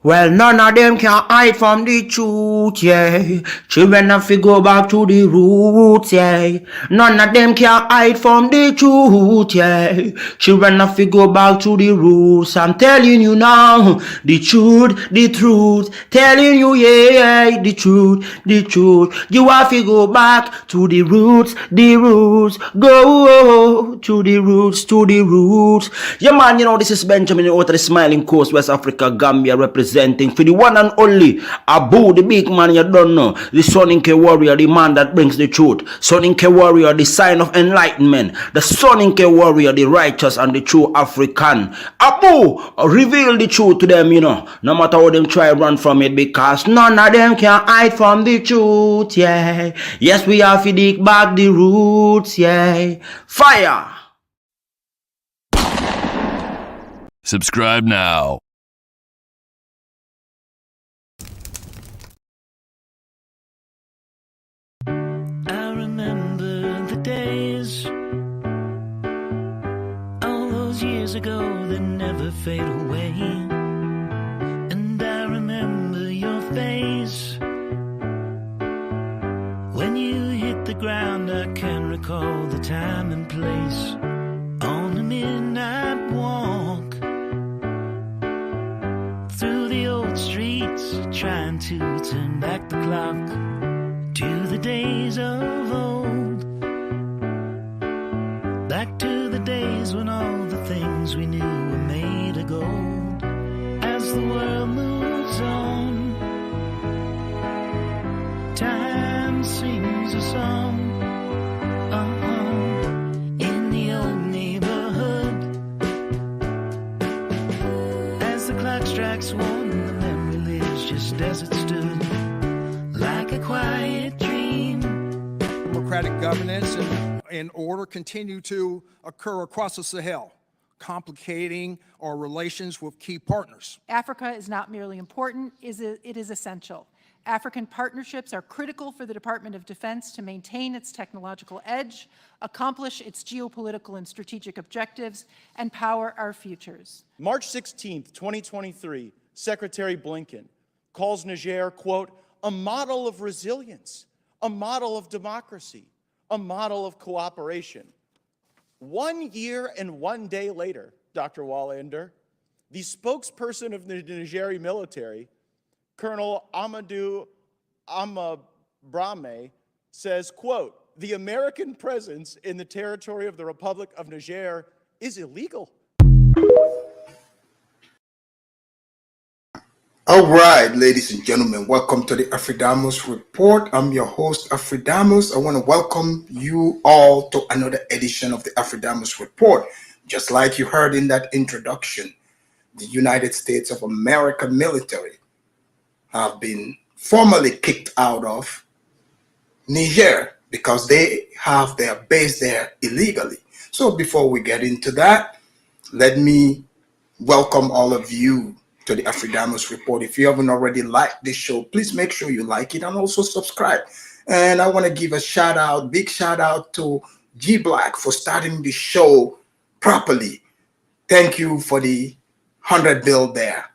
Well, none of them can hide from the truth, yeah. Children have to go back to the roots, yeah. None of them can hide from the truth, yeah. Children have to go back to the roots. I'm telling you now, the truth. Telling you, yeah, the truth. You have to go back to the roots. Go to the roots. Yeah, man, this is Benjamin out of the Smiling Coast, West Africa, Gambia, representing for the one and only Abu, the big man you don't know, the Soninke warrior, the man that brings the truth, Soninke warrior, the sign of enlightenment, the Soninke warrior, the righteous and the true African. Abu, reveal the truth to them, no matter how them try run from it, because none of them can hide from the truth, yeah. Yes, we have to dig back the roots, yeah. Fire! Subscribe now. I remember the days, all those years ago that never fade away. And I remember your face when you hit the ground. I can recall the time and place on the midnight walk through the old streets, trying to turn back the clock to the days of old, back to the days when all the things we knew were made of gold. As the world moves on, time sings a song. In the old neighborhood, as the clock strikes one, the memory lives just as it stood, like a quiet dream. Democratic governance and order continue to occur across the Sahel, complicating our relations with key partners. Africa is not merely important, it is essential. African partnerships are critical for the Department of Defense to maintain its technological edge, accomplish its geopolitical and strategic objectives, and power our futures. March 16th, 2023, Secretary Blinken calls Niger, quote, a model of resilience, a model of democracy, a model of cooperation. 1 year and 1 day later, Dr. Wallander, the spokesperson of the Nigerian military, Colonel Amadou Amabrame, says, quote, the American presence in the territory of the Republic of Niger is illegal. All right, ladies and gentlemen, welcome to the Afridamus Report. I'm your host, Afridamus. I want to welcome you all to another edition of the Afridamus Report. Just like you heard in that introduction, the United States of America military have been formally kicked out of Niger because they have their base there illegally. So before we get into that, let me welcome all of you to the Afridamus Report. If you haven't already liked this show, please make sure you like it and also subscribe. And I want to give a shout out, big shout out to G Black for starting the show properly. Thank you for the 100 bill there,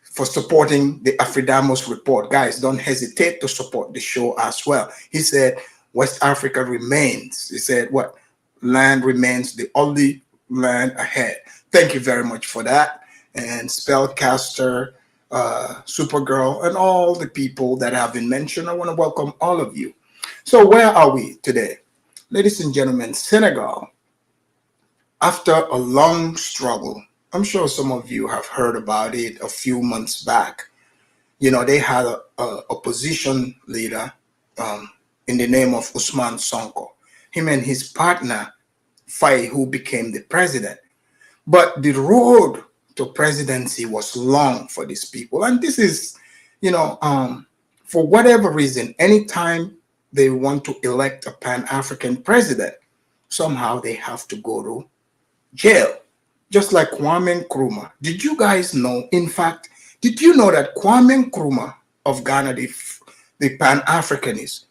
for supporting the Afridamus Report. Guys, don't hesitate to support the show as well. He said, West Africa remains. He said, what? Land remains the only land ahead. Thank you very much for that. And Spellcaster, Supergirl, and all the people that have been mentioned, I want to welcome all of you. So where are we today? Ladies and gentlemen, Senegal, after a long struggle, I'm sure some of you have heard about it a few months back. You know, they had a opposition leader in the name of Ousmane Sonko. Him and his partner, Faye, who became the president. But the road to presidency was long for these people. And this is, you know, for whatever reason, anytime they want to elect a Pan-African president, somehow they have to go to jail. Just like Kwame Nkrumah. Did you guys know, in fact, did you know that Kwame Nkrumah of Ghana, the Pan-Africanist,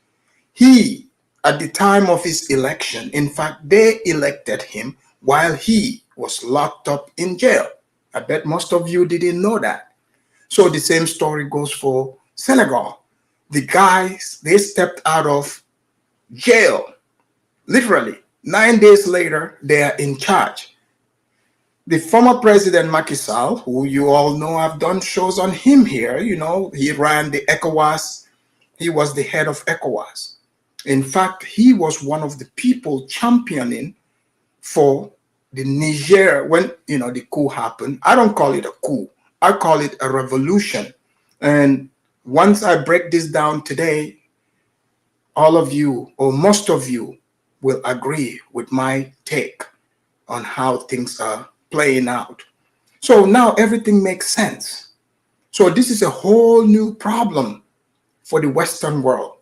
he, at the time of his election, in fact, they elected him while he was locked up in jail. I bet most of you didn't know that. So the same story goes for Senegal. The guys, they stepped out of jail. Literally, 9 days later, they are in charge. The former president Macky Sall, who you all know, I've done shows on him here. You know, he ran the ECOWAS. He was the head of ECOWAS. In fact, he was one of the people championing for the Niger when, you know, the coup happened. I don't call it a coup. I call it a revolution. And once I break this down today, all of you, or most of you, will agree with my take on how things are playing out. So now everything makes sense. So this is a whole new problem for the Western world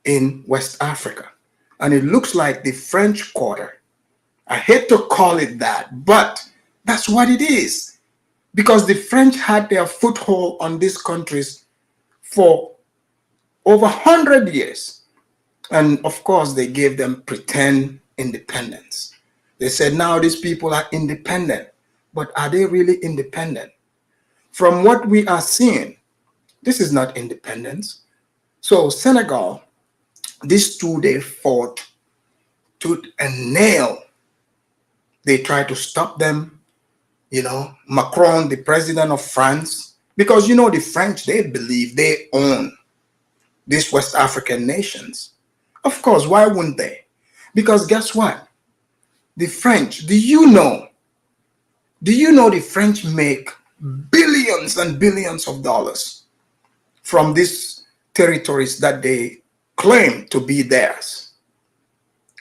in West Africa. And it looks like the French Quarter. I hate to call it that, but that's what it is. Because the French had their foothold on these countries for over 100 years. And of course, they gave them pretend independence. They said, now these people are independent. But are they really independent? From what we are seeing, this is not independence. So Senegal, these two, they fought tooth and nail. They tried to stop them. You know, Macron, the president of France, because, you know, the French, they believe they own these West African nations. Of course, why wouldn't they? Because guess what? The French, do you know the French make billions and billions of dollars from these territories that they claim to be theirs?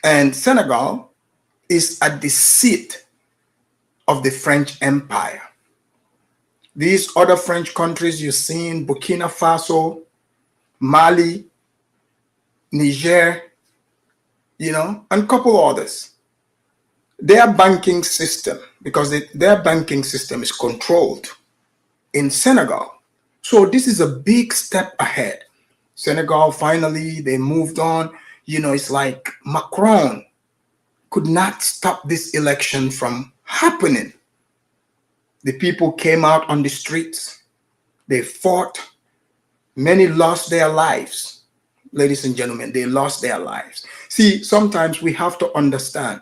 And Senegal is at the seat of the French Empire. These other French countries you see in Burkina Faso, Mali, Niger, you know, and a couple others. Their banking system, because their banking system is controlled in Senegal. So this is a big step ahead. Senegal, finally, they moved on. You know, it's like Macron could not stop this election from happening. The people came out on the streets. They fought. Many lost their lives. Ladies and gentlemen, they lost their lives. See, sometimes we have to understand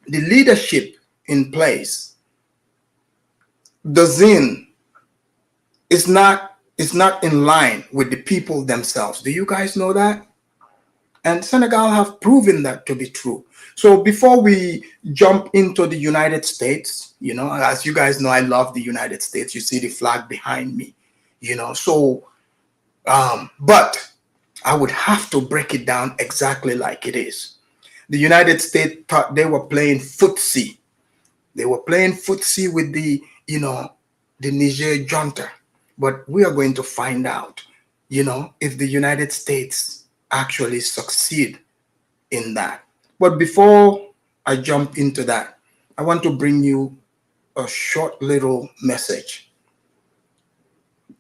the leadership in place is not in line with the people themselves. Do you guys know that? And Senegal have proven that to be true. So before we jump into the United States, you know, as you guys know, I love the United States. You see the flag behind me, you know. So, but I would have to break it down exactly like it is. The United States thought they were playing footsie. They were playing footsie with the, you know, the Niger junta. But we are going to find out, you know, if the United States actually succeed in that. But before I jump into that, I want to bring you a short little message.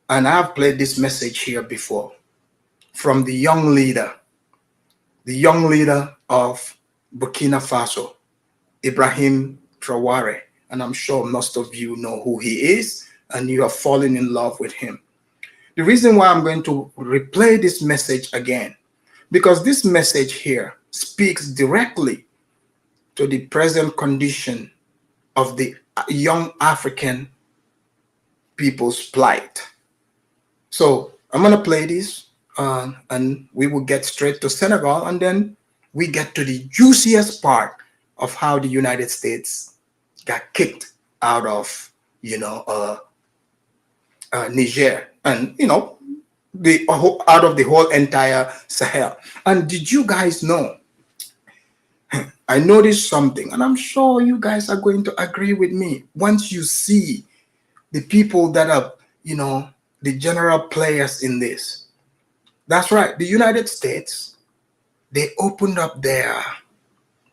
And I've played this message here before from the young leader of Burkina Faso, Ibrahim Traoré. And I'm sure most of you know who he is and you are falling in love with him. The reason why I'm going to replay this message again, because this message here speaks directly to the present condition of the young African people's plight. So I'm going to play this and we will get straight to Senegal, and then we get to the juiciest part of how the United States got kicked out of, you know, Niger, and, you know, out of the whole entire Sahel. And did you guys know? I noticed something, and I'm sure you guys are going to agree with me. Once you see the people that are, you know, the general players in this, that's right. The United States, they opened up their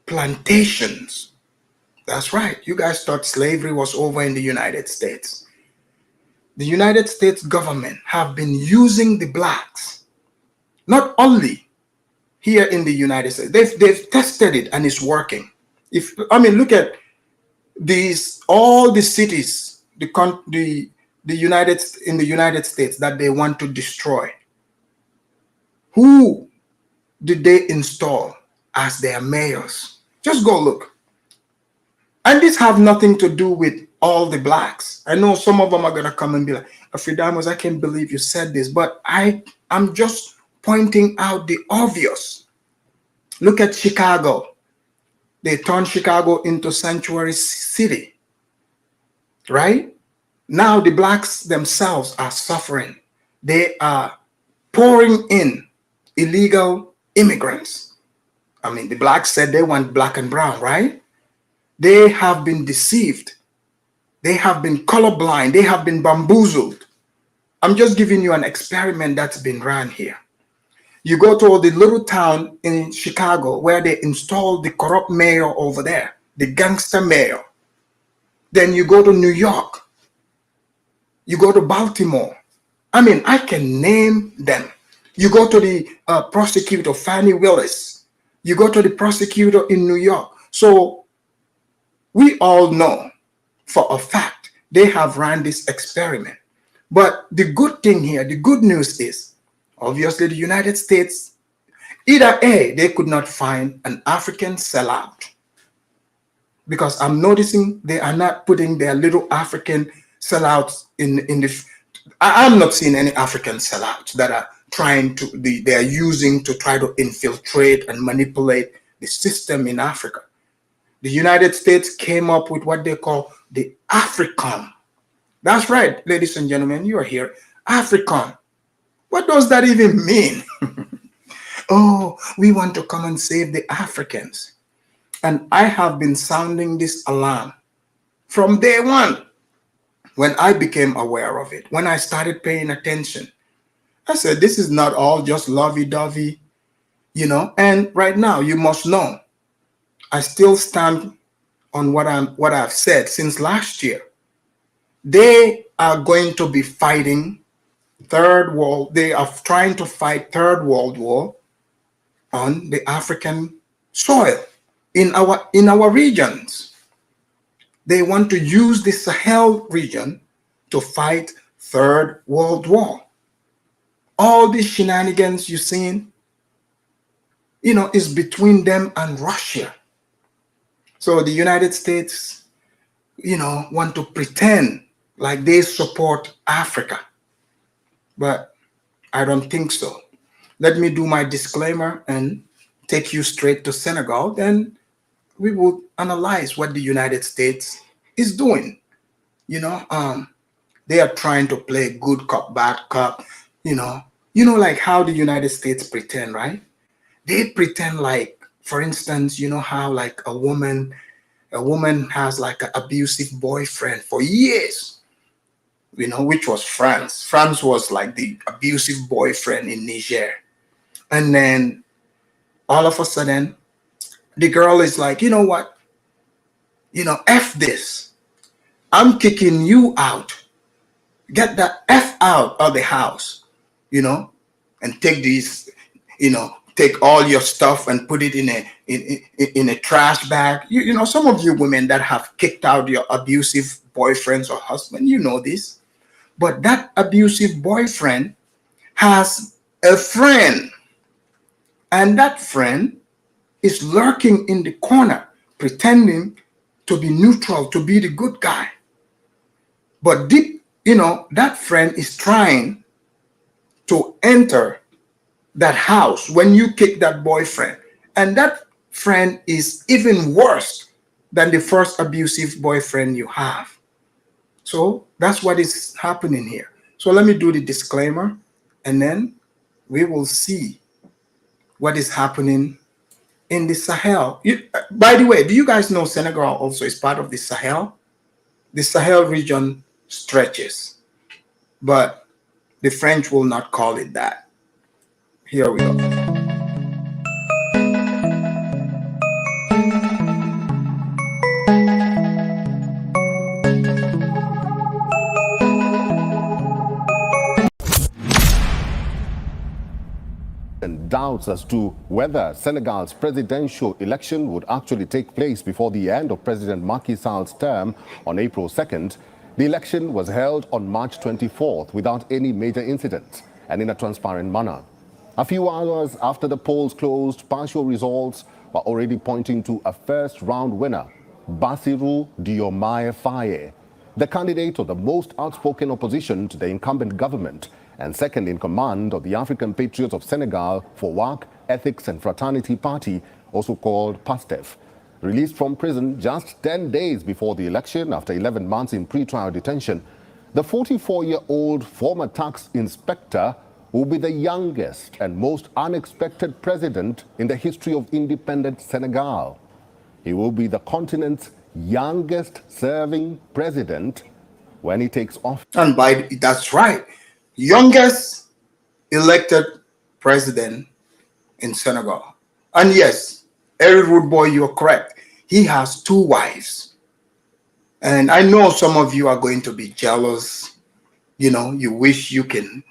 plantations. That's right. You guys thought slavery was over in the United States. The United States government have been using the blacks, not only here in the United States. They've tested it and it's working. Look at these, all the cities, the in the United States that they want to destroy? Who did they install as their mayors? Just go look. And this have nothing to do with all the blacks. I know some of them are gonna come and be like, Afridamus, I can't believe you said this, but I'm just pointing out the obvious. Look at Chicago. They turned Chicago into sanctuary city, right? Now the blacks themselves are suffering. They are pouring in illegal immigrants. I mean, the blacks said they want black and brown, right? They have been deceived. They have been colorblind. They have been bamboozled. I'm just giving you an experiment that's been run here. You go to the little town in Chicago where they installed the corrupt mayor over there, the gangster mayor. Then you go to New York. You go to Baltimore. I mean, I can name them. You go to the prosecutor, Fannie Willis. You go to the prosecutor in New York. So we all know for a fact they have run this experiment. But the good thing here, the good news is, obviously the United States, either A, they could not find an African sellout. Because I'm noticing they are not putting their little African sellouts in the, I'm not seeing any African sellouts that are trying to, they are using to try to infiltrate and manipulate the system in Africa. The United States came up with what they call the African. That's right, ladies and gentlemen, you are here. African. What does that even mean? Oh, we want to come and save the Africans. And I have been sounding this alarm from day one. When I became aware of it, when I started paying attention, I said, this is not all just lovey-dovey, you know. And right now, you must know, I still stand on what I've said since last year. They are going to be fighting third world. They are trying to fight Third World War on the African soil in our regions. They want to use the Sahel region to fight Third World War. All these shenanigans you've seen, you know, is between them and Russia. So the United States, you know, want to pretend like they support Africa. But I don't think so. Let me do my disclaimer and take you straight to Senegal. Then we will analyze what the United States is doing. You know, they are trying to play good cop, bad cop, you know, like how the United States pretend, right? They pretend like, for instance, you know how like a woman has like an abusive boyfriend for years, you know, which was France. France was like the abusive boyfriend in Niger. And then all of a sudden, the girl is like, you know what? You know, F this. I'm kicking you out. Get that F out of the house, you know, and take these, you know, take all your stuff and put it in a trash bag. You know, some of you women that have kicked out your abusive boyfriends or husband, you know this. But that abusive boyfriend has a friend. And that friend is lurking in the corner, pretending to be neutral, to be the good guy. But deep, you know, that friend is trying to enter that house when you kick that boyfriend. And that friend is even worse than the first abusive boyfriend you have. So that's what is happening here. So let me do the disclaimer, and then we will see what is happening in the Sahel. By the way, do you guys know Senegal also is part of the Sahel? The Sahel region stretches, but the French will not call it that. Here we go. And doubts as to whether Senegal's presidential election would actually take place before the end of President Macky Sall's term on April 2nd, The election was held on March 24th without any major incidents and in a transparent manner. A few hours after the polls closed, partial results were already pointing to a first-round winner, Bassirou Diomaye Faye, the candidate of the most outspoken opposition to the incumbent government and second in command of the African Patriots of Senegal for Work, Ethics and Fraternity Party, also called PASTEF. Released from prison just 10 days before the election after 11 months in pre-trial detention, the 44-year-old former tax inspector will be the youngest and most unexpected president in the history of independent Senegal. He will be the continent's youngest serving president when he takes office. And that's right, youngest elected president in Senegal. And yes, Eric Rude Boy, you're correct. He has 2 wives. And I know some of you are going to be jealous. You know, you wish you can,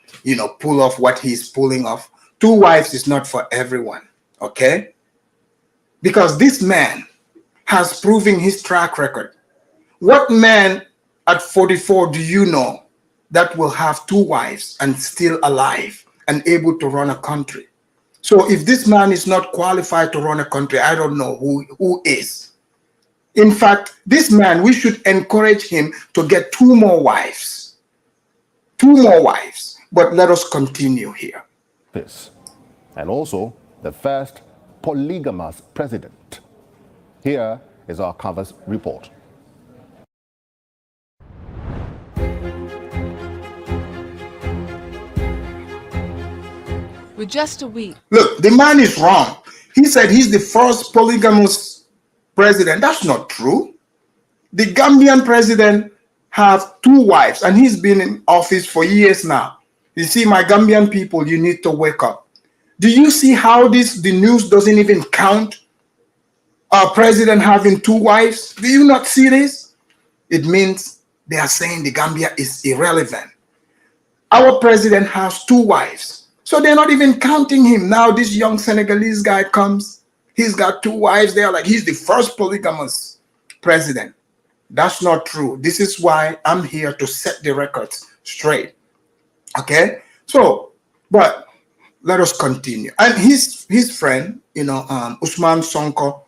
pull off what he's pulling off. 2 wives is not for everyone, okay? Because this man has proven his track record. What man at 44 do you know that will have 2 wives and still alive and able to run a country? So if this man is not qualified to run a country, I don't know who is. In fact, this man, we should encourage him to get 2 more wives. 2 more wives. But let us continue here. And also the first polygamous president. Here is our covers report. With just a week. Look, the man is wrong. He said he's the first polygamous president. That's not true. The Gambian president have 2 wives and he's been in office for years now. You see, my Gambian people, you need to wake up. Do you see how the news doesn't even count our president having 2 wives? Do you not see this? It means they are saying the Gambia is irrelevant. Our president has 2 wives. So they're not even counting him. Now this young Senegalese guy comes. He's got 2 wives. They're like, he's the first polygamous president. That's not true. This is why I'm here to set the records straight. Okay? So, but let us continue. And his friend, Usman Sonko,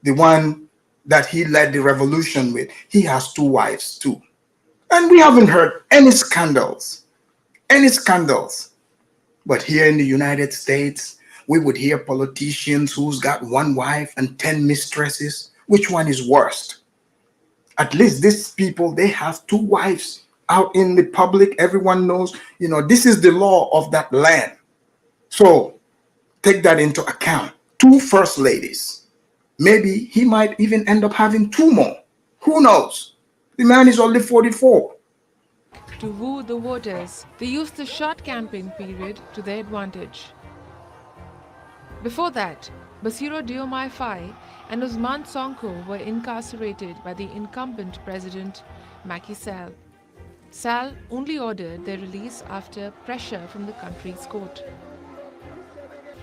the one that he led the revolution with, he has 2 wives too. And we haven't heard any scandals. Any scandals. But here in the United States, we would hear politicians who's got 1 wife and 10 mistresses. Which one is worst? At least these people, they have 2 wives out in the public. Everyone knows, this is the law of that land. So take that into account. 2 first ladies. Maybe he might even end up having 2 more. Who knows? The man is only 44. To woo the voters, they used the short campaign period to their advantage. Before that, Bassirou Diomaye Faye and Ousmane Sonko were incarcerated by the incumbent president, Macky Sall. Sall only ordered their release after pressure from the country's court.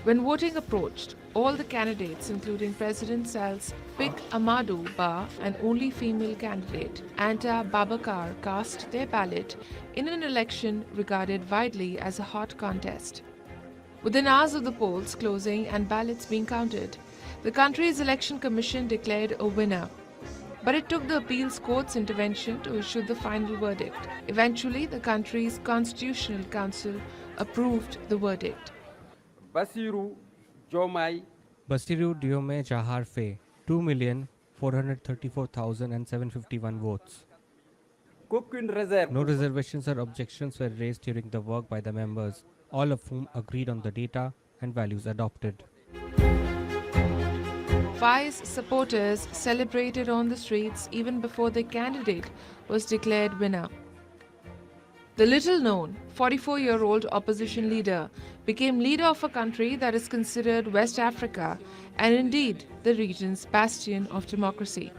When voting approached, all the candidates, including President Sall's pick Amadou Ba, an only female candidate, Anta Babakar, cast their ballot in an election regarded widely as a hot contest. Within hours of the polls closing and ballots being counted, the country's election commission declared a winner. But it took the appeals court's intervention to issue the final verdict. Eventually, the country's constitutional council approved the verdict. Bassirou Diomaye Faye, 2,434,751 votes. No reservations or objections were raised during the work by the members, all of whom agreed on the data and values adopted. Faye's supporters celebrated on the streets even before their candidate was declared winner. The little-known 44-year-old opposition leader became leader of a country that is considered West Africa and indeed the region's bastion of democracy.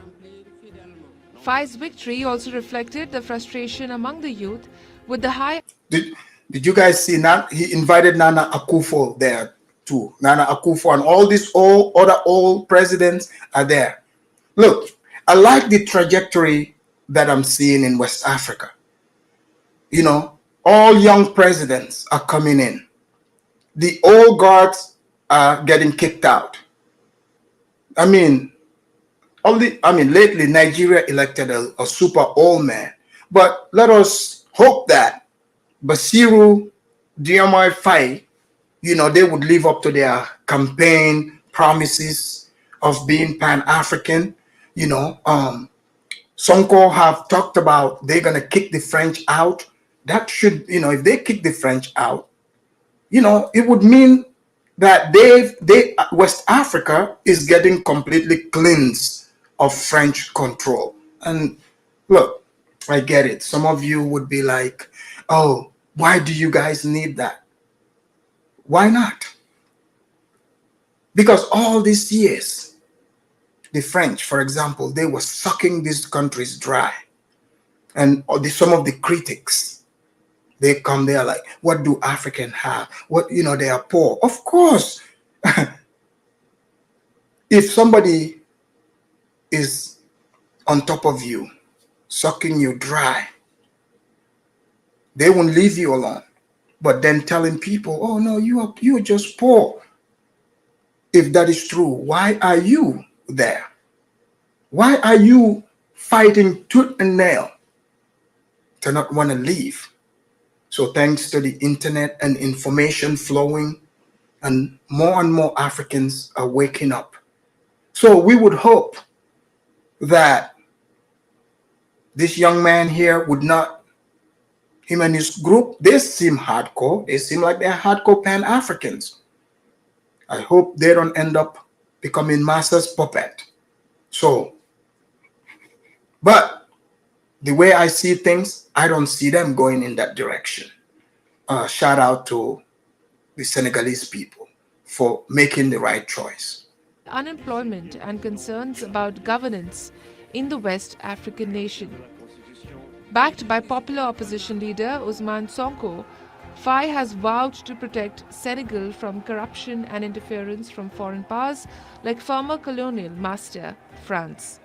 Faye's victory also reflected the frustration among the youth with the high... Did you guys see that? He invited Nana Akufo there too. Nana Akufo and all these other old presidents are there. Look, I like the trajectory that I'm seeing in West Africa. You know, all young presidents are coming in. The old guards are getting kicked out. I mean, lately Nigeria elected a super old man. But let us hope that Basiru Diomaye Faye, you know, they would live up to their campaign promises of being Pan-African. You know, Sonko have talked about they're going to kick the French out. That should, you know, if they kick the French out, you know, it would mean that West Africa is getting completely cleansed of French control. And look, I get it. Some of you would be like, oh, why do you guys need that? Why not? Because all these years, the French, for example, they were sucking these countries dry. And some of the critics, they come there like, what do Africans have? What, you know, they are poor. Of course, if somebody is on top of you, sucking you dry, they won't leave you alone. But then telling people, oh no, you are just poor. If that is true, why are you there? Why are you fighting tooth and nail to not want to leave? So thanks to the internet and information flowing, and more Africans are waking up. So we would hope that this young man here would not, him and his group, they seem hardcore. They seem like they're hardcore Pan-Africans. I hope they don't end up becoming master's puppet. So, but the way I see things, I don't see them going in that direction. Shout out to the Senegalese people for making the right choice. Unemployment and concerns about governance in the West African nation. Backed by popular opposition leader Ousmane Sonko, Faye has vowed to protect Senegal from corruption and interference from foreign powers like former colonial master France.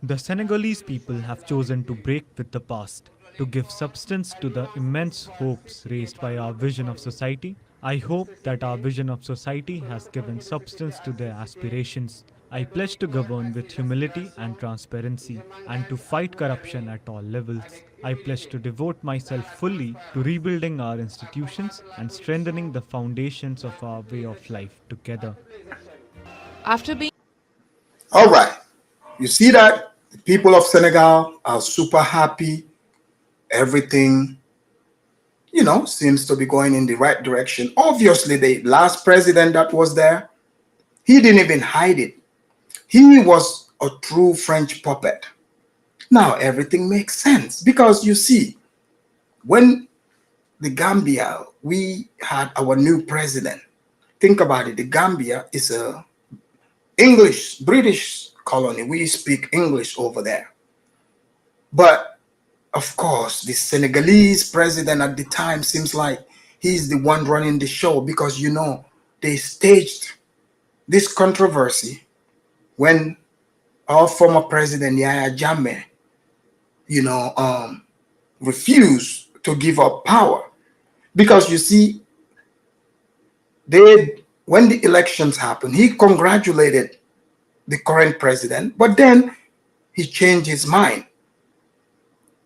The Senegalese people have chosen to break with the past, to give substance to the immense hopes raised by our vision of society. I hope that our vision of society has given substance to their aspirations. I pledge to govern with humility and transparency, and to fight corruption at all levels. I pledge to devote myself fully to rebuilding our institutions and strengthening the foundations of our way of life together. After being All right. You see that? The people of Senegal are super happy. Everything, you know, seems to be going in the right direction. Obviously, the last president that was there, he didn't even hide it. He was a true French puppet. Now everything makes sense because you see, when the Gambia, we had our new president. Think about it. The Gambia is a British colony. We speak English over there. But of course, the Senegalese president at the time seems like he's the one running the show because, you know, they staged this controversy when our former president, Yahya Jammeh, you know, refused to give up power. Because you see, when the elections happened, he congratulated the current president, but then he changed his mind.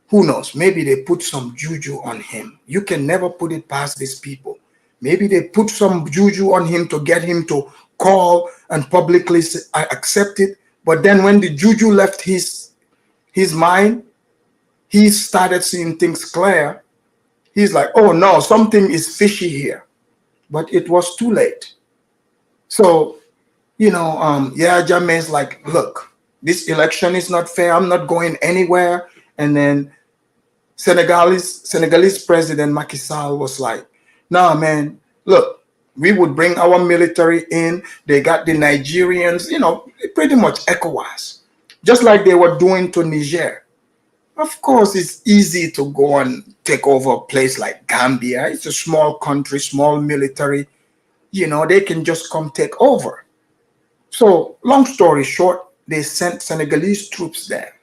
Who knows? Maybe they put some juju on him. You can never put it past these people. Maybe they put some juju on him to get him to call and publicly say, I accept it. But then when the juju left his mind, he started seeing things clear. He's like, oh no, something is fishy here. But it was too late. So, you know, yeah, Jammeh's like, look, this election is not fair. I'm not going anywhere. And then Senegalese president Macky Sall was like, nah, man, look, we would bring our military in. They got the Nigerians, you know, pretty much ECOWAS, just like they were doing to Niger. Of course, it's easy to go and take over a place like Gambia. It's a small country, small military. You know, they can just come take over. So, long story short, they sent Senegalese troops there.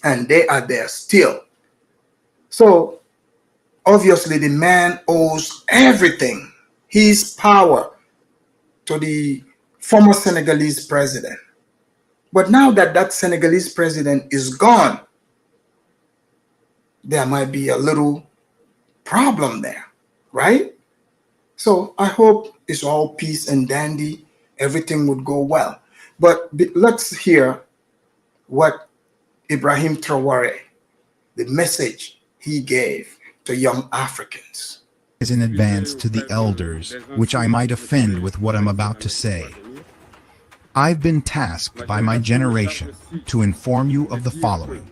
and they are there still. So obviously the man owes everything, his power, to the former Senegalese president. But now that that Senegalese president is gone, there might be a little problem there, right? So I hope it's all peace and dandy, everything would go well. But let's hear what Ibrahim Traore, the message he gave to young Africans. In advance to the elders, which I might offend with what I'm about to say. I've been tasked by my generation to inform you of the following.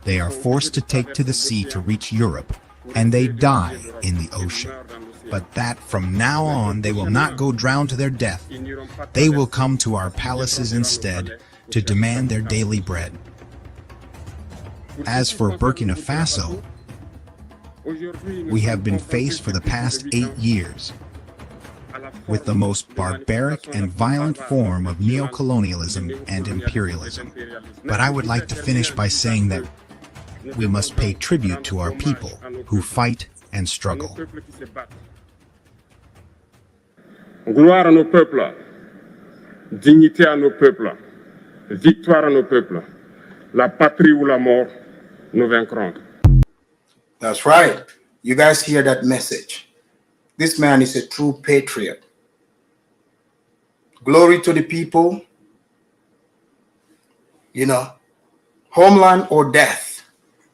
They are forced to take to the sea to reach Europe, and they die in the ocean. But that from now on they will not go drown to their death. They will come to our palaces instead to demand their daily bread. As for Burkina Faso, we have been faced for the past 8 years with the most barbaric and violent form of neocolonialism and imperialism. But I would like to finish by saying that we must pay tribute to our people who fight and struggle. Gloire à nos peuples, dignité à nos peuples, victoire à nos peuples. La patrie ou la mort, nous vaincrons. That's right. You guys hear that message. This man is a true patriot. Glory to the people. You know, homeland or death.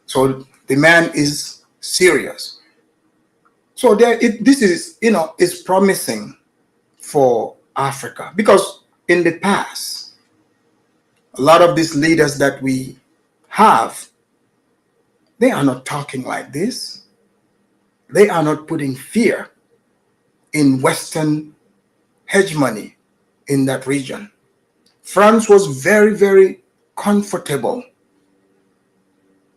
So the man is serious. So this is, you know, is promising for Africa, because in the past, a lot of these leaders that we have, they are not talking like this. They are not putting fear in Western hegemony in that region. France was very, very comfortable.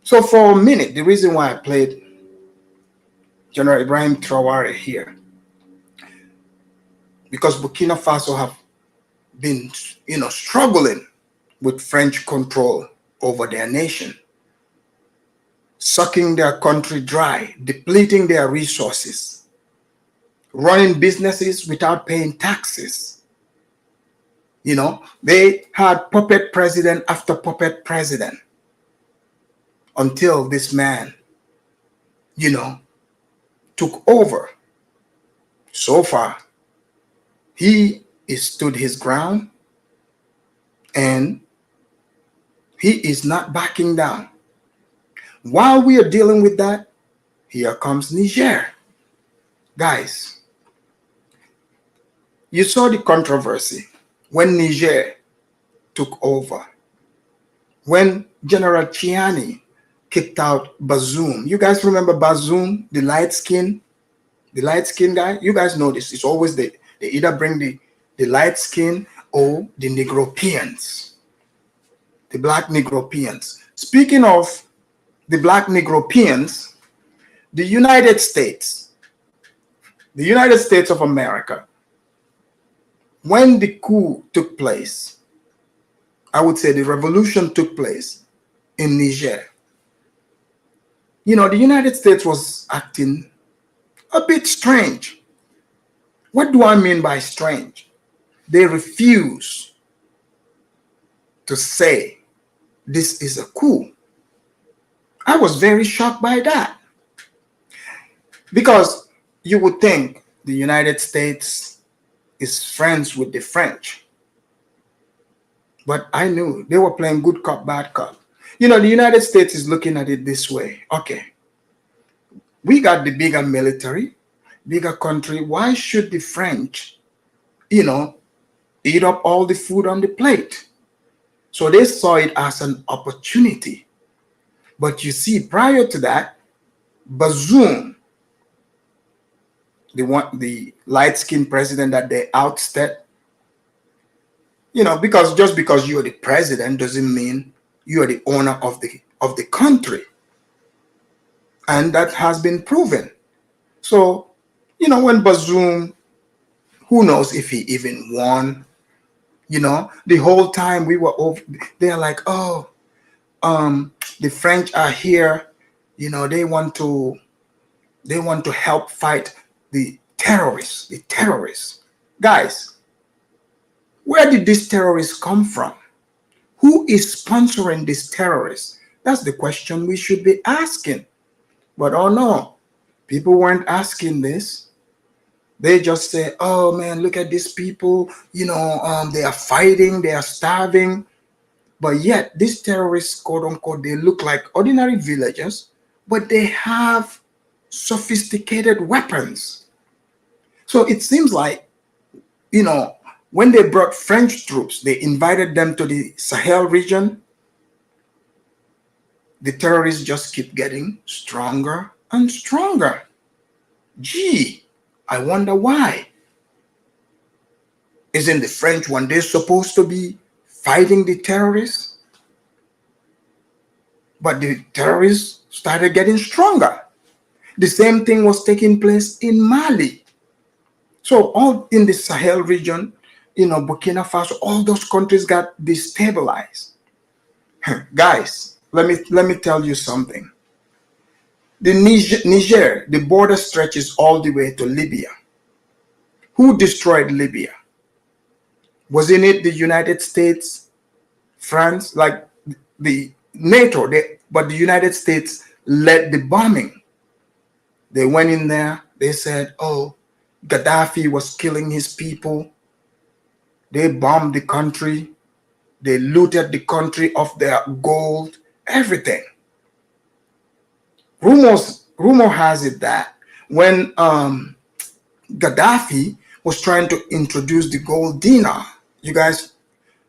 So for a minute, the reason why I played General Ibrahim Traore here, because Burkina Faso have been, you know, struggling with French control over their nation, sucking their country dry, depleting their resources, running businesses without paying taxes. You know, they had puppet president after puppet president until this man, you know, took over. So far, he stood his ground and he is not backing down. While we are dealing with that, here comes Niger. Guys, you saw the controversy when Niger took over, when General Chiani kicked out Bazoum. You guys remember Bazoum, the light skin guy? You guys know this. It's always they either bring the light skin or the Negropeans, the black Negropeans. Speaking of the black Negropeans, the United States of America, when the coup took place, I would say the revolution took place in Niger, you know, the United States was acting a bit strange. What do I mean by strange? They refuse to say this is a coup. I was very shocked by that, because you would think the United States is friends with the French, but I knew they were playing good cop, bad cop. You know, the United States is looking at it this way. Okay, we got the bigger military, bigger country. Why should the French, you know, eat up all the food on the plate? So they saw it as an opportunity. But you see, prior to that, Bazoum, the light-skinned president that they ousted, you know, because just because you're the president doesn't mean you are the owner of the country. And that has been proven. So, you know, when Bazoum, who knows if he even won, you know, the whole time we were over, they're like, oh, the French are here, they want to help fight the terrorists. Guys, where did these terrorists come from? Who is sponsoring these terrorists? That's the question we should be asking. But oh no, people weren't asking this. They just say, oh man, look at these people, they are fighting, they are starving. But yet these terrorists, quote unquote, they look like ordinary villagers, but they have sophisticated weapons. So it seems like, when they brought French troops, they invited them to the Sahel region. The terrorists just keep getting stronger and stronger. Gee, I wonder why. Isn't the French one day supposed to be fighting the terrorists? But the terrorists started getting stronger. The same thing was taking place in Mali. So all in the Sahel region, Burkina Faso, all those countries got destabilized. Guys, let me tell you something. The Niger, the border stretches all the way to Libya. Who destroyed Libya? Wasn't it the United States, France, like the NATO? But the United States led the bombing. They went in there. They said, oh, Gaddafi was killing his people. They bombed the country. They looted the country of their gold, everything. Rumor has it that when Gaddafi was trying to introduce the gold dinar, you guys,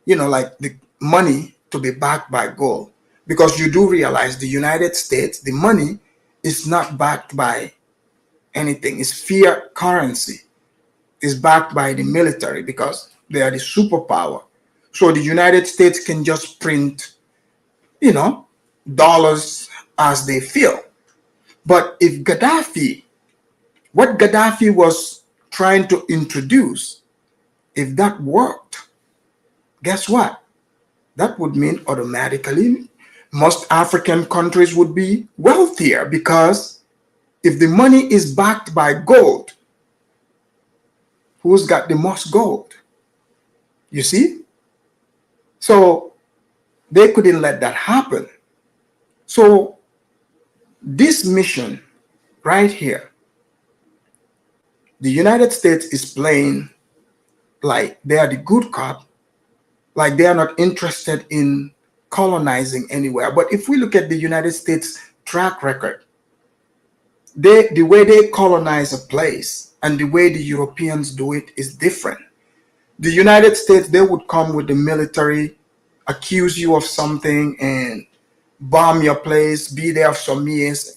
like the money to be backed by gold, because you do realize the United States, the money is not backed by anything. It's fiat currency. It's backed by the military because they are the superpower. So the United States can just print, dollars as they feel. But if what Gaddafi was trying to introduce, if that worked, guess what? That would mean automatically most African countries would be wealthier, because if the money is backed by gold, who's got the most gold? You see? So they couldn't let that happen. So this mission right here, the United States is playing like they are the good cop, like they are not interested in colonizing anywhere. But if we look at the United States track record, the way they colonize a place and the way the Europeans do it is different. The United States, they would come with the military, accuse you of something and bomb your place, be there for some years,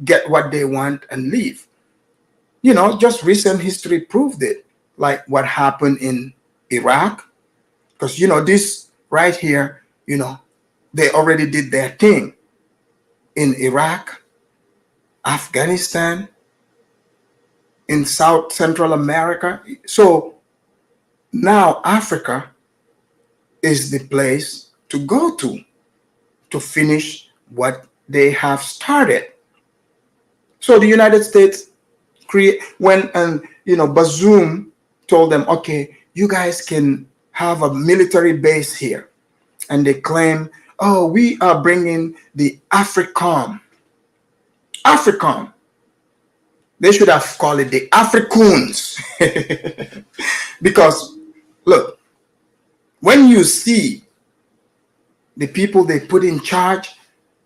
get what they want and leave. Just recent history proved it, like what happened in Iraq. Because, this right here, they already did their thing in Iraq, Afghanistan, in South Central America. So now Africa is the place to go to finish what they have started. So the United States Bazoum told them, okay, you guys can have a military base here. And they claim, oh, we are bringing the AFRICOM. They should have called it the Africans. Because, look, when you see the people they put in charge,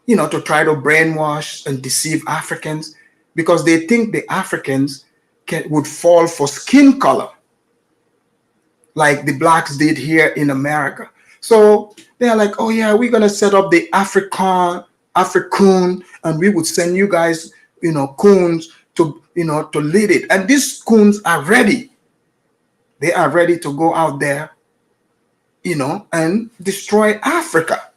to try to brainwash and deceive Africans, because they think the Africans would fall for skin color, like the blacks did here in America. So they're like, oh yeah, we're gonna set up the African, and we would send you guys, coons to lead it. And these coons are ready. They are ready to go out there, and destroy Africa.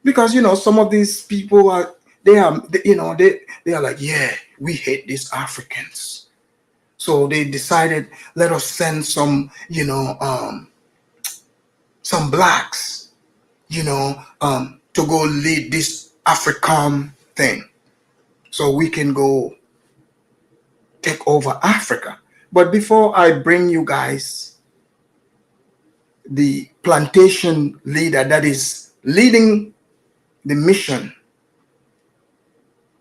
Because some of these people are like, yeah, we hate these Africans. So they decided, let us send some, some blacks to go lead this AFRICOM thing so we can go take over Africa. But before I bring you guys the plantation leader that is leading the mission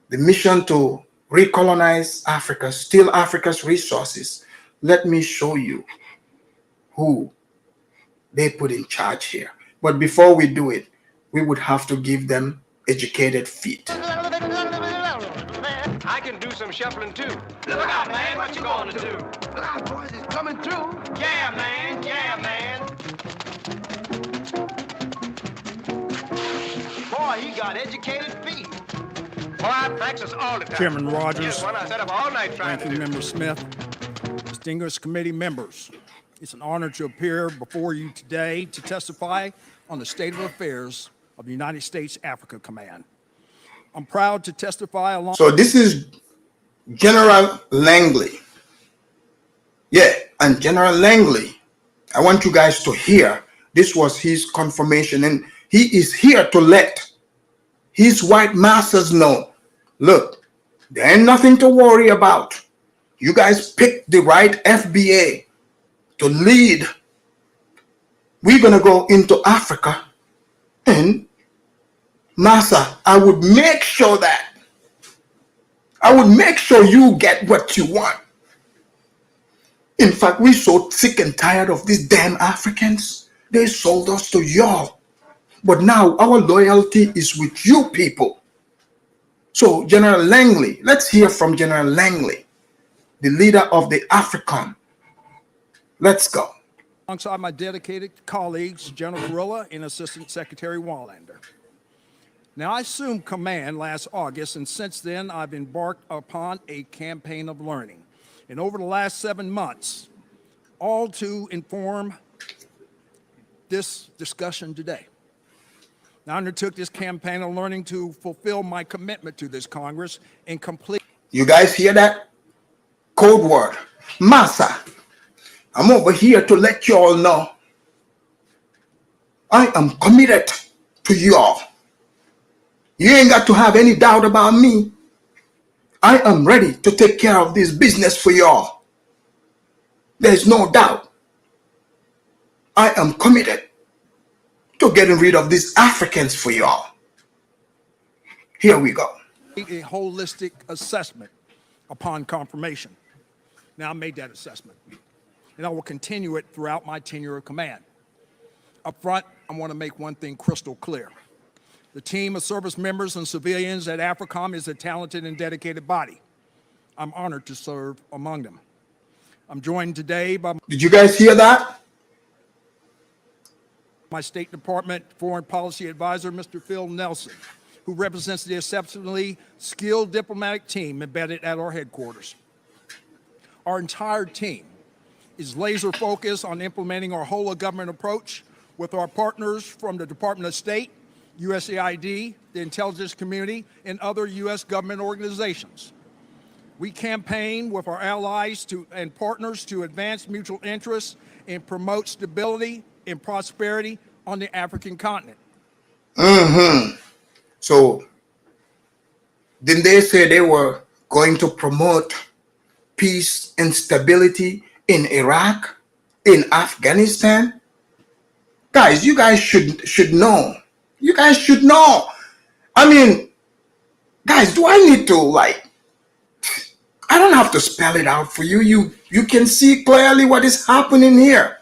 to recolonize Africa, steal Africa's resources, let me show you who they put in charge here. But before we do it, we would have to give them educated feet. I can do some shuffling too. Look out, man, what you gonna do? Look out, boys, it's coming through. Yeah, man, yeah, man. Boy, he got educated feet. Boy, I practice all the time. Chairman Rogers, Yes, one I set up all night trying to Ranking do. Member Smith, distinguished committee members, it's an honor to appear before you today to testify on the state of affairs of the United States Africa Command. I'm proud to testify along. So this is General Langley. Yeah, and General Langley, I want you guys to hear, this was his confirmation, and he is here to let his white masters know, look, there ain't nothing to worry about. You guys picked the right FBA to lead. We're gonna go into Africa, and Massa, I would make sure you get what you want. In fact, we're so sick and tired of these damn Africans. They sold us to y'all. But now our loyalty is with you people. So General Langley, let's hear from General Langley, the leader of the AFRICOM. Let's go. Alongside my dedicated colleagues, General Gorilla and Assistant Secretary Wallander. Now, I assumed command last August, and since then, I've embarked upon a campaign of learning. And over the last 7 months, all to inform this discussion today. Now, I undertook this campaign of learning to fulfill my commitment to this Congress and complete. You guys hear that? Code word. Massa. I'm over here to let you all know I am committed to y'all. You ain't got to have any doubt about me. I am ready to take care of this business for y'all. There's no doubt. I am committed to getting rid of these Africans for y'all. Here we go. A holistic assessment upon confirmation. Now, I made that assessment, and I will continue it throughout my tenure of command. Up front, I want to make one thing crystal clear. The team of service members and civilians at AFRICOM is a talented and dedicated body. I'm honored to serve among them. I'm joined today by... Did you guys hear that? My State Department Foreign Policy Advisor, Mr. Phil Nelson, who represents the exceptionally skilled diplomatic team embedded at our headquarters. Our entire team is laser focused on implementing our whole of government approach with our partners from the Department of State, USAID, the intelligence community, and other U.S. government organizations. We campaign with our allies and partners to advance mutual interests and promote stability and prosperity on the African continent. So, didn't they say they were going to promote peace and stability in Iraq, in Afghanistan? Guys, you guys should know. You guys should know. I mean, guys, do I need to, like, I don't have to spell it out for you. You can see clearly what is happening here.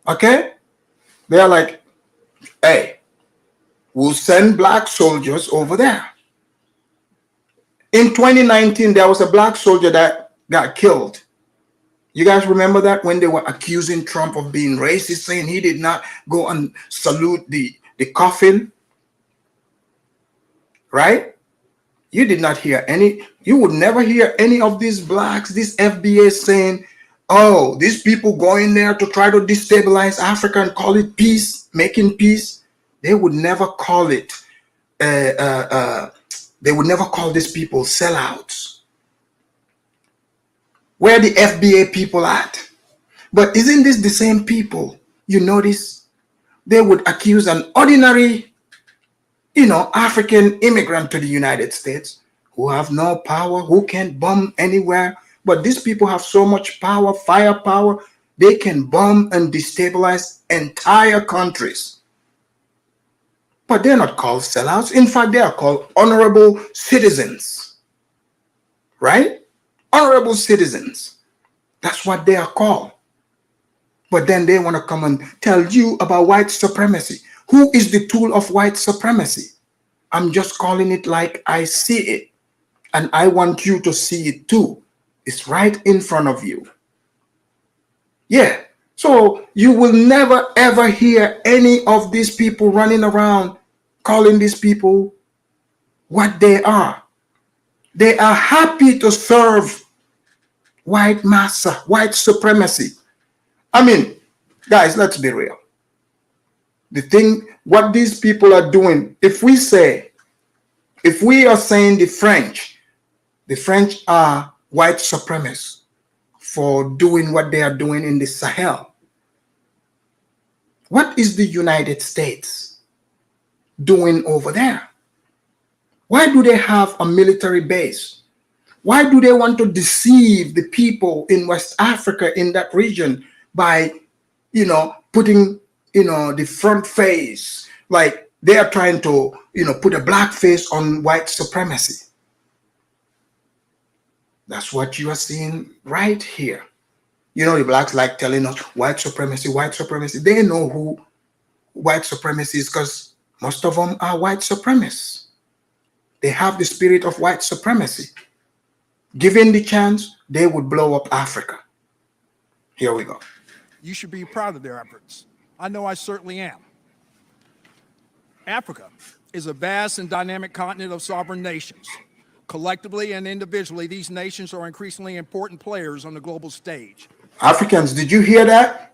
Okay? They're like, hey, we'll send black soldiers over there. In 2019, there was a black soldier that got killed. You guys remember that when they were accusing Trump of being racist, saying he did not go and salute the coffin? Right? You did not hear any, you would never hear any of these blacks, these FBA saying, oh, these people going there to try to destabilize Africa and call it peace, making peace. They would never call it, they would never call these people sellouts. Where are the FBA people at? But isn't this the same people, you notice, they would accuse an ordinary, African immigrant to the United States who have no power, who can't bomb anywhere. But these people have so much power, firepower, they can bomb and destabilize entire countries. But they're not called sellouts. In fact, they are called honorable citizens. Right? Honorable citizens. That's what they are called. But then they want to come and tell you about white supremacy. Who is the tool of white supremacy? I'm just calling it like I see it. And I want you to see it too. It's right in front of you. Yeah. So you will never ever hear any of these people running around calling these people what they are. They are happy to serve white massa, white supremacy. I mean, guys, let's be real. What these people are doing, if we are saying the French are white supremacists for doing what they are doing in the Sahel. What is the United States doing over there? Why do they have a military base? Why do they want to deceive the people in West Africa, in that region, by, putting, the front face, like they are trying to, put a black face on white supremacy? That's what you are seeing right here. The blacks like telling us white supremacy, white supremacy. They know who white supremacy is because most of them are white supremacists. They have the spirit of white supremacy. Given the chance, they would blow up Africa. Here we go. You should be proud of their efforts. I know I certainly am. Africa is a vast and dynamic continent of sovereign nations. Collectively and individually, these nations are increasingly important players on the global stage. Africans, did you hear that?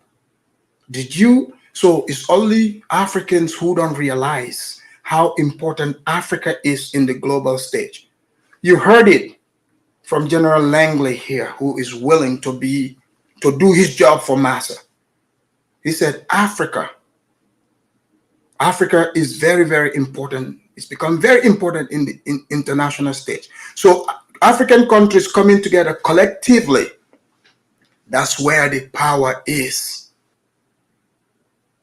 Did you? So it's only Africans who don't realize how important Africa is in the global stage. You heard it from General Langley here, who is willing to do his job for Massa. He said, Africa is very, very important. It's become very important in the international stage. So African countries coming together collectively, that's where the power is.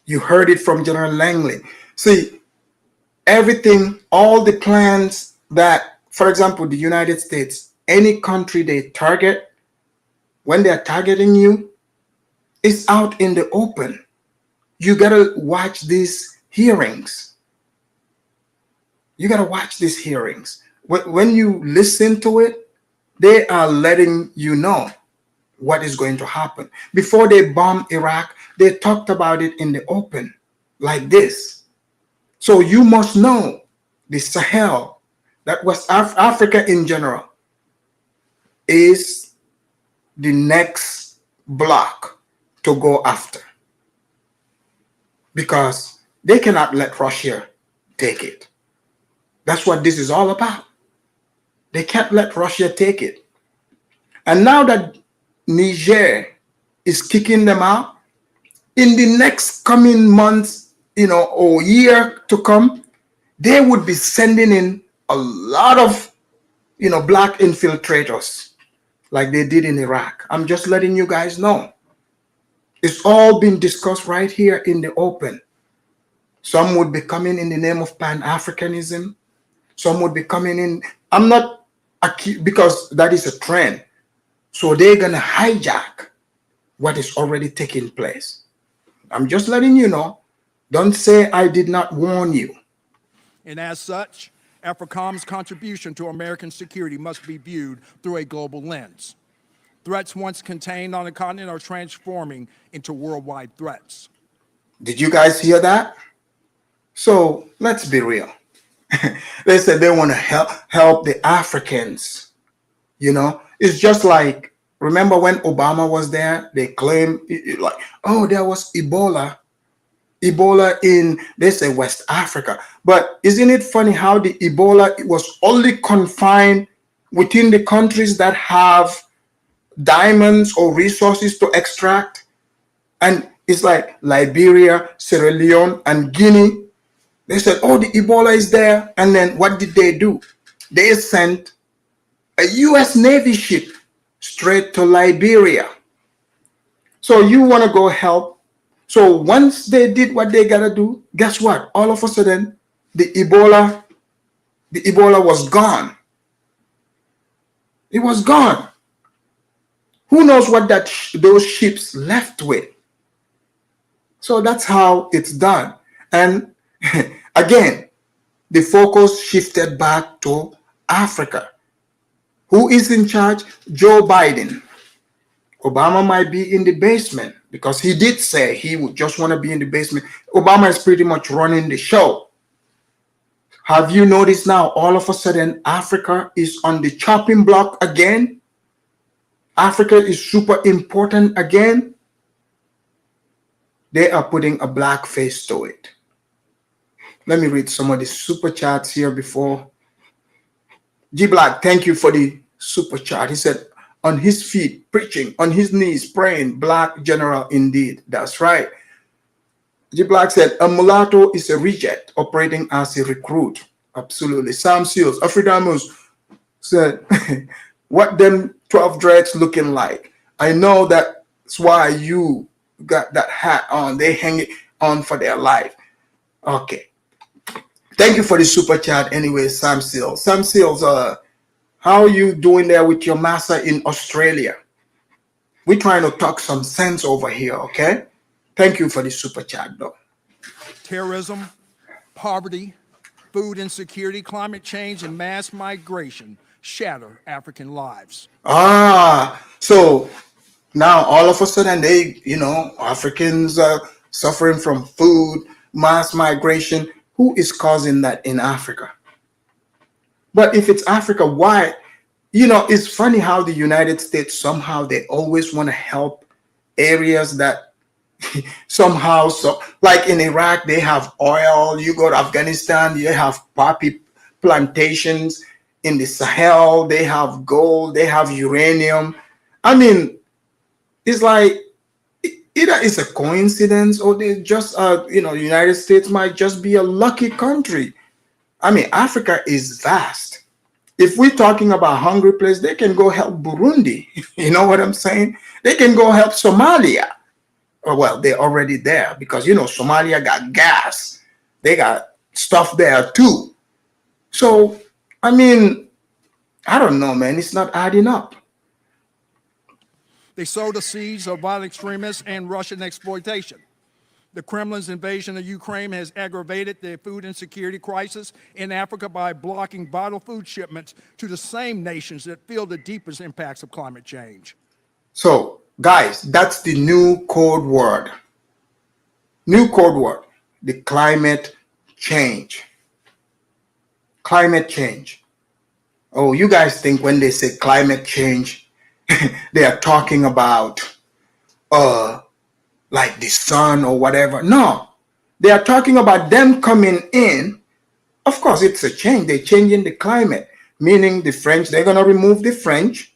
You heard it from General Langley. See, everything, all the plans that, for example, the United States, any country they target, when they're targeting you, it's out in the open. You gotta watch these hearings. You gotta watch these hearings. When you listen to it, they are letting you know what is going to happen. Before they bombed Iraq, they talked about it in the open, like this. So you must know the Sahel, that West Africa in general, is the next block to go after. Because they cannot let Russia take it. That's what this is all about. They can't let Russia take it. And now that Niger is kicking them out, in the next coming months, or year to come, they would be sending in a lot of, black infiltrators like they did in Iraq. I'm just letting you guys know. It's all been discussed right here in the open. Some would be coming in the name of Pan-Africanism. Some would be coming in. I'm not because that is a trend. So they're going to hijack what is already taking place. I'm just letting you know. Don't say I did not warn you. And as such, AFRICOM's contribution to American security must be viewed through a global lens. Threats once contained on the continent are transforming into worldwide threats. Did you guys hear that? So let's be real. They said they want to help the Africans. It's just like, remember when Obama was there, they claimed like, oh, there was Ebola in, they say, West Africa. But isn't it funny how the Ebola was only confined within the countries that have diamonds or resources to extract? And It's like Liberia, Sierra Leone, and Guinea. They said, oh, the Ebola is there. And then what did they do? They sent a U.S. Navy ship straight to Liberia. So you want to go help. So once they did what they got to do, guess what? All of a sudden, the Ebola was gone. It was gone. Who knows what those ships left with? So that's how it's done. And again, the focus shifted back to Africa. Who is in charge? Joe Biden. Obama might be in the basement because he did say he would just want to be in the basement. Obama is pretty much running the show. Have you noticed now, all of a sudden, Africa is on the chopping block again? Africa is super important again. They are putting a black face to it. Let me read some of the super chats here before. G Black, thank you for the super chat. He said, on his feet, preaching, on his knees, praying, black general indeed. That's right. G Black said, a mulatto is a reject operating as a recruit. Absolutely. Sam Seals, Afridamus said, what them 12 dreads looking like? I know that's why you got that hat on. They hang it on for their life. Okay. Thank you for the super chat anyway, Sam Seals. Sam Seals, how are you doing there with your massa in Australia? We're trying to talk some sense over here, okay? Thank you for the super chat, though. Terrorism, poverty, food insecurity, climate change, and mass migration shatter African lives. So now all of a sudden Africans are suffering from food, mass migration. Who is causing that in Africa? But if it's Africa, why? It's funny how the United States, somehow they always want to help areas that somehow, like in Iraq, they have oil. You go to Afghanistan, they have poppy plantations. In the Sahel, they have gold, they have uranium. I mean, it's like, either it's a coincidence or they just, the United States might just be a lucky country. I mean, Africa is vast. If we're talking about hungry place, they can go help Burundi. You know what I'm saying? They can go help Somalia. Well, they're already there because, Somalia got gas. They got stuff there too. So, I mean, I don't know, man. It's not adding up. They sow the seeds of violent extremists and Russian exploitation. The Kremlin's invasion of Ukraine has aggravated the food insecurity crisis in Africa by blocking vital food shipments to the same nations that feel the deepest impacts of climate change. So, guys, that's the new code word. New code word, the climate change. Climate change. Oh, you guys think when they say climate change, they are talking about like the sun or whatever. No, they are talking about them coming in. Of course, it's a change. They're changing the climate, meaning the French, they're going to remove the French,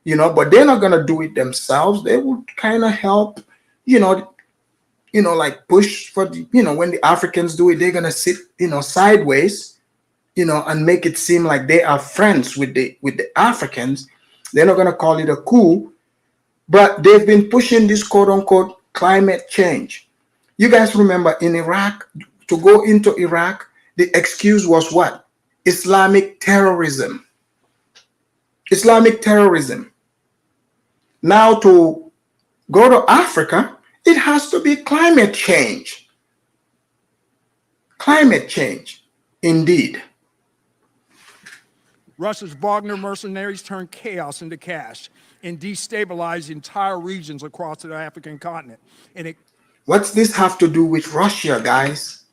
but they're not going to do it themselves. They would kind of help, like push for the, when the Africans do it, they're going to sit, sideways, and make it seem like they are friends with the Africans. They're not going to call it a coup, but they've been pushing this quote unquote climate change. You guys remember in Iraq, to go into Iraq, the excuse was what? Islamic terrorism. Islamic terrorism. Now to go to Africa, it has to be climate change. Climate change, indeed. Russia's Wagner mercenaries turn chaos into cash and destabilize entire regions across the African continent. What's this have to do with Russia, guys?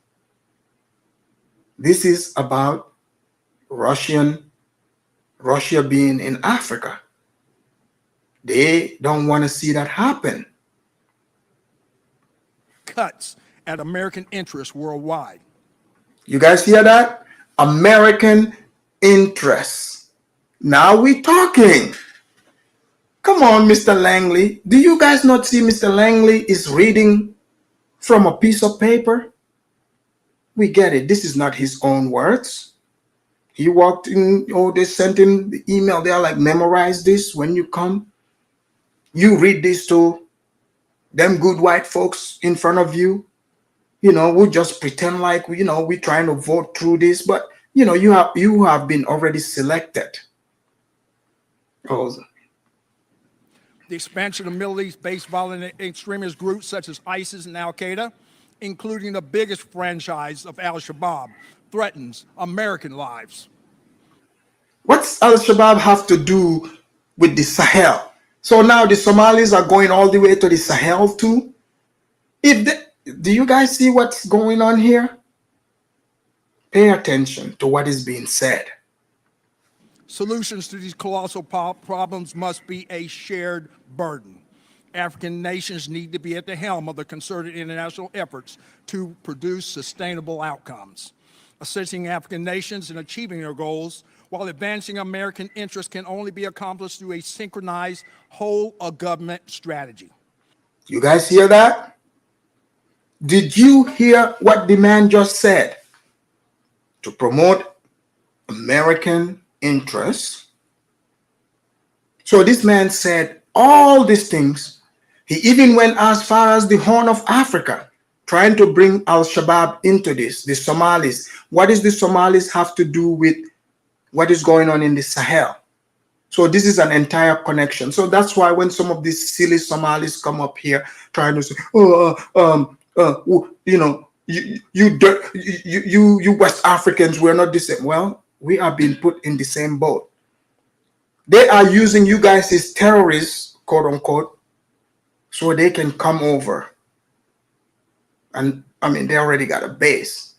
This is about Russia being in Africa. They don't want to see that happen. Cuts at American interests worldwide. You guys hear that? American interests. Now we talking. Come on, Mr. Langley. Do you guys not see Mr. Langley is reading from a piece of paper? We get it. This is not his own words. He walked in, or they sent him the email. They're like, memorize this when you come. You read this to them good white folks in front of you. We'll just pretend like, we're trying to vote through this. But, you have been already selected. Oh. The expansion of Middle East-based violent extremist groups such as ISIS and Al-Qaeda, including the biggest franchise of Al-Shabaab, threatens American lives. What's Al-Shabaab have to do with the Sahel? So now the Somalis are going all the way to the Sahel too? Do you guys see what's going on here? Pay attention to what is being said. Solutions to these colossal problems must be a shared burden. African nations need to be at the helm of the concerted international efforts to produce sustainable outcomes. Assisting African nations in achieving their goals while advancing American interests can only be accomplished through a synchronized whole-of-government strategy. You guys hear that? Did you hear what the man just said? To promote American interests. So this man said all these things. He even went as far as the Horn of Africa, trying to bring Al-Shabaab into this, the Somalis. What does the Somalis have to do with what is going on in the Sahel? So this is an entire connection. So that's why when some of these silly Somalis come up here trying to say, you West Africans, we're not the same. Well, we are being put in the same boat. They are using you guys as terrorists, quote unquote, so they can come over. And I mean, they already got a base.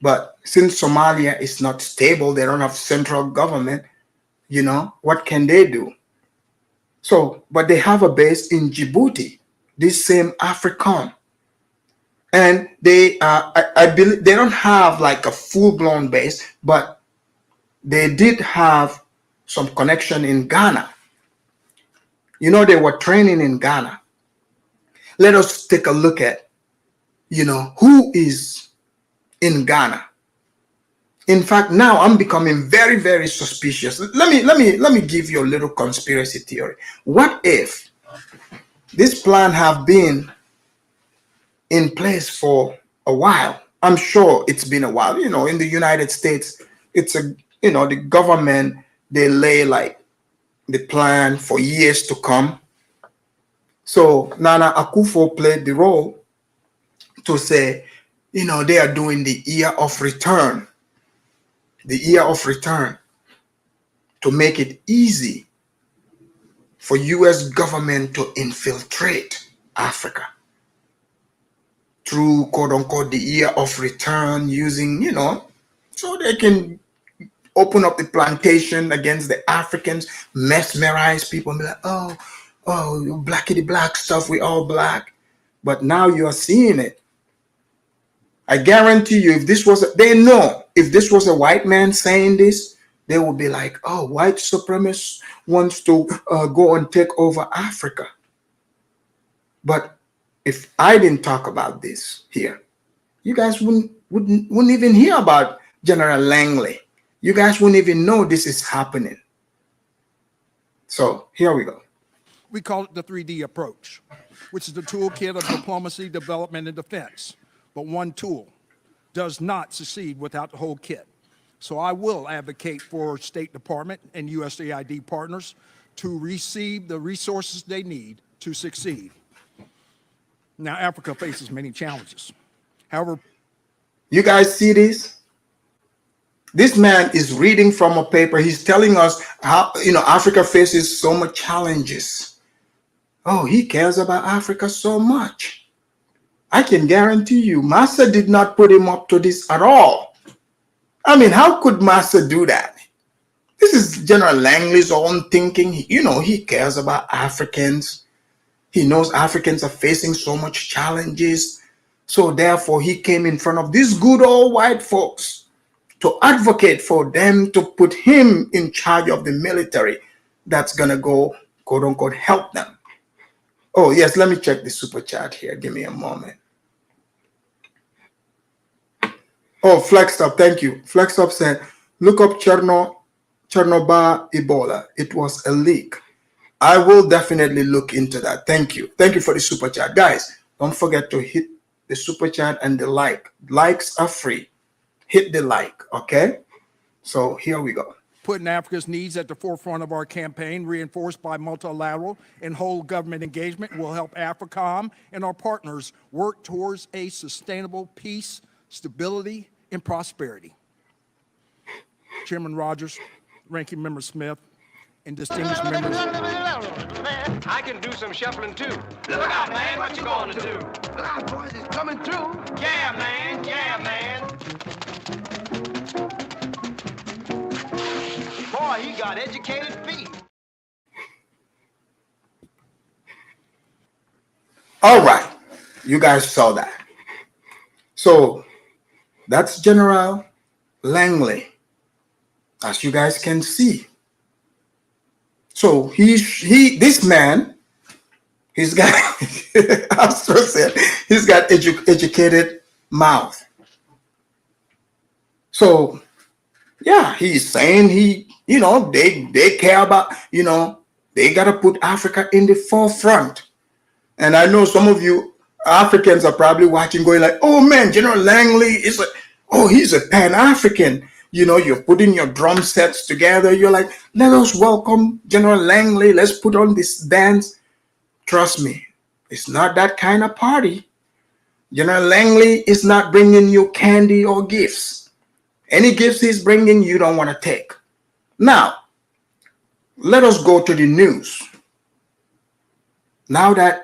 But since Somalia is not stable, they don't have central government, what can they do? So, but they have a base in Djibouti, this same African. And they, I believe, they don't have like a full-blown base, but they did have some connection in Ghana. They were training in Ghana. Let us take a look at, who is in Ghana. In fact, now I'm becoming very, very suspicious. Let me give you a little conspiracy theory. What if this plan have been in place for a while? I'm sure it's been a while. In the United States, it's the government, they lay like the plan for years to come. So Nana Akufo played the role to say, they are doing the year of return. The year of return to make it easy for U.S. government to infiltrate Africa through, quote unquote, the year of return, using, so they can open up the plantation against the Africans, mesmerize people, and be like, oh, blackity black stuff, we all black. But now you're seeing it. I guarantee you, if this was, if this was a white man saying this, they would be like, oh, white supremacist wants to go and take over Africa. But if I didn't talk about this here, you guys wouldn't even hear about General Langley. You guys wouldn't even know this is happening. So here we go. We call it the 3D approach, which is the toolkit of diplomacy, development, and defense. But one tool does not succeed without the whole kit. So I will advocate for State Department and USAID partners to receive the resources they need to succeed. Now, Africa faces many challenges. However, you guys see this? This man is reading from a paper. He's telling us how, Africa faces so much challenges. Oh, he cares about Africa so much. I can guarantee you, Massa did not put him up to this at all. I mean, how could Massa do that? This is General Langley's own thinking. He cares about Africans. He knows Africans are facing so much challenges. So therefore, he came in front of these good old white folks to advocate for them to put him in charge of the military that's going to go, quote unquote, help them. Oh, yes, let me check the super chat here. Give me a moment. Oh, Flex Up, thank you. Flex Up said, look up Chernobyl Ebola. It was a leak. I will definitely look into that. Thank you. Thank you for the super chat. Guys, don't forget to hit the super chat and the like. Likes are free. Hit the like, okay? So here we go. Putting Africa's needs at the forefront of our campaign, reinforced by multilateral and whole government engagement, will help AFRICOM and our partners work towards a sustainable peace, stability, and prosperity. Chairman Rogers, Ranking Member Smith, and distinguished members. I can do some shuffling too. Look out, man, what you gonna do? Look out, boys, it's coming through. Yeah, man, yeah, man. Boy, he got educated feet. All right, you guys saw that. So that's General Langley, as you guys can see. So this man, he's got, Astro said, he's got educated mouth. So yeah, he's saying they care about, they got to put Africa in the forefront. And I know some of you Africans are probably watching going like, oh man, General Langley he's a Pan-African. You're putting your drum sets together. You're like, let us welcome General Langley. Let's put on this dance. Trust me, it's not that kind of party. General Langley is not bringing you candy or gifts. Any gifts he's bringing, you don't want to take. Now, let us go to the news. Now that,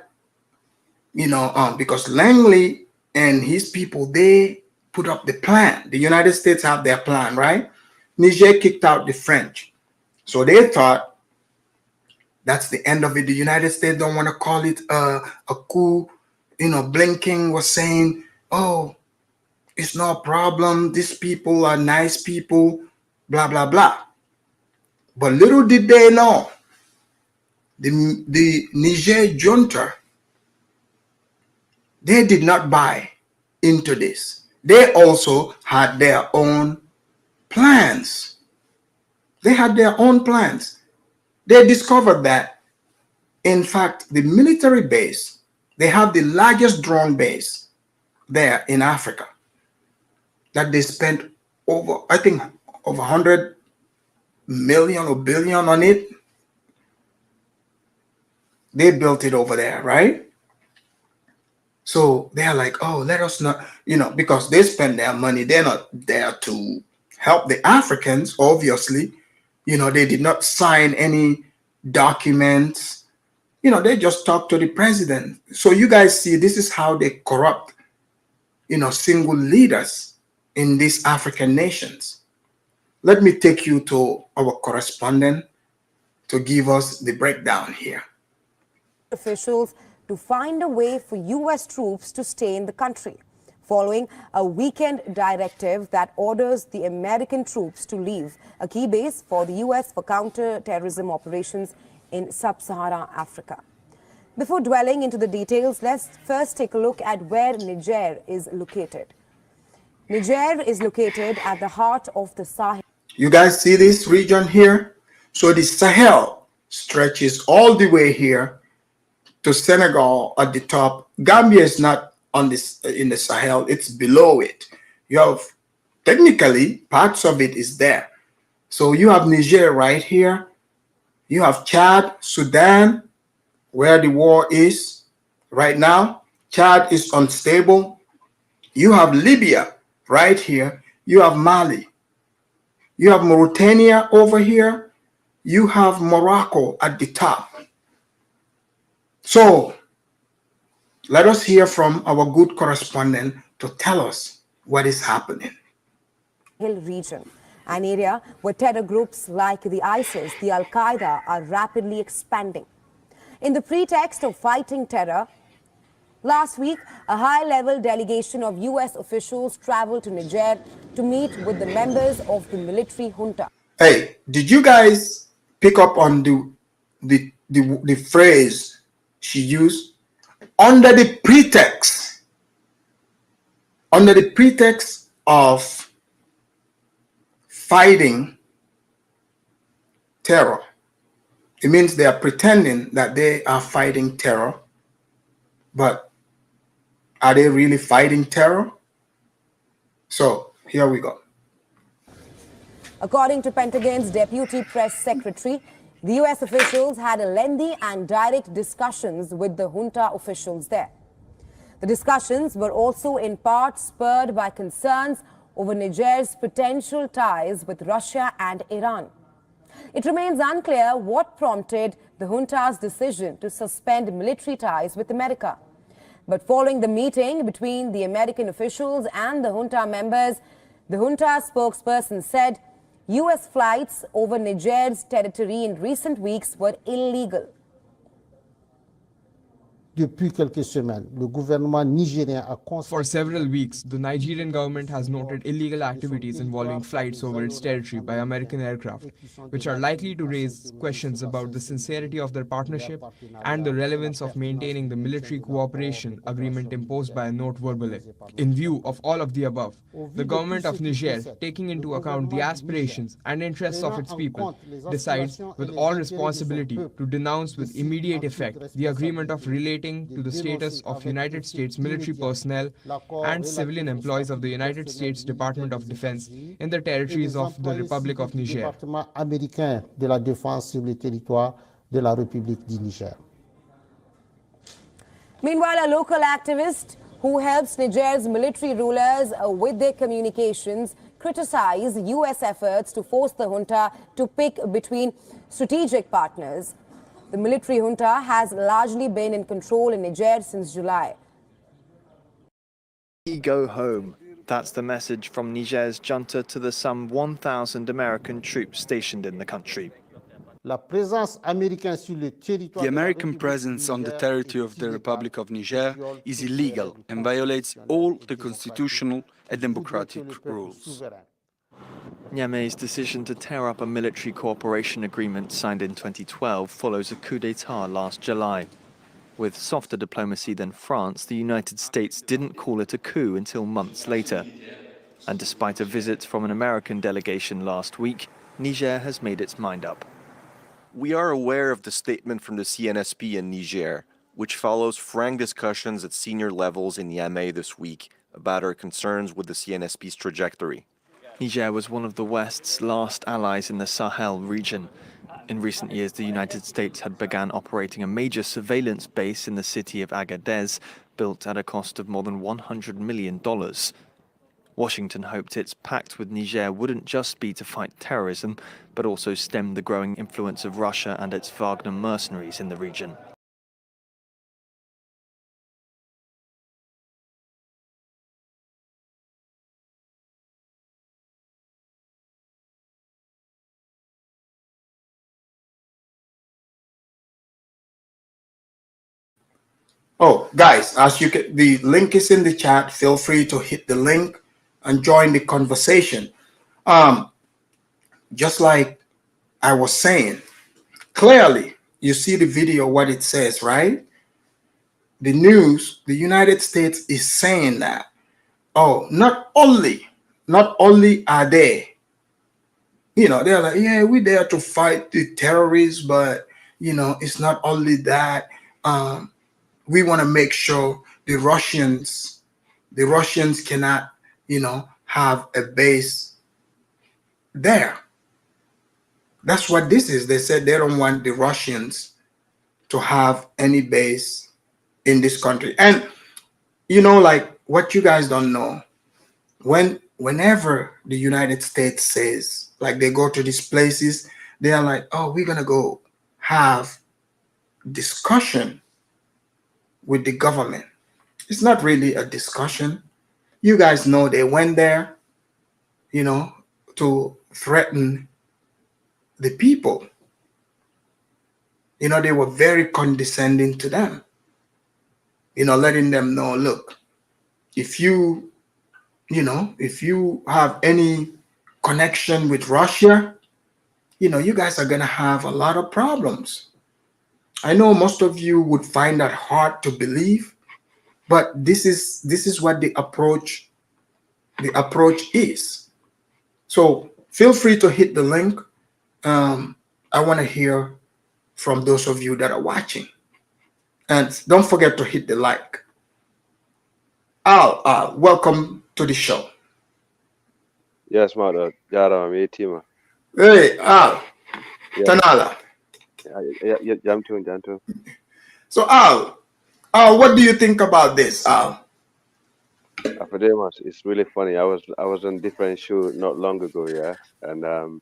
because Langley and his people, they put up the plan. The United States have their plan, right? Niger kicked out the French. So they thought that's the end of it. The United States don't want to call it a coup. Blinken was saying, oh, it's no problem. These people are nice people, blah, blah, blah. But little did they know, the Niger junta, they did not buy into this. They also had their own plans. They had their own plans. They discovered that, in fact, the military base, they have the largest drone base there in Africa, that they spent over 100 million or billion on it. They built it over there, right? So they're like, oh, let us not, because they spend their money. They're not there to help the Africans, obviously. They did not sign any documents. They just talked to the president. So you guys see, this is how they corrupt, single leaders in these African nations. Let me take you to our correspondent to give us the breakdown here. Officials to find a way for U.S. troops to stay in the country, following a weekend directive that orders the American troops to leave a key base for the U.S. for counter-terrorism operations in sub-Saharan Africa. Before dwelling into the details, let's first take a look at where Niger is located. Niger is located at the heart of the Sahel. You guys see this region here? So the Sahel stretches all the way here to Senegal at the top. Gambia is not on this in the Sahel, it's below it. You have, technically, parts of it is there. So you have Niger right here. You have Chad, Sudan, where the war is right now. Chad is unstable. You have Libya right here. You have Mali. You have Mauritania over here. You have Morocco at the top. So let us hear from our good correspondent to tell us what is happening. Hill region, an area where terror groups like the ISIS, the Al-Qaeda are rapidly expanding. In the pretext of fighting terror, last week, a high-level delegation of U.S. officials traveled to Niger to meet with the members of the military junta. Hey, did you guys pick up on the phrase she used? Under the pretext of fighting terror. It means they are pretending that they are fighting terror, but are they really fighting terror? So here we go. According to Pentagon's deputy press secretary, the U.S. officials had a lengthy and direct discussions with the junta officials there. The discussions were also in part spurred by concerns over Niger's potential ties with Russia and Iran. It remains unclear what prompted the junta's decision to suspend military ties with America. But following the meeting between the American officials and the junta members, the junta spokesperson said U.S. flights over Niger's territory in recent weeks were illegal. For several weeks, the Nigerian government has noted illegal activities involving flights over its territory by American aircraft, which are likely to raise questions about the sincerity of their partnership and the relevance of maintaining the military cooperation agreement imposed by a note verbally. In view of all of the above, the government of Niger, taking into account the aspirations and interests of its people, decides with all responsibility to denounce with immediate effect the agreement of relating to the status of United States military personnel and civilian employees of the United States Department of Defense in the territories of the Republic of Niger. Meanwhile, a local activist who helps Niger's military rulers with their communications criticized U.S. efforts to force the junta to pick between strategic partners. The military junta has largely been in control in Niger since July. We go home. That's the message from Niger's junta to the some 1,000 American troops stationed in the country. The American presence on the territory of the Republic of Niger is illegal and violates all the constitutional and democratic rules. Niamey's decision to tear up a military cooperation agreement signed in 2012 follows a coup d'etat last July. With softer diplomacy than France, the United States didn't call it a coup until months later. And despite a visit from an American delegation last week, Niger has made its mind up. We are aware of the statement from the CNSP in Niger, which follows frank discussions at senior levels in Niamey this week about our concerns with the CNSP's trajectory. Niger was one of the West's last allies in the Sahel region. In recent years, the United States had begun operating a major surveillance base in the city of Agadez, built at a cost of more than $100 million. Washington hoped its pact with Niger wouldn't just be to fight terrorism, but also stem the growing influence of Russia and its Wagner mercenaries in the region. Oh, guys, as you can, the link is in the chat. Feel free to hit the link and join the conversation. Just like I was saying, clearly, you see the video, what it says, right? The news, the United States is saying that, oh, not only are they, they're like, yeah, we're there to fight the terrorists, but, it's not only that. We want to make sure the Russians cannot, have a base there. That's what this is. They said they don't want the Russians to have any base in this country. And, like what you guys don't know, whenever the United States says, like they go to these places, they are like, oh, we're going to go have discussion with the government. It's not really a discussion. You guys know they went there, to threaten the people. They were very condescending to them, letting them know, look, if you have any connection with Russia, you guys are going to have a lot of problems. I know most of you would find that hard to believe, but this is what the approach the approach is. So feel free to hit the link. I want to hear from those of you that are watching. And don't forget to hit the like. Al, welcome to the show. Yes, mother. Yara, me team. Hey, Al, Tanala. Yeah, jam too. So Al, what do you think about this, Al? Afterdamus, it's really funny. I was on different show not long ago, yeah, and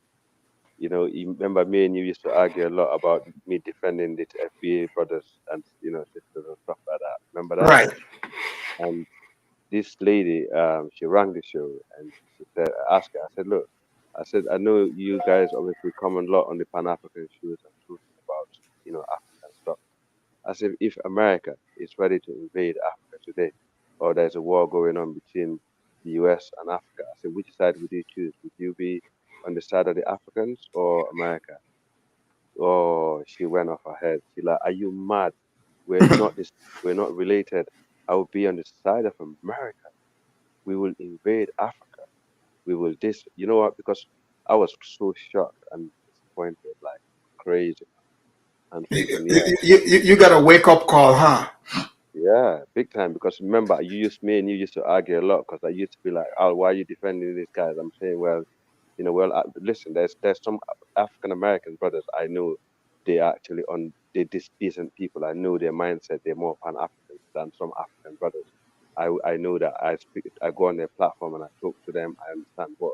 you remember me and you used to argue a lot about me defending the FBA brothers and sisters and stuff like that. Remember that? Right. And this lady, she rang the show and she said, I asked her, I said, look, I said, I know you guys obviously comment a lot on the Pan-African shows and talking about, African stuff. I said, if America is ready to invade Africa today, or there's a war going on between the US and Africa, I said, which side would you choose? Would you be on the side of the Africans or America? Oh, she went off her head. She like, are you mad? We're not related. I would be on the side of America. We will invade Africa. We will this. You know what? Because I was so shocked and disappointed, like crazy, and thinking, yeah. You got a wake up call, huh? Yeah, big time. Because remember, me and you used to argue a lot. Because I used to be like, "Oh, why are you defending these guys?" I'm saying, well, listen. There's some African American brothers I know. They actually they decent people. I know their mindset. They're more Pan Africans than some African brothers. I know that. I go on their platform and I talk to them. I understand. But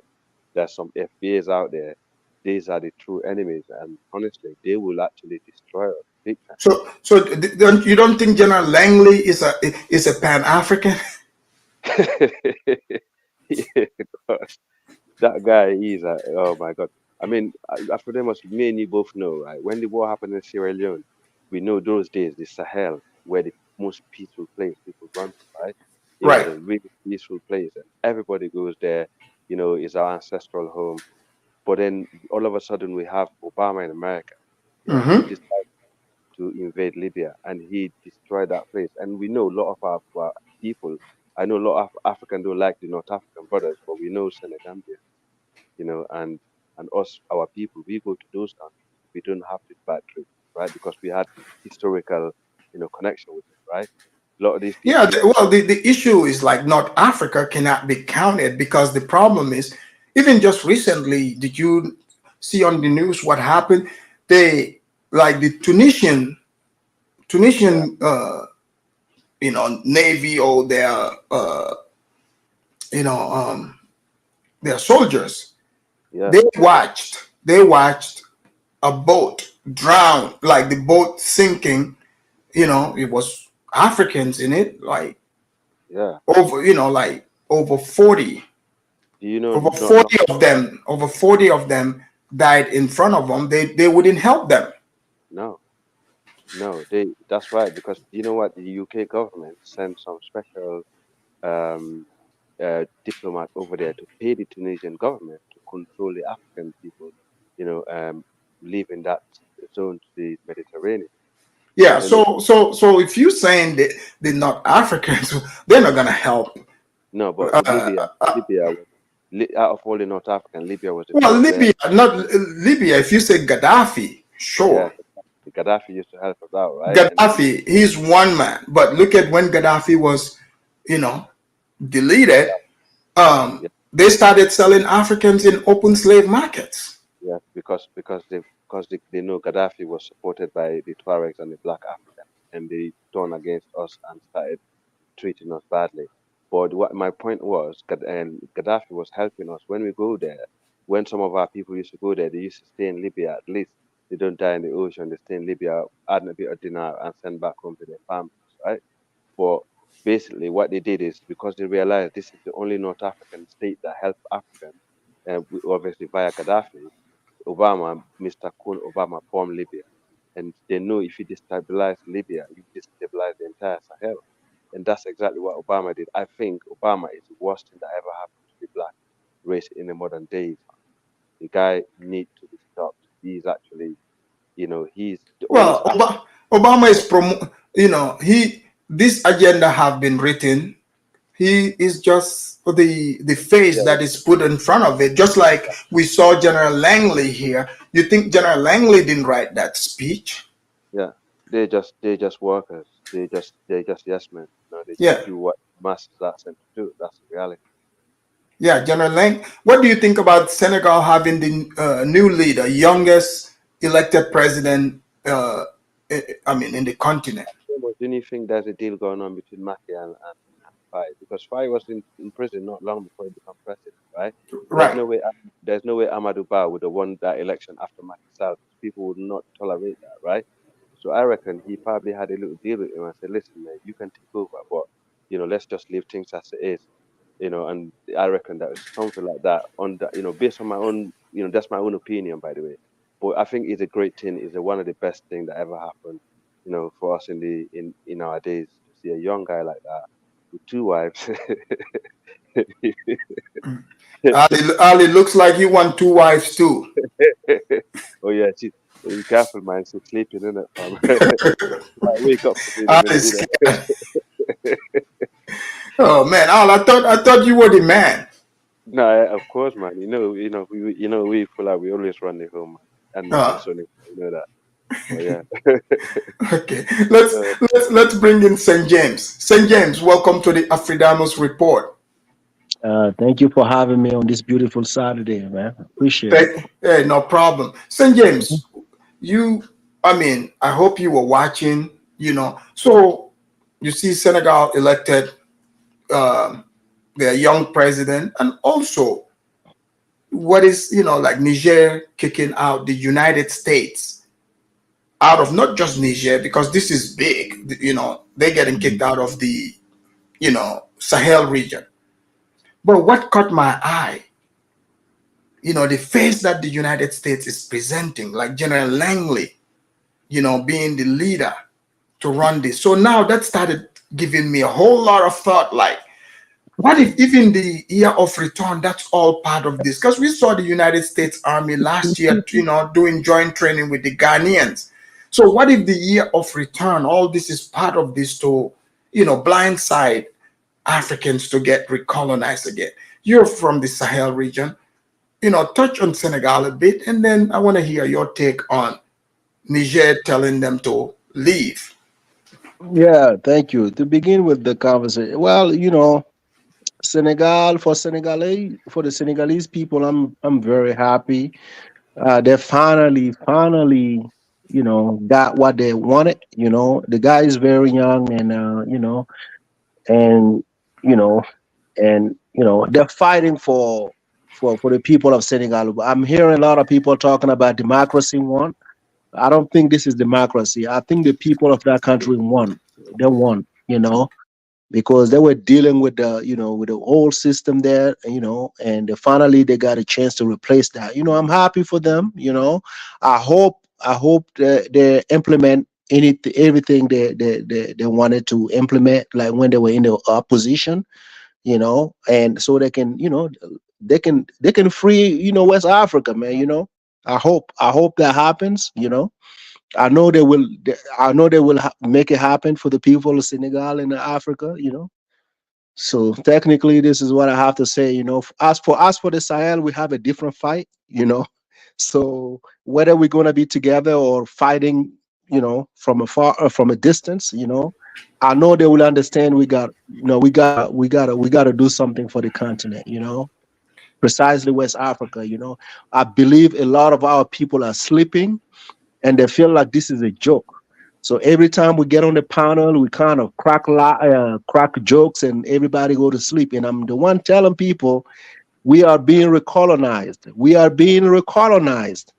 there's some FBAs out there. These are the true enemies, and honestly, they will actually destroy us big time. So you don't think General Langley is a Pan African? That guy is oh my god. I mean, after them, me and you both know, right? When the war happened in Sierra Leone, we know those days the Sahel were the most peaceful place people run to, right? It was Right. a really peaceful place, and everybody goes there. It's our ancestral home. But then all of a sudden, we have Obama in America. Yeah, he Mm-hmm. decided to invade Libya, and he destroyed that place. And we know a lot of our people. I know a lot of African don't like the North African brothers, but we know Senegambia, and us, our people, we go to those countries. We don't have this bad trip, right? Because we had historical, connection with it, right? A lot of these people. Yeah, the issue is like North Africa cannot be counted because the problem is, even just recently, did you see on the news what happened? They like the Tunisian Navy or their soldiers. Yeah. They watched a boat drown, like the boat sinking. It was Africans in it, like over 40. Over 40 of them died in front of them. They wouldn't help them. No, that's right, because you know what, the UK government sent some special diplomat over there to pay the Tunisian government to control the African people, leaving that zone to the Mediterranean. Yeah, so if you're saying that the North Africans, they're not gonna help. No, but Libya out of all the North African, Libya was the best. Not Libya. If you say Gaddafi, sure. Yeah, Gaddafi used to help us out, right? Gaddafi, he's one man, but look at when Gaddafi was, deleted. They started selling Africans in open slave markets. Yeah, because they know Gaddafi was supported by the Tuaregs and the Black Africans, and they turned against us and started treating us badly. But what my point was, Gaddafi was helping us when we go there. When some of our people used to go there, they used to stay in Libya. At least they don't die in the ocean. They stay in Libya, add a bit of dinner, and send back home to their families, right? But basically, what they did is because they realized this is the only North African state that helped Africans, obviously via Gaddafi. Mr. Kun Obama formed Libya. And they know if you destabilize Libya, you destabilize the entire Sahel. And that's exactly what Obama did. I think Obama is the worst thing that ever happened to the black race in the modern days. The guy needs to be stopped. He's actually, he's the Obama is this agenda have been written He is just the face that is put in front of it. Just like we saw General Langley here. You think General Langley didn't write that speech? Yeah, they're just workers. They're just yes men. You know, they just Yeah. do what masses ask them to do. That's the reality. Yeah, General Lang. What do you think about Senegal having the new leader, youngest elected president? I mean, in the continent. Didn't you think there's a deal going on between Macky and Faye? Because Faye was in prison not long before he became president, right? Right. There's no way Amadou Ba would have won that election after Macky Sall. People would not tolerate that, right? So I reckon he probably had a little deal with him and said, "Listen, man, you can take over, but let's just leave things as it is." And I reckon that was something like that on that, based on my own, that's my own opinion, by the way. But I think it's a great thing. It's one of the best things that ever happened, for us in our days to see a young guy like that with two wives. Ali looks like you want two wives too. Oh yeah, be careful, man. She's sleeping in it, fam. Might wake up in a minute. Oh man, Al, I thought you were the man. No, of course, man. We feel like we always run the home, and Sonny, you know that. But yeah. Okay, let's bring in St. James. St. James, welcome to the Afridamus Report. Thank you for having me on this beautiful Saturday, man. Appreciate it. Hey, no problem. St. James, I hope you were watching, So you see Senegal elected their young president, and also what is, like Niger kicking out the United States out of not just Niger, because this is big, they're getting kicked out of the, Sahel region. But what caught my eye, the face that the United States is presenting, like General Langley, being the leader to run this. So now that started giving me a whole lot of thought, like, what if even the year of return, that's all part of this? Because we saw the United States Army last year, doing joint training with the Ghanaians. So what if the year of return, all this is part of this to, blindside Africans to get recolonized again? You're from the Sahel region, touch on Senegal a bit, and then I want to hear your take on Niger telling them to leave. Yeah, thank you. To begin with the conversation, well, Senegal, for the Senegalese people, I'm very happy. They finally, got what they wanted. The guy is very young, and and you know, they're fighting for the people of Senegal. I'm hearing a lot of people talking about democracy won. I don't think this is democracy. I think the people of that country won. They won, because they were dealing with with the old system there, and finally they got a chance to replace that. I'm happy for them. I hope that they implement everything they wanted to implement, like when they were in the opposition, and so they can they can free West Africa, man. I hope that happens. I know they will. I know they will make it happen for the people of Senegal and Africa. So technically, this is what I have to say. As for the Sahel, we have a different fight. So whether we're gonna be together or fighting, from afar or from a distance, I know they will understand. We got to do something for the continent. Precisely West Africa. I believe a lot of our people are sleeping, and they feel like this is a joke. So every time we get on the panel, we kind of crack jokes, and everybody go to sleep. And I'm the one telling people, we are being recolonized. We are being recolonized.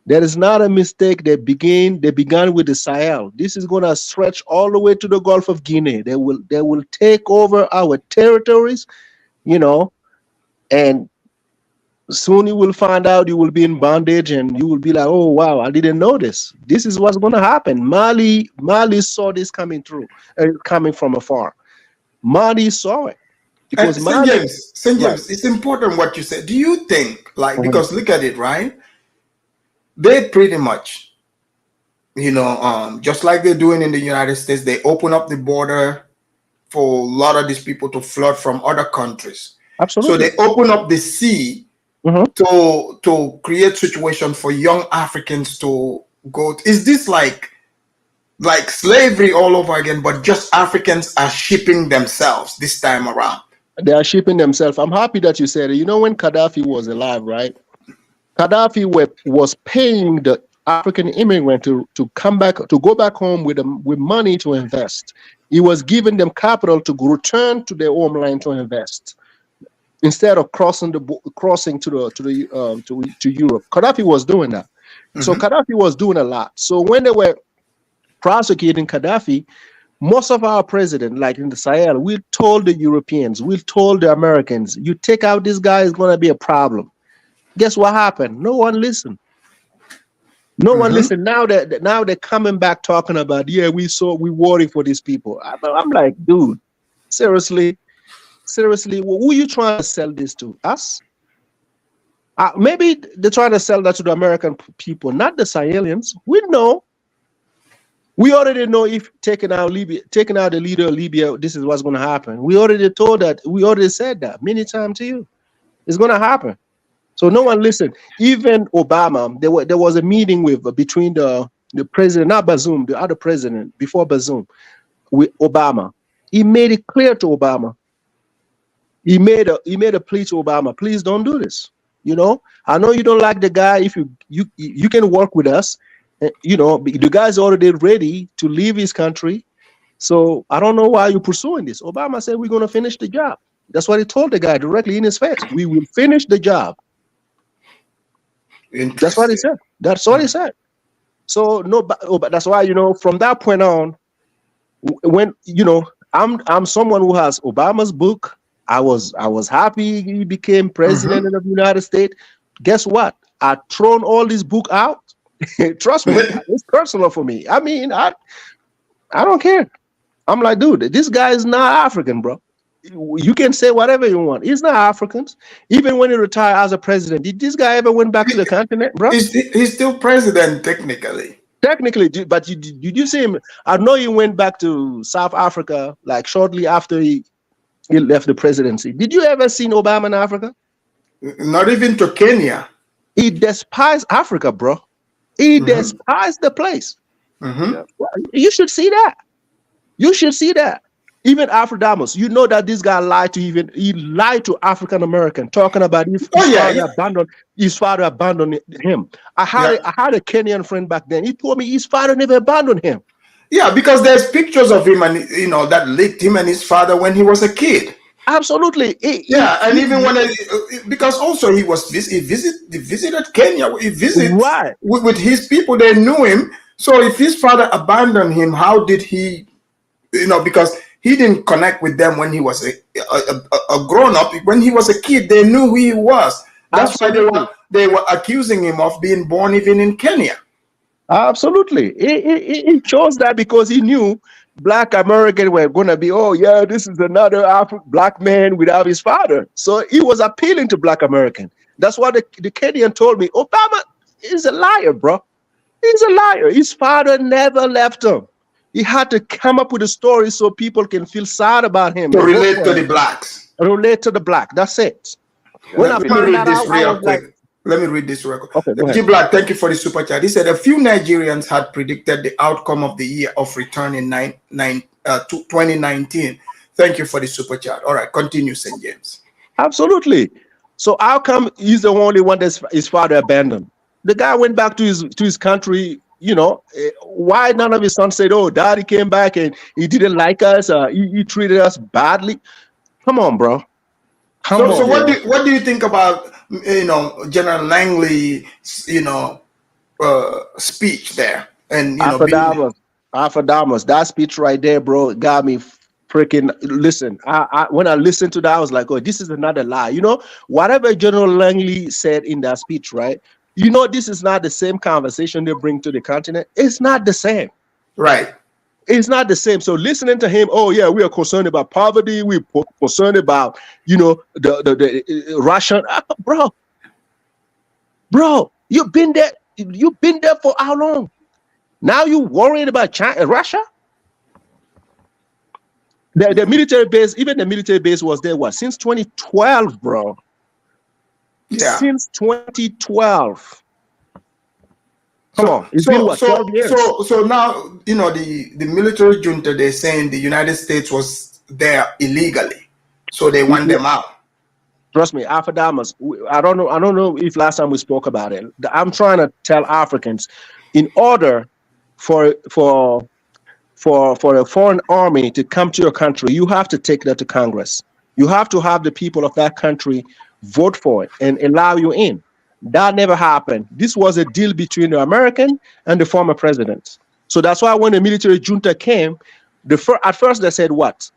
That is not a mistake. They began with the Sahel. This is going to stretch all the way to the Gulf of Guinea. They will take over our territories, and soon you will find out you will be in bondage, and you will be like, oh wow, I didn't know this. This is what's going to happen. Mali saw this coming from afar. Mali saw it because St. James, it's important what you said. Do you think, because look at it, right? They pretty much, just like they're doing in the United States, they open up the border for a lot of these people to flood from other countries. Absolutely. So they open up the sea to create situation for young Africans to go. Is this like slavery all over again, but just Africans are shipping themselves this time around? They are shipping themselves. I'm happy that you said it. You know, when Gaddafi was alive, right? Gaddafi was paying the African immigrant to come back, to go back home with money to invest. He was giving them capital to return to their homeland to invest, instead of crossing to Europe. Gaddafi was doing that. So Gaddafi was doing a lot. So when they were prosecuting Gaddafi, most of our president, like in the Sahel, we told the Europeans, we told the Americans, you take out this guy, is going to be a problem. Guess what happened? No one listened. No one listened. Now they're coming back talking about, yeah, we worry for these people. I'm like, dude, seriously, who are you trying to sell this to? Us? Maybe they're trying to sell that to the American people, not the Sahelians. We know. We already know if taking out the leader of Libya, this is what's going to happen. We already told that. We already said that many times to you. It's going to happen. So no one listened. Even Obama, there was a meeting between the president, not Bazoum, the other president before Bazoum, with Obama. He made it clear to Obama. He made a plea to Obama. Please don't do this. You know, I know you don't like the guy. If you can work with us. You know, the guy's already ready to leave his country. So I don't know why you're pursuing this. Obama said we're going to finish the job. That's what he told the guy directly in his face. We will finish the job. That's what he said. That's what he said. So no, but that's why, you know, from that point on, when, you know, I'm someone who has Obama's book. I was happy he became president of the United States. Guess what? I thrown all this book out. Trust me, it's personal for me. I mean, I don't care. I'm like, dude, this guy is not African, bro. You can say whatever you want. He's not African. Even when he retired as a president, did this guy ever went back to the continent, bro? He's still president technically. Technically, but did you see him? I know he went back to South Africa like shortly after he left the presidency. Did you ever see Obama in Africa? Not even to Kenya. He despised Africa, bro. He despised the place. You should see that. You should see that. Even Afrodamus, you know that this guy lied to African American, talking about his father abandoned him. I had a Kenyan friend back then. He told me his father never abandoned him. Yeah, because there's pictures of him and, you know, that linked him and his father when he was a kid. Absolutely. Because also he visited Kenya. He visited with his people. They knew him. So if his father abandoned him, how did he? You know, because he didn't connect with them when he was a grown up. When he was a kid, they knew who he was. That's why they were accusing him of being born even in Kenya. Absolutely. He chose that because he knew Black Americans were going to be, oh, yeah, this is another Black man without his father. So he was appealing to Black Americans. That's what the Kenyan told me. Obama is a liar, bro. He's a liar. His father never left him. He had to come up with a story so people can feel sad about him. To relate to the Blacks. Relate to the Black. That's it. Let me read this real quick. Let me read this record. Okay, Blatt, thank you for the super chat. He said a few Nigerians had predicted the outcome of the year of return in 2019. Thank you for the super chat. All right, continue, St. James. Absolutely. So how come he's the only one that his father abandoned? The guy went back to his country. You know, why none of his sons said, "Oh, Daddy came back and he didn't like us. He treated us badly." Come on, bro. So what do you think about, you know, General Langley's, you know, speech there? And, you know, Afrodamus, that speech right there, bro, got me freaking. Listen, when I listened to that, I was like, oh, this is another lie. You know, whatever General Langley said in that speech, right? You know, this is not the same conversation they bring to the continent. It's not the same. Right. It's not the same. So listening to him, oh yeah, we are concerned about poverty. We're concerned about, you know, the Russian, bro. You've been there. You've been there for how long? Now you worried about China, Russia? The military base, even the military base was there, what, since 2012, bro? Yeah. Since 2012. Come on, it's been what, 12 years? So now, you know, the military junta, they're saying the United States was there illegally, so they want them out. Trust me, Afadamas, I don't know if last time we spoke about it. I'm trying to tell Africans, in order for a foreign army to come to your country, you have to take that to Congress. You have to have the people of that country vote for it and allow you in. That never happened. This was a deal between the American and the former president. So that's why when the military junta came, at first they said, what?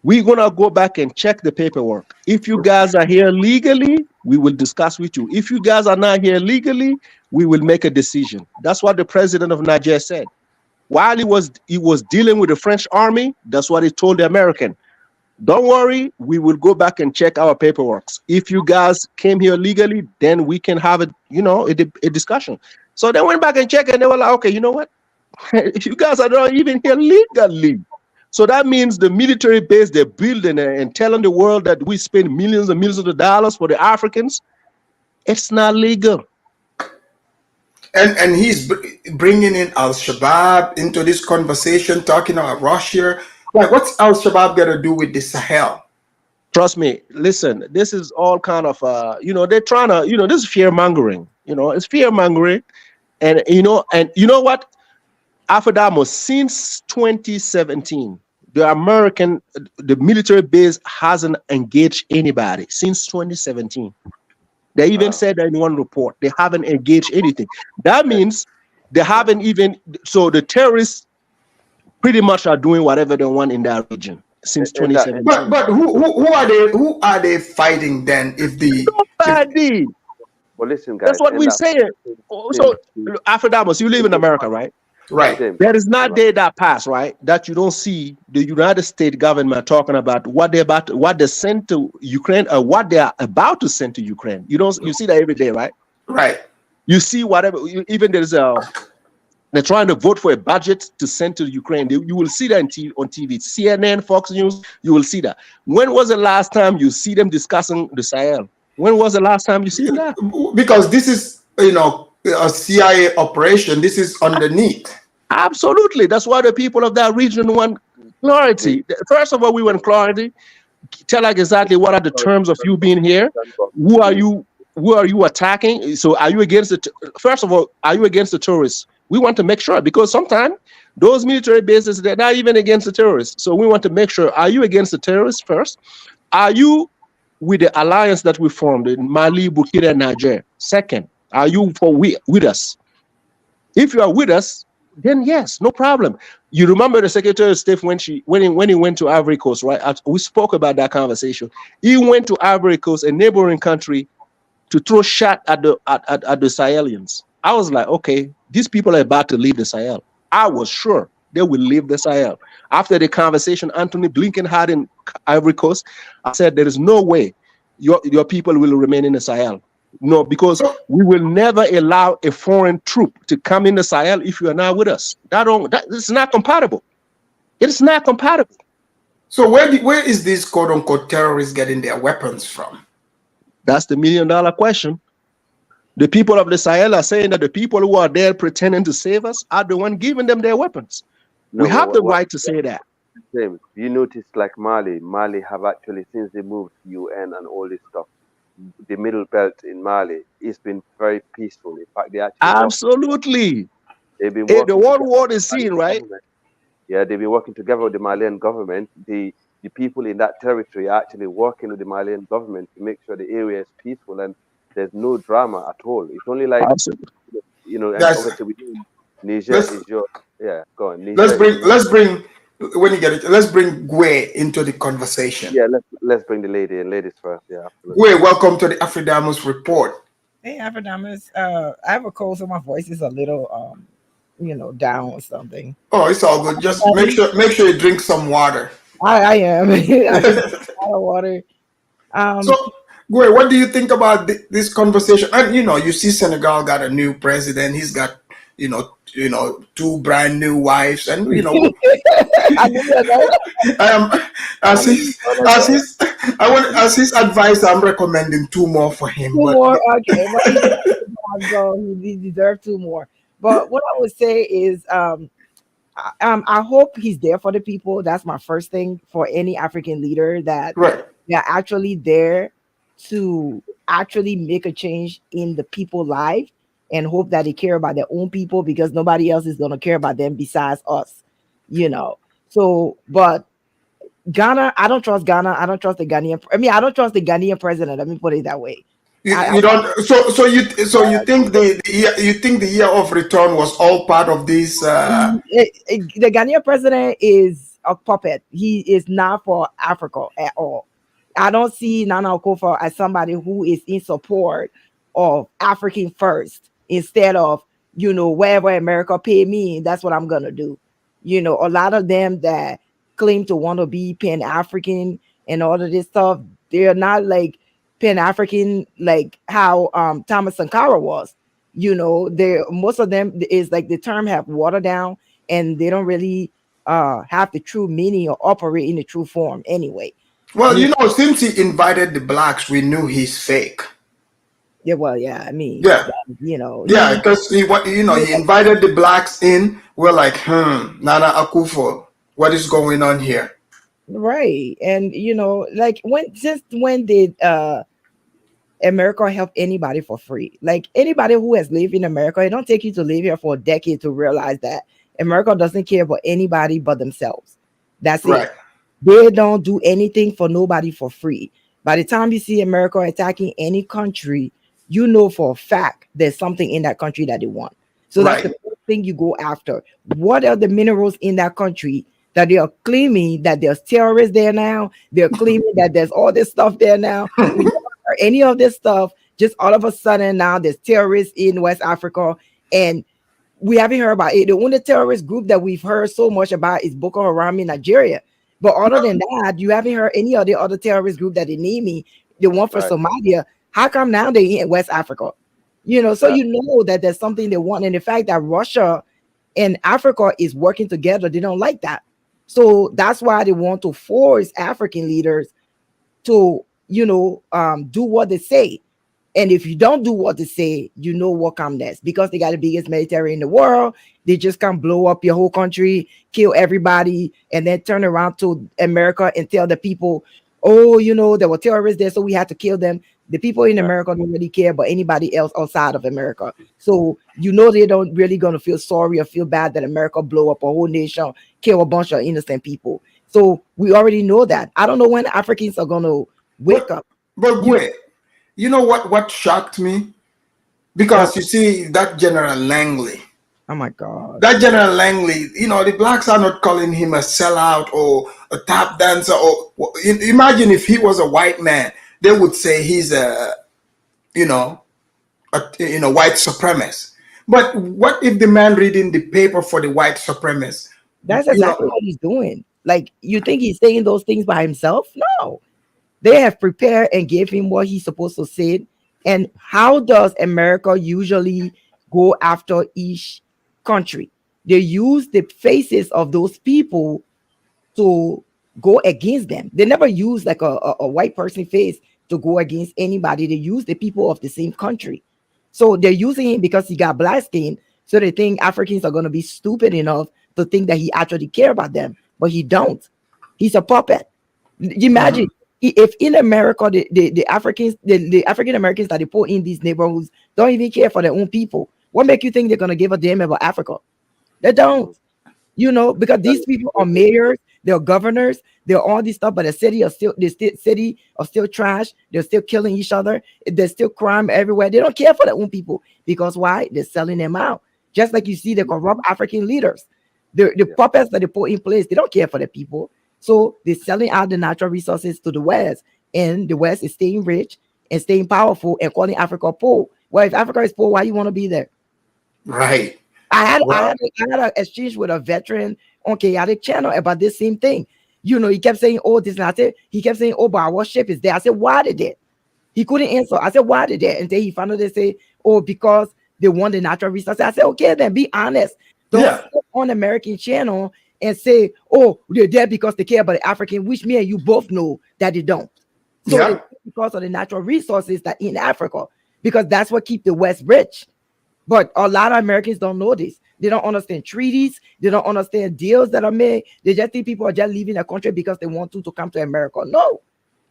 We're going to go back and check the paperwork. If you guys are here legally, we will discuss with you. If you guys are not here legally, we will make a decision. That's what the president of Niger said. While he was dealing with the French army, that's what he told the American. Don't worry, we will go back and check our paperwork. If you guys came here legally, then we can have a discussion. So they went back and checked, and they were like, okay, you know what? You guys are not even here legally. So that means the military base they're building and telling the world that we spend millions and millions of dollars for the Africans, it's not legal. And he's bringing in Al-Shabaab into this conversation, talking about Russia. Like, what's Al-Shabaab got to do with the Sahel? Trust me, listen, this is all kind of, they're trying to, this is fear-mongering. It's fear-mongering. And you know what? Afadamo, since 2017, the military base hasn't engaged anybody since 2017. They even said that in one report, they haven't engaged anything. That means they haven't even, so the terrorists pretty much are doing whatever they want in that region since 2017. But who are they fighting then? If the nobody. Well, listen, guys. That's what we're saying. So, Afrodamos, you live in America, right? Right. There is not a day that pass, right, that you don't see the United States government talking about what they sent to Ukraine or what they are about to send to Ukraine. You see that every day, right? Right. You see whatever. Even they're trying to vote for a budget to send to Ukraine. You will see that on TV, CNN, Fox News. You will see that. When was the last time you see them discussing the Sahel? When was the last time you see that? Because this is, a CIA operation. This is underneath. Absolutely. That's why the people of that region want clarity. First of all, we want clarity. Tell us exactly what are the terms of you being here. Who are you attacking? So are you against first of all, are you against the terrorists? We want to make sure, because sometimes those military bases, they're not even against the terrorists. So we want to make sure, are you against the terrorists first? Are you with the alliance that we formed in Mali, Burkina, and Niger? Second, are you with us? If you are with us, then yes, no problem. You remember the Secretary of State when he went to Ivory Coast, right? We spoke about that conversation. He went to Ivory Coast, a neighboring country, to throw shot at the Sahelians. I was like, okay, these people are about to leave the Sahel. I was sure they will leave the Sahel. After the conversation Anthony Blinken had in Ivory Coast, I said, there is no way your people will remain in the Sahel. No, because we will never allow a foreign troop to come in the Sahel if you are not with us. It's not compatible. It's not compatible. So where is these quote-unquote terrorists getting their weapons from? That's the million-dollar question. The people of the Sahel are saying that the people who are there pretending to save us are the one giving them their weapons. We have the right to say that. You notice, like Mali have actually, since they moved to UN and all this stuff, the middle belt in Mali, it's been very peaceful. In fact, they actually absolutely. They've been the world is seen, right? Yeah, they've been working together with the Malian government. The people in that territory are actually working with the Malian government to make sure the area is peaceful and there's no drama at all. It's only like absolutely. And obviously Niger is your go on. Niger let's bring when you get it, let's bring Gwe into the conversation. Yeah, let's bring the ladies first. Yeah, absolutely. Gwe, welcome to the Afrodamus Report. Hey, Afrodamus. I have a cold, so my voice is a little, down or something. Oh, it's all good. Just make sure you drink some water. I am. I drink a lot of water. So, Gwe, what do you think about this conversation? And you see, Senegal got a new president. He's got two brand new wives, and I knew that. I am as his advice. I'm recommending two more for him. Two But more, okay. Well, he deserves two more. But what I would say is, I hope he's there for the people. That's my first thing for any African leader, that right, they're actually there to actually make a change in the people's life, and hope that they care about their own people, because nobody else is going to care about them besides us, you know. So, but Ghana, I don't trust Ghana. I don't trust the Ghanaian. I mean, I don't trust the Ghanaian president. Let me put it that way. you don't. So you think the year of return was all part of this? The Ghanaian president is a puppet. He is not for Africa at all. I don't see Nana Akufo as somebody who is in support of African first, instead of, wherever America pay me, that's what I'm gonna do. A lot of them that claim to want to be Pan-African and all of this stuff, they're not like Pan-African like how Thomas Sankara was. They, most of them is like the term have watered down, and they don't really have the true meaning or operate in the true form anyway. Well, since he invited the blacks, we knew he's fake. Yeah, well, yeah, I mean, yeah, yeah, because he invited the blacks in. We're like, Nana Akufo, what is going on here? Right. And like since when did America help anybody for free? Like, anybody who has lived in America, it don't take you to live here for a decade to realize that America doesn't care about anybody but themselves. That's right. It. They don't do anything for nobody for free. By the time you see America attacking any country, you know for a fact there's something in that country that they want. So that's the first thing you go after. What are the minerals in that country that they are claiming that there's terrorists there now? They're claiming that there's all this stuff there now. We never heard any of this stuff. Just all of a sudden now there's terrorists in West Africa, and we haven't heard about it. The only terrorist group that we've heard so much about is Boko Haram in Nigeria. But other than that, you haven't heard any of the other terrorist group that they name me. The one for Somalia. How come now they're in West Africa? So you know that there's something they want. And the fact that Russia and Africa is working together, they don't like that. So that's why they want to force African leaders to, do what they say. And if you don't do what they say, you know what comes next, because they got the biggest military in the world. They just can't blow up your whole country, kill everybody, and then turn around to America and tell the people, oh, there were terrorists there, so we had to kill them. The people in America don't really care about anybody else outside of America. So, they don't really going to feel sorry or feel bad that America blow up a whole nation, kill a bunch of innocent people. So we already know that. I don't know when Africans are going to wake up. But wait. You know what shocked me? Because you see that General Langley. Oh my God. That General Langley, the blacks are not calling him a sellout or a tap dancer. Or imagine if he was a white man, they would say he's a white supremacist. But what if the man reading the paper for the white supremacists? That's exactly what he's doing. Like, you think he's saying those things by himself? No. They have prepared and gave him what he's supposed to say. And how does America usually go after each country? They use the faces of those people to go against them. They never use like a white person face to go against anybody. They use the people of the same country. So they're using him because he got black skin. So they think Africans are going to be stupid enough to think that he actually care about them, but he don't. He's a puppet. Imagine if in America the Africans, the African Americans that they put in these neighborhoods don't even care for their own people. What make you think they're gonna give a damn about Africa? They don't. Because these people are mayors, they're governors, they're all this stuff, but the city are still trash. They're still killing each other. There's still crime everywhere. They don't care for their own people, because why? They're selling them out. Just like you see the corrupt African leaders, the puppets that they put in place, they don't care for the people. So they're selling out the natural resources to the West, and the West is staying rich and staying powerful and calling Africa poor. Well, if Africa is poor, why you want to be there? Right. I had an exchange with a veteran on Chaotic Channel about this same thing. He kept saying, oh, this and that. He kept saying, oh, but our ship is there. I said, why did it? He couldn't answer. I said, why did it? And then he finally say, oh, because they want the natural resources. I said, okay, then be honest. Don't Yeah. sit on American channel and say, oh, they're there because they care about the African, which me and you both know that they don't. So Yeah. it's because of the natural resources that in Africa, because that's what keep the West rich. But a lot of Americans don't know this. They don't understand treaties. They don't understand deals that are made. They just think people are just leaving the country because they want to come to America. No,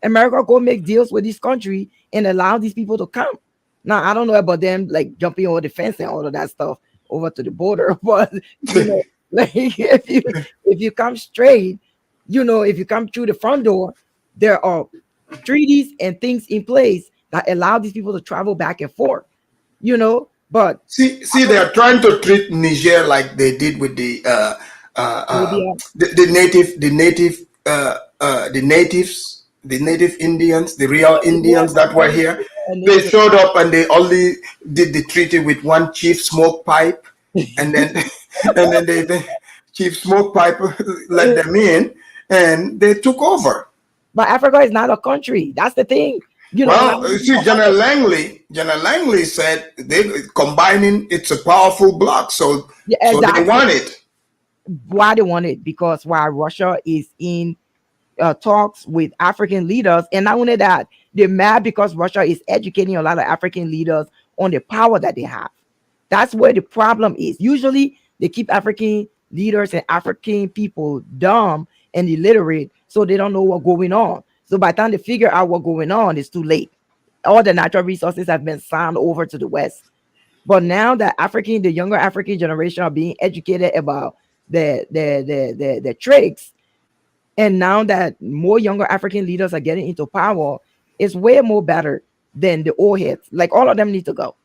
America go make deals with this country and allow these people to come. Now I don't know about them like jumping over the fence and all of that stuff over to the border, but you know, like if you come straight, you know, if you come through the front door, there are treaties and things in place that allow these people to travel back and forth. You know, but see, they are trying to treat Niger like they did with Libya, the natives, the native Indians, the real Libya, Indians that were here. They Niger. showed up and they only did the treaty with one chief smoke pipe, and then and then the chief smoke pipe let them in, and they took over. But Africa is not a country. That's the thing. You know, Well, you see, General Langley said they combining. It's a powerful bloc, so yeah, so they exactly. want it. Why they want it? Because while Russia is in talks with African leaders, and not only that, they're mad because Russia is educating a lot of African leaders on the power that they have. That's where the problem is. Usually, they keep African leaders and African people dumb and illiterate, so they don't know what's going on. So by the time they figure out what's going on, it's too late. All the natural resources have been signed over to the West. But now that the younger African generation are being educated about the tricks, and now that more younger African leaders are getting into power, it's way more better than the old heads. Like all of them need to go.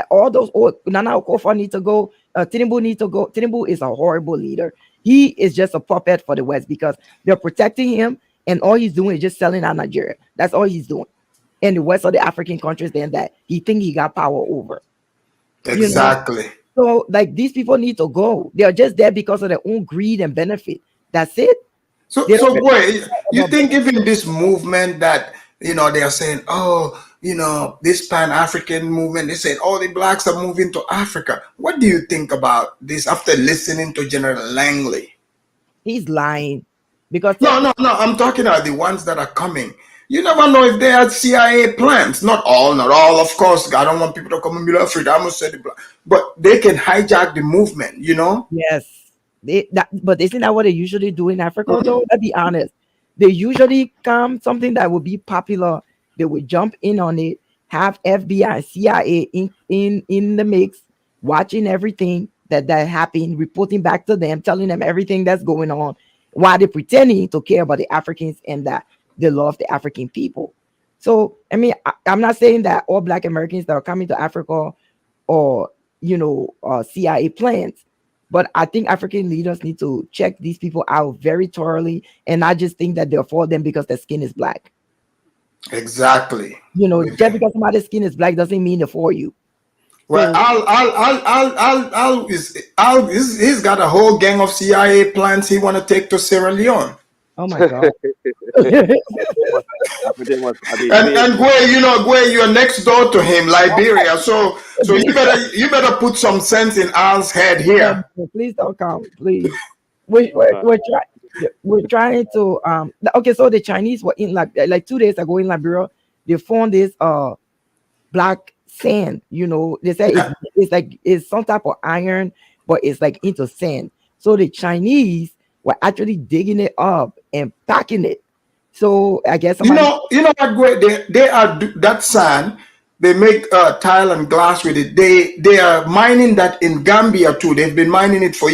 All those old Nana Okofa need to go. Tinubu need to go. Tinubu is a horrible leader. He is just a puppet for the West because they're protecting him, and all he's doing is just selling out Nigeria. That's all he's doing. And the West of the African countries, then that he think he got power over. You know, Exactly. so like these people need to go. They are just there because of their own greed and benefit. That's it. So, They don't so really boy, you care think even this movement that they are saying, oh, this Pan-African movement, they said all the blacks are moving to Africa. What do you think about this after listening to General Langley? he's lying because No. I'm talking about the ones that are coming. You never know if they had CIA plans. Not all, of course. I don't want people to come and be like, Frida, I must say the black. But they can hijack the movement, yes, but isn't that what they usually do in Africa though? Let's be honest. They usually come something that would be popular. They would jump in on it, have FBI and CIA in the mix, watching everything that happened, reporting back to them, telling them everything that's going on, while they're pretending to care about the Africans and that they love the African people. So I mean, I'm not saying that all Black Americans that are coming to Africa or CIA plans. But I think African leaders need to check these people out very thoroughly and not just think that they're for them because their skin is black. Exactly. Just because somebody's skin is black doesn't mean they're for you. Well, So, he's got a whole gang of CIA plans he want to take to Sierra Leone. oh my God. And where you're next door to him, Liberia. So you better put some sense in Al's head here. Please don't come, please. We're trying to okay, so the Chinese were in like 2 days ago in Liberia, they found this black sand. They say it's some type of iron, but it's like into sand. So the Chinese were actually digging it up and packing it. So I guess You somebody know what? They are that sand. They make tile and glass with it. They are mining that in Gambia too. They've been mining it for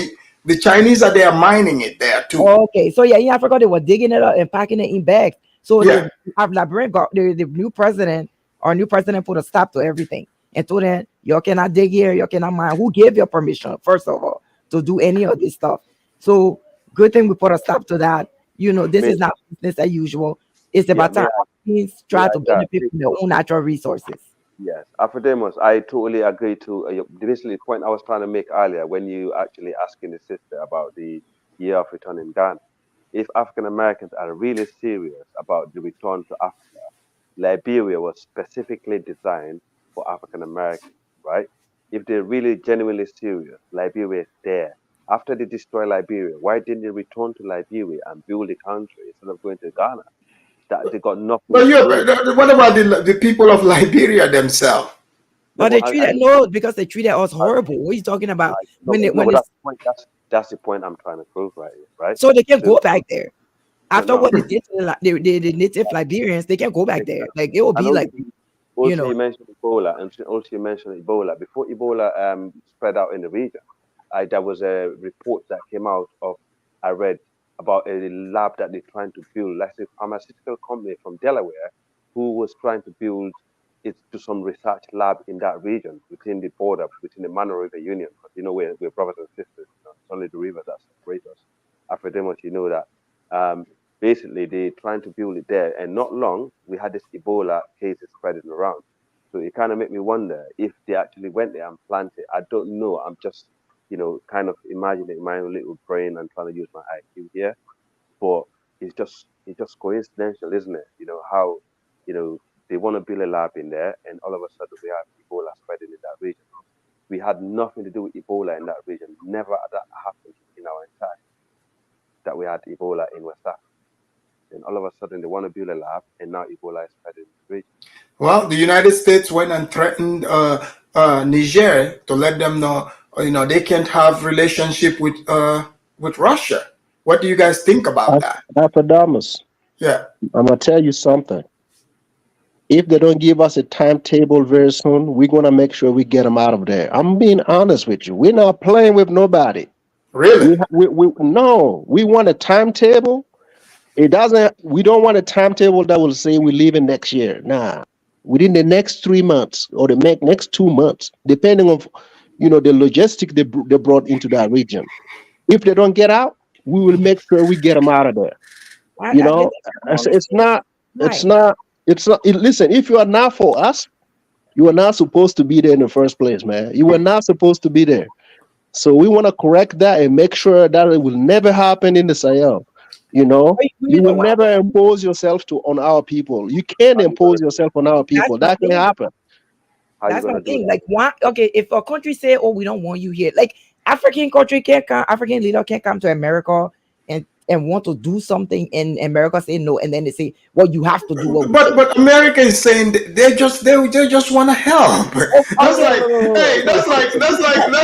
the Chinese are there mining it there too. Okay, so yeah, in Africa they were digging it up and packing it in bags. So Yeah. Liberian the new president, our new president put a stop to everything and told them, you cannot dig here, you cannot mine. Who gave you permission, first of all, to do any of this stuff? So good thing we put a stop to that. This is not business as usual. It's about time Africans try to benefit from their own natural resources. Yes, Afrodemus, I totally agree to basically the point I was trying to make earlier when you actually asking the sister about the year of return in Ghana. If African Americans are really serious about the return to Africa, Liberia was specifically designed for African Americans, right? if they're really genuinely serious, Liberia is there. After they destroy Liberia, why didn't they return to Liberia and build a country instead of going to Ghana? That they got nothing But to yeah, lose. what about the people of Liberia themselves? No, But they but treated no because they treated us horrible. What are you talking about? no, When but it's, that's the point. That's the point I'm trying to prove right here, right? so they can So go back there after no, what they did to the native Liberians. They can go back there. Like it will and be like, you also know. you mentioned Ebola, and also you mentioned Ebola. Before Ebola spread out in the region, there was a report that came out of I read about a lab that they're trying to build, like a pharmaceutical company from Delaware, who was trying to build it to some research lab in that region within the border, within the Mano River Union. Because you know we're brothers and sisters. You know, it's only the river that separates us. Afrodemus, you know that. Basically, they're trying to build it there, and not long we had this Ebola cases spreading around. So it kind of made me wonder if they actually went there and planted. I don't know. I'm just kind of imagining my own little brain and trying to use my IQ here. But it's just coincidental, isn't it? You know how they want to build a lab in there, and all of a sudden we have Ebola spreading in that region. We had nothing to do with Ebola in that region. Never that happened in our entire that we had Ebola in West Africa. And all of a sudden they want to build a lab, and now Ebola is spreading in the region. Well, the United States went and threatened Niger to let them know, they can't have relationship with Russia. What do you guys think about that? Afrodamus, Yeah. I'm gonna tell you something. If they don't give us a timetable very soon, we're gonna make sure we get them out of there. I'm being honest with you. We're not playing with nobody. Really? No, we want a timetable. It doesn't. We don't want a timetable that will say we're leaving next year. Nah, within the next 3 months or the next 2 months, depending on, the logistic they brought into that region. If they don't get out, we will make sure we get them out of there. It's not. Listen, if you are not for us, you are not supposed to be there in the first place, man. You were not supposed to be there. So we want to correct that and make sure that it will never happen in the Sahel. You will never impose yourself on our people. You can't impose yourself on our people. That can happen. That's my thing. Like, why? Okay, if a country say, "Oh, we don't want you here," like African country can't come, African leader can't come to America and want to do something, and America say no, and then they say, "Well, you have to do what." But America is saying they just want to help. That's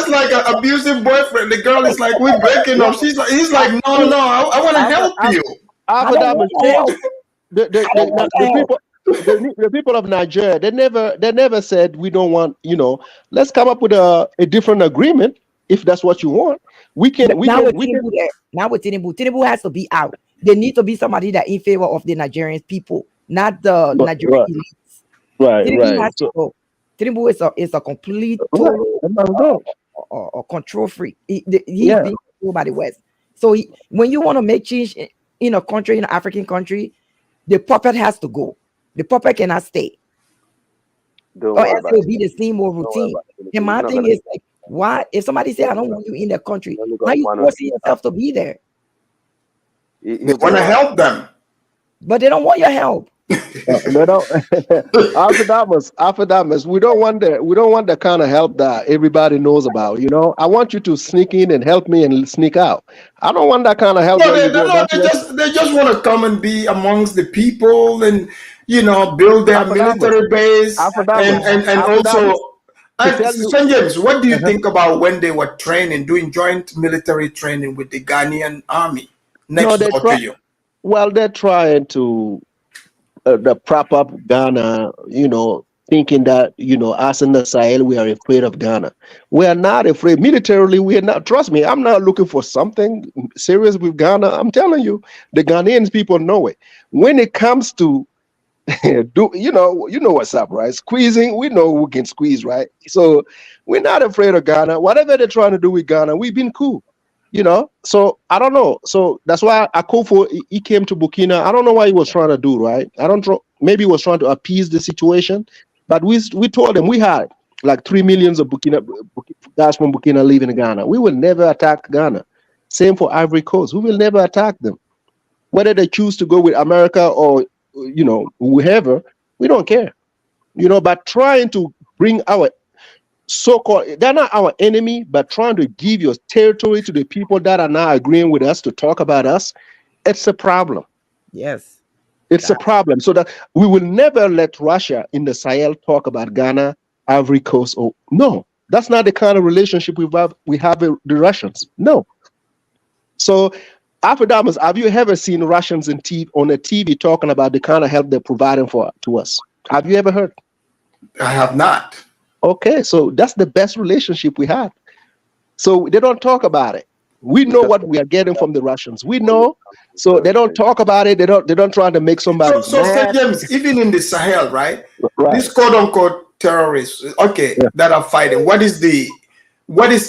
like an abusive boyfriend. The girl is like, we're breaking up. He's like, no, I want to help you. The people of Nigeria, they never said we don't want. Let's come up with a different agreement if that's what you want. Now with Tinubu has to be out. There needs to be somebody that in favor of the Nigerian people, not the Nigerian elites. Right. Tinubu is a complete total control freak. He's being controlled by the West. So when you want to make change in a country, in an African country, the puppet has to go. The puppet cannot stay. Or else it will be the same old routine. And my thing is like, why? If somebody say I don't want you in the country, why are you forcing yourself to be there? They want to help them, but they don't want your help. They don't. Afrodamus, we don't want the kind of help that everybody knows about. I want you to sneak in and help me and sneak out. I don't want that kind of help. They just want to come and be amongst the people and build their military base and also. St. James, what do you think about when they were doing joint military training with the Ghanaian army next door to you? Well, they're trying to prop up Ghana, thinking that, us in the Sahel, we are afraid of Ghana. We are not afraid. Militarily, we are not. Trust me, I'm not looking for something serious with Ghana. I'm telling you, the Ghanaians people know it. When it comes to you know what's up, right? Squeezing, we know who can squeeze, right? So we're not afraid of Ghana. Whatever they're trying to do with Ghana, we've been cool, So I don't know. So that's why Akufo, he came to Burkina. I don't know what he was trying to do, right? Maybe he was trying to appease the situation, but we told him we had like 3 million of guys from Burkina living in Ghana. We will never attack Ghana. Same for Ivory Coast. We will never attack them, whether they choose to go with America or whoever, we don't care, but trying to bring our so-called, they're not our enemy, but trying to give your territory to the people that are now agreeing with us to talk about us, it's a problem. Yes. It's a problem. So that we will never let Russia in the Sahel talk about Ghana, Ivory Coast. Or no, that's not the kind of relationship we have with the Russians. No. So, Afrodamus, have you ever seen Russians on a TV talking about the kind of help they're providing to us? Have you ever heard? I have not. Okay, so that's the best relationship we had. So they don't talk about it. We know what we are getting from the Russians. We know, so they don't talk about it. They don't try to make somebody So Sir mad. James, even in the Sahel, right? Right. These quote unquote terrorists, okay, that are fighting. What is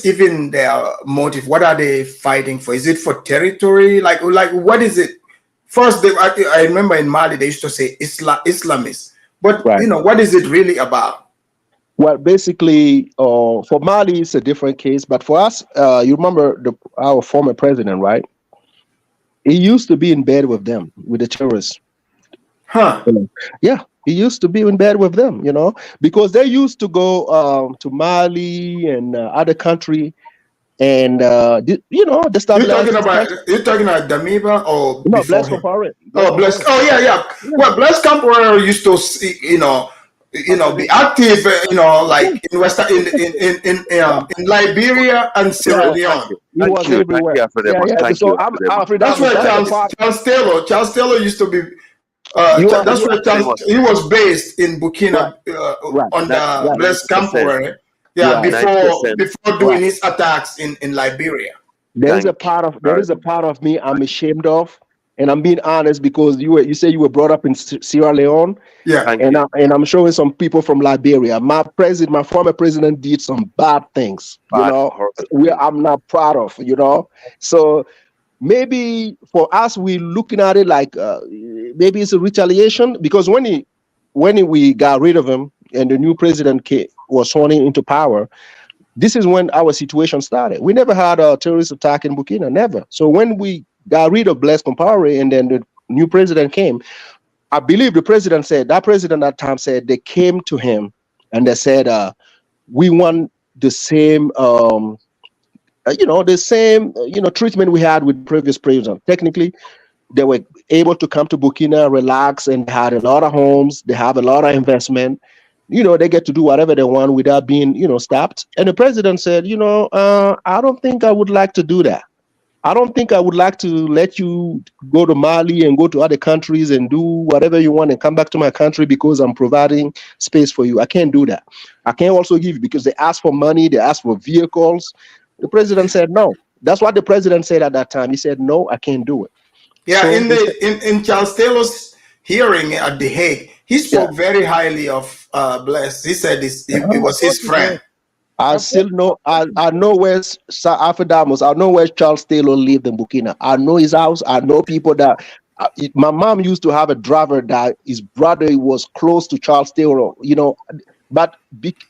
even their motive? What are they fighting for? Is it for territory? Like what is it? First, I remember in Mali they used to say Islamists, but Right. what is it really about? Well, basically, for Mali, it's a different case. But for us, you remember our former president, right? He used to be in bed with them, with the terrorists. Huh? Yeah, he used to be in bed with them, because they used to go to Mali and other country, and the stuff. You're talking about Damiba or no, before Blaise him? Compaoré. Oh, Blaise. Oh, yeah. Well, Blaise Compaoré used to, be active, like in Western, in Liberia and Sierra Leone. He was everywhere. So that's where Charles Taylor used to be. That's where he was based in Burkina under Blaise Compaoré. Yeah, before doing his attacks in Liberia. There is a part of me I'm ashamed of, and I'm being honest, because you say you were brought up in Sierra Leone. Yeah, and I'm showing some people from Liberia. My former president did some bad things. I'm not proud of. So maybe for us, we're looking at it like maybe it's a retaliation, because when we got rid of him and the new president was sworn into power, this is when our situation started. We never had a terrorist attack in Burkina, never. So when we got rid of Blaise Compaoré and then the new president came, I believe the president at that time said they came to him and they said, we want the same, treatment we had with previous president. Technically, they were able to come to Burkina, relax, and had a lot of homes. They have a lot of investment. They get to do whatever they want without being, stopped. And the president said, I don't think I would like to do that. I don't think I would like to let you go to Mali and go to other countries and do whatever you want and come back to my country because I'm providing space for you. I can't do that. I can't also give, because they ask for money, they ask for vehicles. The president said no. That's what the president said at that time. He said, no, I can't do it. Yeah, so in Charles Taylor's hearing at The Hague, he spoke very highly of Blaise. He said it was his friend. I still know. I know where Afrodamus. I know where Charles Taylor lived in Burkina. I know his house. I know people that. My mom used to have a driver that his brother was close to Charles Taylor. But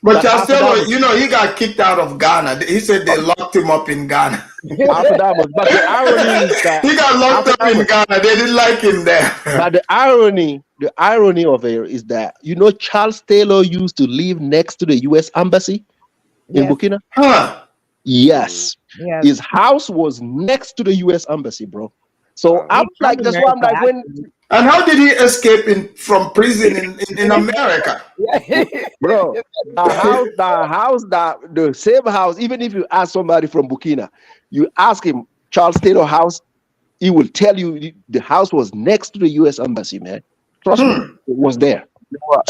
Charles Taylor, he got kicked out of Ghana. He said they locked him up in Ghana. Afrodamus, but the irony is that he got locked up in Ghana. They didn't like him there. But the irony of it is that Charles Taylor used to live next to the U.S. Embassy in Burkina. Huh? Yes. His house was next to the U.S. Embassy, bro. So I'm like, that's why I'm like, when. And how did he escape from prison in America? Bro, the same house, even if you ask somebody from Burkina, you ask him Charles Taylor house, he will tell you the house was next to the U.S. Embassy, man. Trust me, it was there.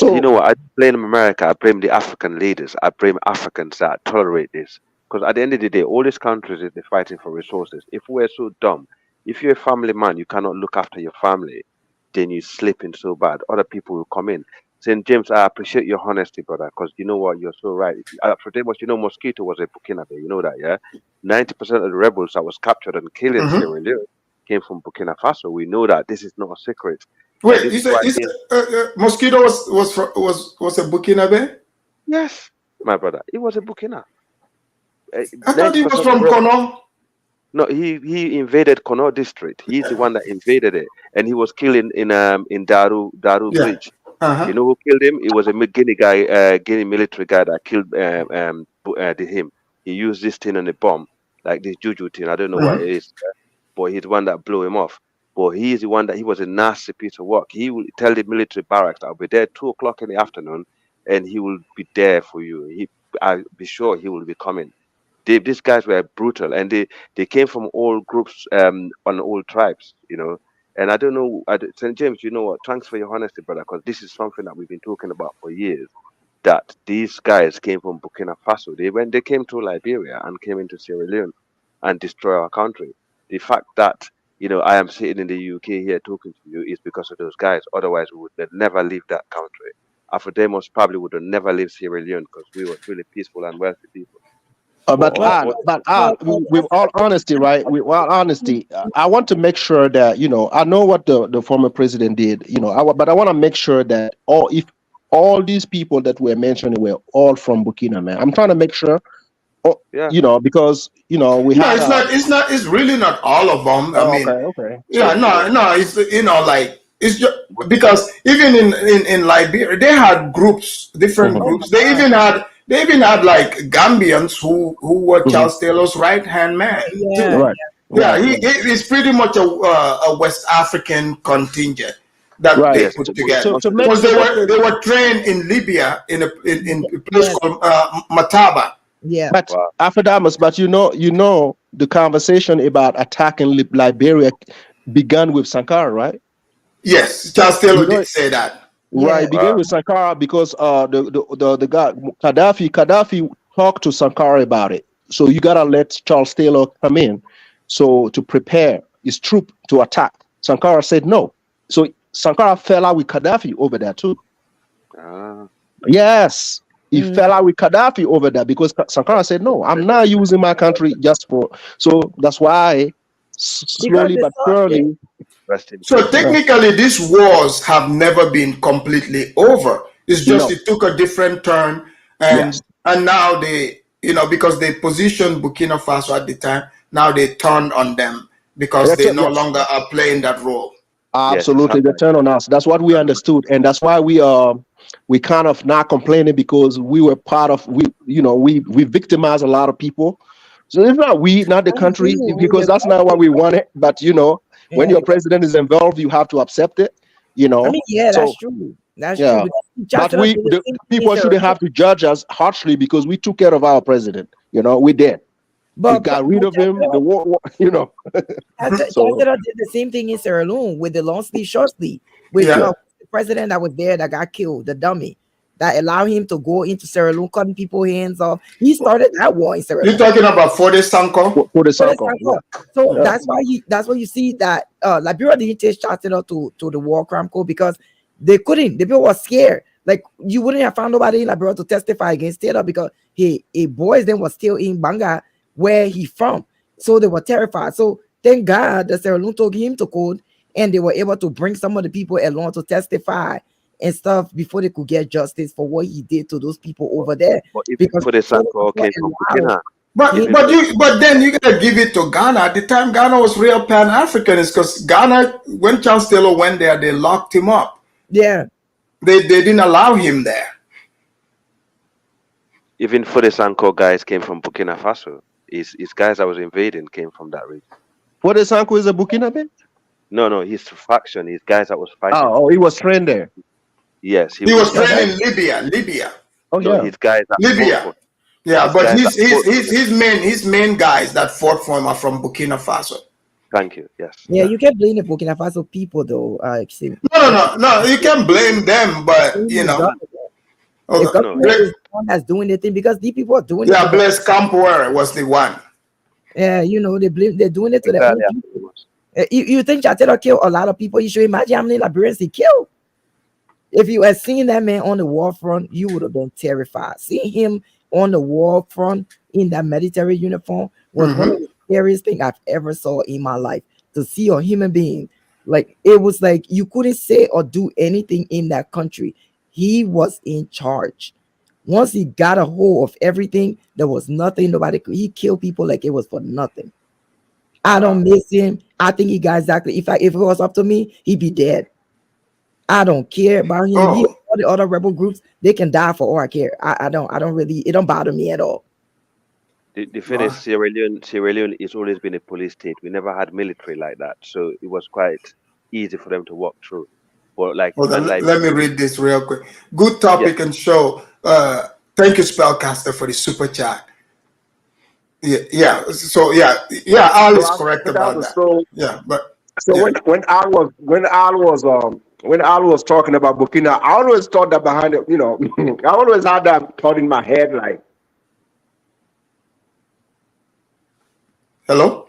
You know what? I don't blame America. I blame the African leaders. I blame Africans that tolerate this. Because at the end of the day, all these countries, they're fighting for resources. If we're so dumb, if you're a family man, you cannot look after your family, then you slip in so bad. Other people will come in. St. James, I appreciate your honesty, brother, because you know what? You're so right. Mosquito was a Burkina Faso. You know that, yeah? 90% of the rebels that was captured and killed in Sierra Leone came from Burkina Faso. We know that. This is not a secret. Wait, you said Mosquito was a Burkina Faso? Yes, my brother. He was a Burkina. I thought he was from Kono. No, he invaded Kono district. He's the one that invaded it, and he was killed in Daru Bridge. You know who killed him? It was a Guinea military guy that killed did him. He used this thing on the bomb, like this juju thing. I don't know what it is, but he's the one that blew him off. But he's the one that he was a nasty piece of work. He will tell the military barracks, "I'll be there 2 o'clock in the afternoon," and he will be there for you. I'll be sure he will be coming. These guys were brutal, and they came from all groups, on all tribes, And I don't know, St. James, you know what? Thanks for your honesty, brother, because this is something that we've been talking about for years. That these guys came from Burkina Faso. They came to Liberia and came into Sierra Leone and destroy our country. The fact that I am sitting in the UK here talking to you is because of those guys. Otherwise, we would never leave that country. Afro-Demos probably would have never left Sierra Leone because we were really peaceful and wealthy people. With all honesty, right? With all honesty, I want to make sure that I know what the former president did, but I want to make sure that if all these people that we're mentioning were all from Burkina, man. I'm trying to make sure, because we have. It's really not all of them. I mean, okay. Yeah, no. It's like it's just because even in Liberia they had groups, different groups. They even had like Gambians who were Charles Taylor's right hand man too. Right. He's pretty much a West African contingent that they put together because they were trained in Libya in a place called Mataba. Yeah. But Afrodamus, but the conversation about attacking Liberia began with Sankara, right? Yes, Charles Taylor did say that. Right, began with Sankara because the guy Gaddafi talked to Sankara about it. So you gotta let Charles Taylor come in, so to prepare his troop to attack. Sankara said no, so Sankara fell out with Gaddafi over there too. Yes, he fell out with Gaddafi over that because Sankara said no, I'm not using my country just for. So that's why slowly but surely. So technically, these wars have never been completely over. It's just it took a different turn, and now they, because they positioned Burkina Faso at the time, now they turned on them because they no longer are playing that role. Absolutely, they turn on us. That's what we understood, and that's why we kind of not complaining because we were part of we victimized a lot of people. So it's not the country, because that's not what we wanted. But when your president is involved, you have to accept it. I mean, that's true. That's true. But people shouldn't have to judge us harshly because we took care of our president. We did. But we got rid of him. The war. Chancellor did the same thing in Sierra Leone with the long sleeve, short sleeve, with the president that was there that got killed, the dummy that allowed him to go into Sierra Leone, cutting people's hands off. He started that war in Sierra Leone. You're talking about Fode Sanko? Fode Sanko. So that's why you see that Liberia didn't take Chancellor to the war crime court because they couldn't. The people were scared. Like you wouldn't have found nobody in Liberia to testify against Taylor because a boys then was still in Banga where he from. So they were terrified. So thank God the Sierra Leone took him to court and they were able to bring some of the people along to testify and stuff before they could get justice for what he did to those people over there. Because Fode Sanko came from Burkina. But then you gotta give it to Ghana. At the time, Ghana was real Pan-Africanist because Ghana, when Charles Taylor went there, they locked him up. Yeah. They didn't allow him there. Even Fode Sanko guys came from Burkina Faso. His guys that was invading came from that region. Fode Sanko is a Burkinabe? No, his faction, his guys that was fighting. Oh, he was trained there. Yes, he was trained in Libya. Oh yeah, his guys that Libya. But his main guys that fought for him are from Burkina Faso. Thank you. Yes. Yeah, you can't blame the Burkina Faso people though. No, you can blame them, but the one that's doing the thing because these people are doing it. Yeah, Blaise Compaoré was the one. Yeah, they're doing it to their own people. You think Chatelo killed a lot of people? You should imagine how many Liberians he killed. If you had seen that man on the war front, you would have been terrified. Seeing him on the war front in that military uniform was one of the scariest things I've ever saw in my life. To see a human being, like it was like you couldn't say or do anything in that country. He was in charge. Once he got a hold of everything, there was nothing nobody could. He killed people like it was for nothing. I don't miss him. I think he got exactly. If it was up to me, he'd be dead. I don't care about him. All the other rebel groups, they can die for all I care. I don't really. It don't bother me at all. The thing is, Sierra Leone has always been a police state. We never had military like that, so it was quite easy for them to walk through. But like, Hold on, like, let me read this real quick. Good topic and show. Thank you, Spellcaster, for the super chat. Yeah. So Al is correct about that. So, yeah, but when Al was talking about Burkina, I always thought that behind it, I always had that thought in my head, like. Hello.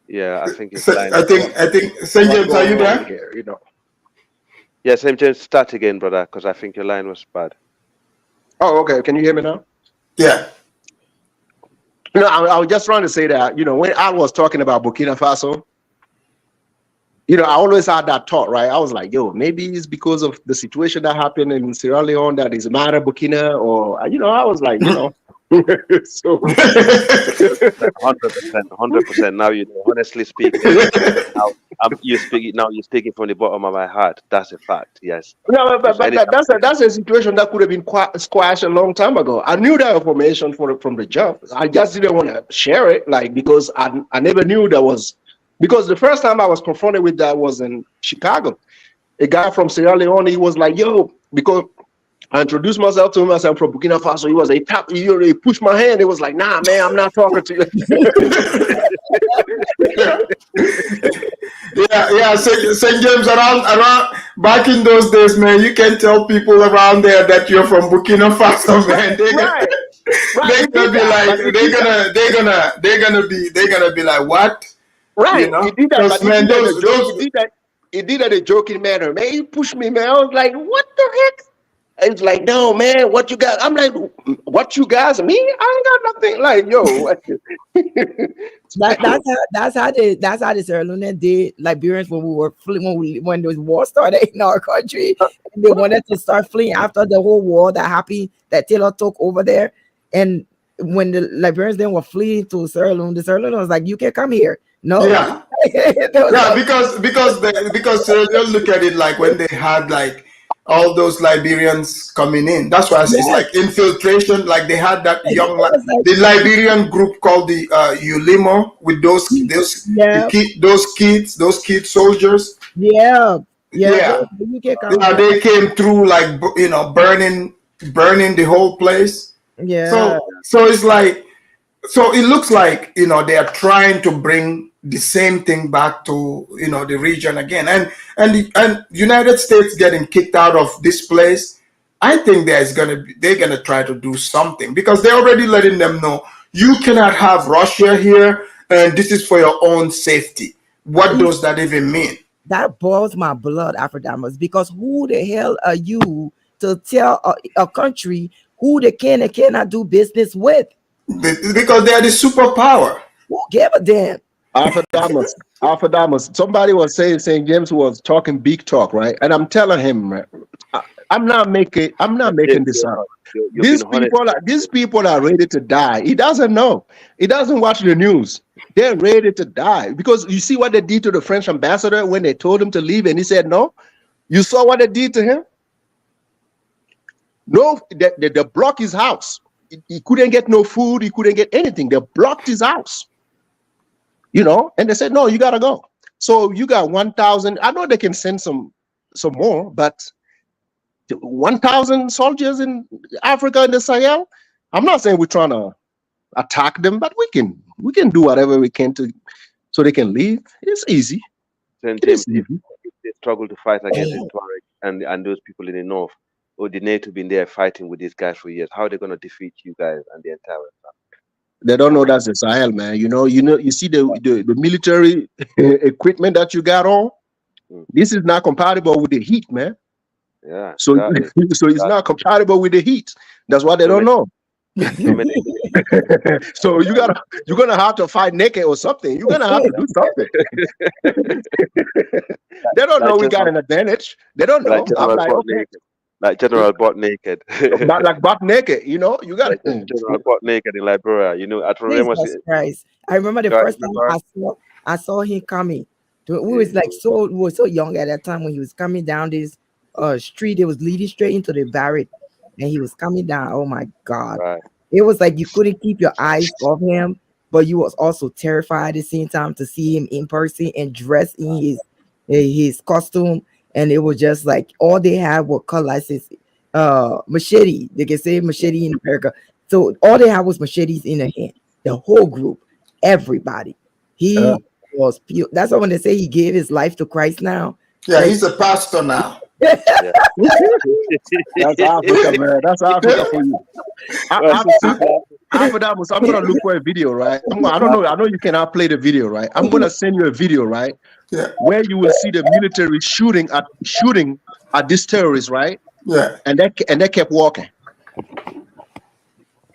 Yeah, I think it's. I think St. James, are you there? Here, Yeah, St. James, start again, brother, because I think your line was bad. Oh, okay. Can you hear me now? Yeah. I was just trying to say that, when I was talking about Burkina Faso, I always had that thought, right? I was like, maybe it's because of the situation that happened in Sierra Leone that is matter Burkina, or, I was like, so 100%. Now honestly speaking, you're speaking from the bottom of my heart. That's a fact. Yes. No, but that's a situation that could have been squashed a long time ago. I knew that information from the jump. I just didn't want to share it, because I never knew that was, because the first time I was confronted with that was in Chicago. A guy from Sierra Leone, he was like, because I introduced myself to him. I said, I'm from Burkina Faso. He was he pushed my hand. He was like, nah, man, I'm not talking to you. yeah. St. James, around back in those days, man, you can tell people around there that you're from Burkina Faso, man. They're gonna be like, what? Right. He did that. He did that in a joking manner, man. He pushed me, man. I was like, what the heck? It's like, no, man, what you got? I'm like, what you guys? Me? I ain't got nothing. Like, that's how the Sierra Leone did Liberians when the war started in our country. And they wanted to start fleeing after the whole war that happened, that Taylor took over there. And when the Liberians then were fleeing to Sierra Leone, the Sierra Leone was like, you can come here. No. Yeah. because Sierra Leone look at it like when they had all those Liberians coming in. That's why it's like infiltration. Like they had that the Liberian group called the Ulimo with those kids soldiers. Yeah. They came through burning the whole place. Yeah. So it's like, so it looks like they are trying to bring the same thing back to the region again, and United States getting kicked out of this place. I think they're gonna try to do something, because they're already letting them know you cannot have Russia here, and this is for your own safety. What does that even mean? That boils my blood, Afrodamas, because who the hell are you to tell a country who they can and cannot do business with? Because they are the superpower. Who give a damn? Alpha Somebody was saying St. James was talking big talk, right? And I'm telling him, I'm not making this up. These people are ready to die. He doesn't know. He doesn't watch the news. They're ready to die, because you see what they did to the French ambassador when they told him to leave and he said no. You saw what they did to him. No, they blocked his house. He couldn't get no food. He couldn't get anything. They blocked his house. And they said, no, you gotta go. So you got 1,000. I know they can send some more, but 1,000 soldiers in Africa in the Sahel. I'm not saying we're trying to attack them, but we can do whatever we can so they can leave. It's easy. They struggle to fight against the Tuareg and those people in the north, or the NATO been there fighting with these guys for years. How are they going to defeat you guys and the entire West Africa? They don't know that's the Sahel, man. You see the military equipment that you got on. This is not compatible with the heat, man. Yeah. So it's not compatible with the heat. That's what they don't know. So you're gonna have to fight naked or something. You're gonna have to do something. They don't know we got an advantage. They don't know. I'm like, okay. Like General Butt Naked. like butt naked, you got it. General Butt Naked in Liberia. Jesus Christ. I remember the first time I saw him coming. We were so young at that time when he was coming down this street. It was leading straight into the barrack. and he was coming down. Oh my God. Right. It was like you couldn't keep your eyes off him, but you was also terrified at the same time to see him in person and dressed in his costume. And it was just like all they had were cutlasses, machete. They can say machete in America. So all they had was machetes in their hand. The whole group, everybody. He was pure. That's why when they say he gave his life to Christ now. Yeah, he's a pastor now. Yeah. That's Africa, man. That's Africa for you. After that, I'm gonna look for a video, right? I don't know. I know you cannot play the video, right? I'm gonna send you a video, right? Yeah. Where you will see the military shooting at these terrorists, right? Yeah. And they kept walking.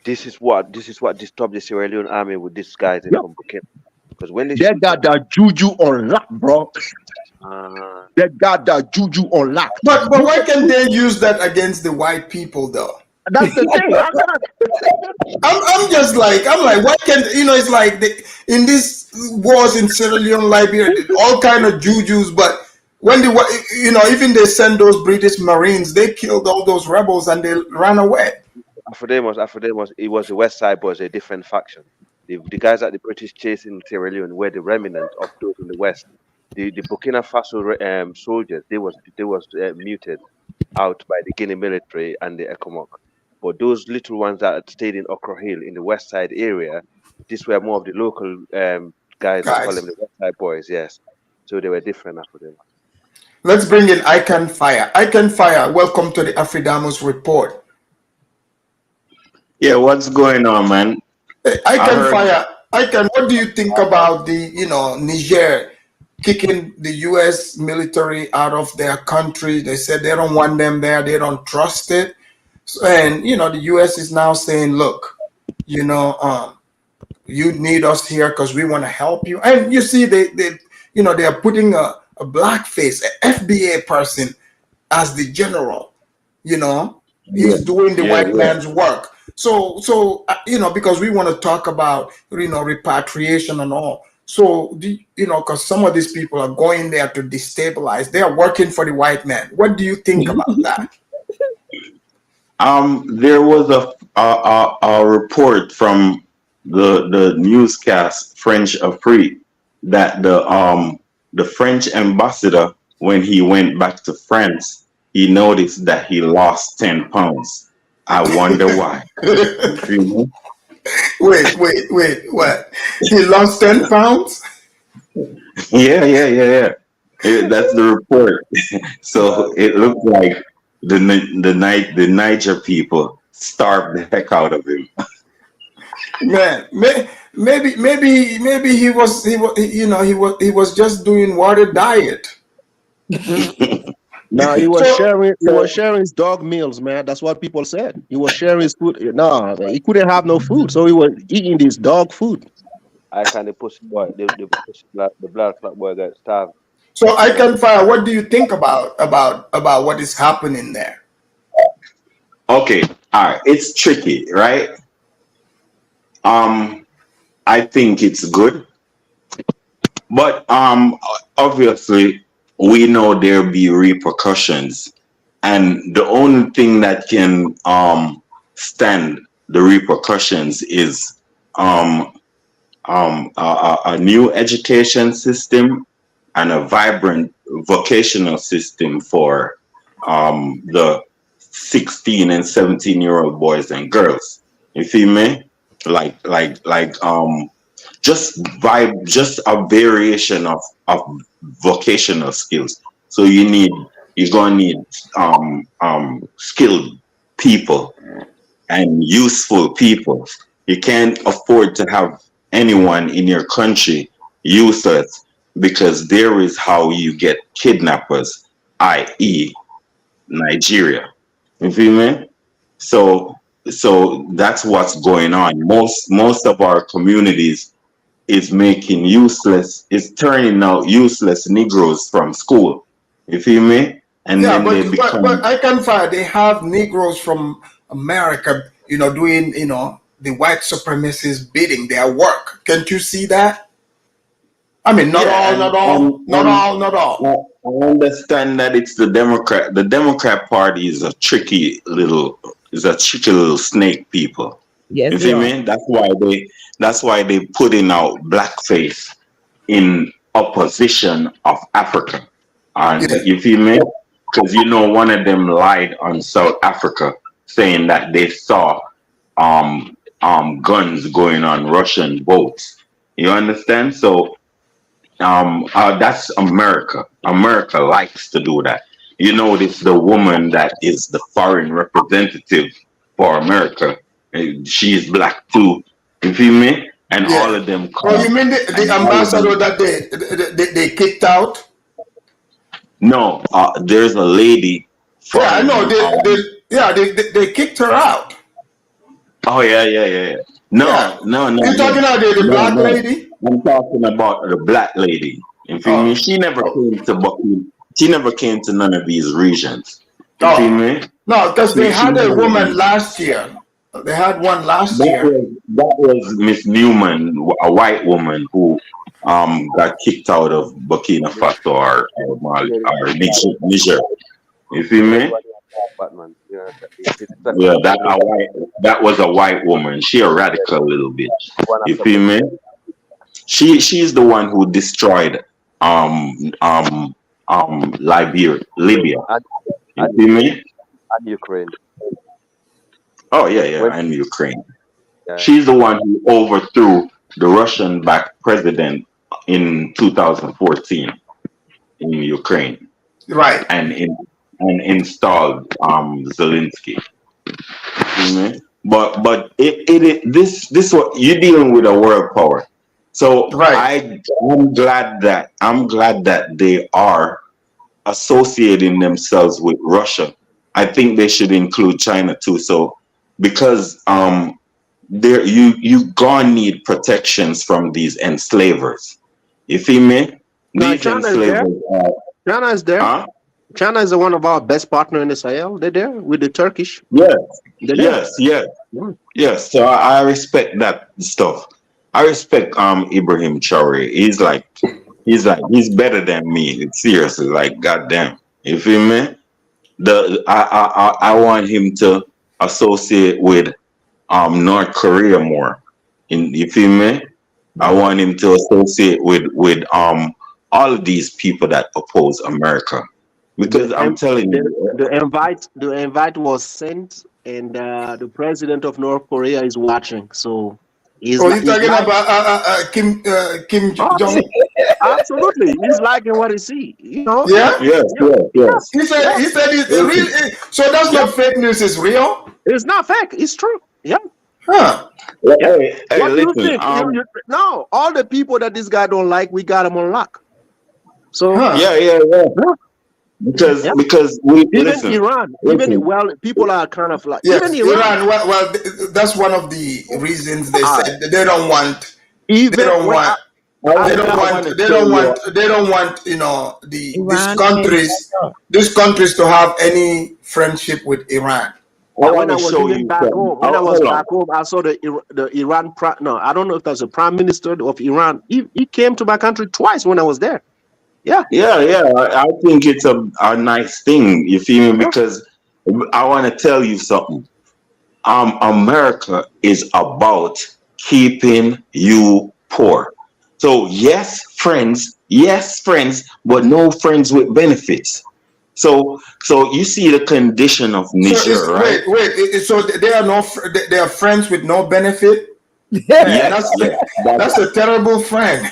This is what disturbed the Sierra Leone army with these guys in Burkina. Because when they got that juju on lock, bro. They got that juju on lock. But why can't they use that against the white people though? That's the thing. I'm just like, why can't, it's like in these wars in Sierra Leone, Liberia, all kind of jujus, but when even they send those British Marines, they killed all those rebels and they ran away. Afrodemos, it was the West Side was a different faction. The guys that the British chased in Sierra Leone were the remnants of those in the West. The Burkina Faso soldiers, they was muted out by the Guinea military and the ECOMOG. But those little ones that stayed in Okra Hill in the West Side area, these were more of the local guys. I call them the West Side boys, yes. So they were different after them. Let's bring in Icon Fire. Icon Fire, welcome to the Afridamus Report. Yeah, what's going on, man? Icon Fire, Icon, what do you think about the, Niger kicking the U.S. military out of their country? They said they don't want them there. They don't trust it. And, the U.S. is now saying, look, you need us here because we want to help you. And you see, they are putting a blackface, an FBA person as the general, he's doing the white man's work. So because we want to talk about, repatriation and all. So, because some of these people are going there to destabilize, they are working for the white man. What do you think about that? There was a report from the newscast French Afrique that the French ambassador, when he went back to France, he noticed that he lost 10 pounds. I wonder why. Wait, what? He lost 10 pounds? Yeah. That's the report. So it looked like the Niger people starved the heck out of him. Man, maybe he was just doing water diet. No, he was sharing his dog meals, man. That's what people said. He was sharing his food. No, he couldn't have no food, so he was eating this dog food. I kind of pussy boy, the blood clot boy got starved. So Icon Fire, what do you think about what is happening there? Okay, all right. It's tricky, right? I think it's good, but obviously we know there'll be repercussions, and the only thing that can stand the repercussions is a new education system and a vibrant vocational system for the 16 and 17-year-old boys and girls. You feel me? Just a variation of vocational skills. So you're gonna need skilled people and useful people. You can't afford to have anyone in your country useless, because there is how you get kidnappers, i.e. Nigeria. You feel me? So that's what's going on. Most of our communities is turning out useless Negroes from school. You feel me? And yeah, then they become. But I can find they have Negroes from America, doing the white supremacists bidding their work. Can't you see that? I mean, not all. I understand that it's the Democrat. The Democrat Party is a tricky little is a tricky little snake people. Yes, You they feel are. me? That's why they putting out blackface in opposition of Africa. And Yeah. you feel me? Because one of them lied on South Africa saying that they saw guns going on Russian boats. You understand? So that's America. America likes to do that. You notice the woman that is the foreign representative for America. She's black too. You feel me? And all Yeah. of them Oh, come. you mean the And all of ambassador them. that they kicked out? No, there's a lady Yeah, I know. from. They kicked her out. Oh yeah. Yeah. No. You talking about the No, black no. lady? I'm talking about the black lady. You feel me? Oh. She never came to Bucky. She never came to none of these regions. You feel Oh. me? No, because they She had a never woman came. last year. They had one last That year. was Miss Newman, a white woman who got kicked out of Burkina Faso or Mali or Niger. You feel me? Batman. Yeah, Yeah, that was a white woman. She a radical little bit. one You after feel me? She's the one who destroyed Libya. You feel me? and Ukraine. Oh yeah, When, and Ukraine. yeah, She's the one who overthrew the Russian-backed president in 2014 in Ukraine Right. and installed Zelensky. You feel me? But this what you're dealing with a world power. So Right. I'm glad that they are associating themselves with Russia. I think they should include China too. So because there you gonna need protections from these enslavers. You feel me? No, These China is there. enslavers are China is there. huh? China is one of our best partner in the Sahel. They're there with the Turkish. Yes, They're there. yes. So I respect that stuff. I respect Ibrahim Traore. He's better than me. Seriously, like goddamn. You feel me? I want him to associate with North Korea more. You feel me? I want him to associate with all of these people that oppose America. Because I'm telling you, The invite was sent, and the president of North Korea is watching. So he's Oh, like, you talking about Kim Jong? absolutely, he's liking what he see. Yeah. yes. He said it's Listen, real. So that's not fake news. It's real. It's not fake. It's true. Yeah. Huh. Hey, What do you listen. think? No, all the people that this guy don't like, we got him on lock. So Yeah. Because we even listen. Iran, people are kind of like Yes, even Iran. Well, that's one of the reasons they said that they don't want. Even They don't when want. I They don't want. They don't want. They don't want. These countries to have any friendship with Iran. When I was even back home, I saw the Iran. No, I don't know if that's the prime minister of Iran. He came to my country twice when I was there. Yeah. I think it's a nice thing. You feel me? Because I want to tell you something. America is about keeping you poor. So yes, friends, but no friends with benefits. So you see the condition of Niger, right? Wait. So they are they are friends with no benefit. Yes, That's a terrible friend.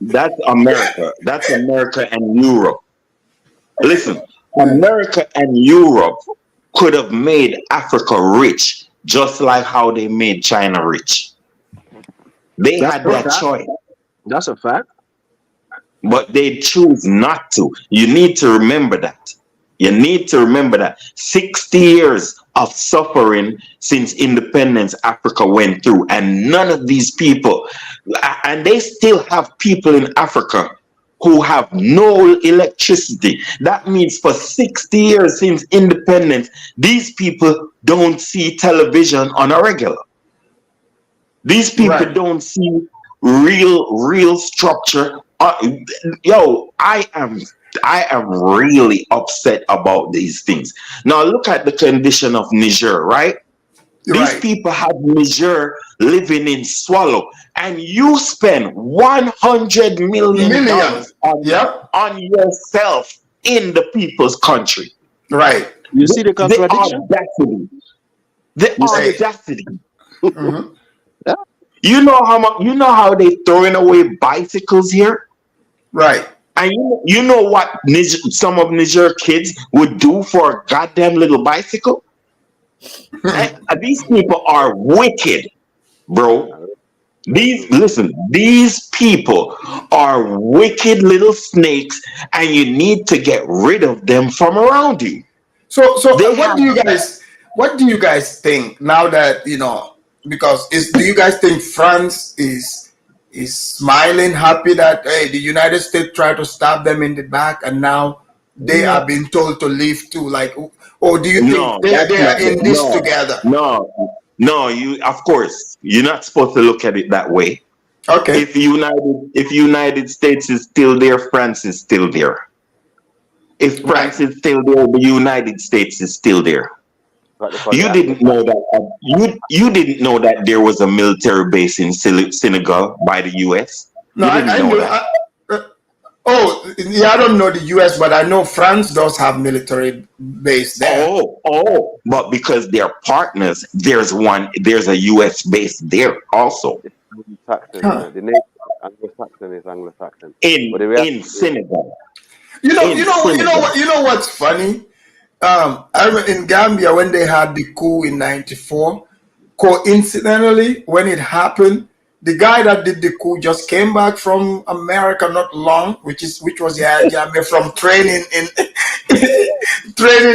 That's America. That's America and Europe. Listen, America and Europe could have made Africa rich just like how they made China rich. They had that choice. That's a fact. But they choose not to. You need to remember that. 60 years of suffering since independence Africa went through, and none of these people, and they still have people in Africa who have no electricity. That means for 60 years since independence, these people don't see television on a regular. These people don't see real structure. I am I am really upset about these things. Now look at the condition of Niger, right? These people have Niger living in swallow, and you spend $100 million on yourself in the people's country. Right. You see the contradiction? The audacity. You know how much? You know how they throwing away bicycles here, right? And you know what some of Niger kids would do for a goddamn little bicycle? And these people are wicked, bro. These people are wicked little snakes, and you need to get rid of them from around you. So what do you guys think now that because do you guys think France is smiling, happy that the United States tried to stab them in the back and now they are being told to leave too? Like, or do you think they are in this together? No, of course you're not supposed to look at it that way. Okay. If United States is still there, France is still there. If France is still there, the United States is still there. You didn't know that. You didn't know that there was a military base in Senegal by the U.S. No, I know that. I don't know the U.S., but I know France does have military base there. But because they're partners, there's a U.S. base there also. The name Anglo-Saxon is Anglo-Saxon. In Senegal. You know what's funny? I remember in Gambia when they had the coup in '94. Coincidentally, when it happened, the guy that did the coup just came back from America not long, which was Yahya Jammeh, from training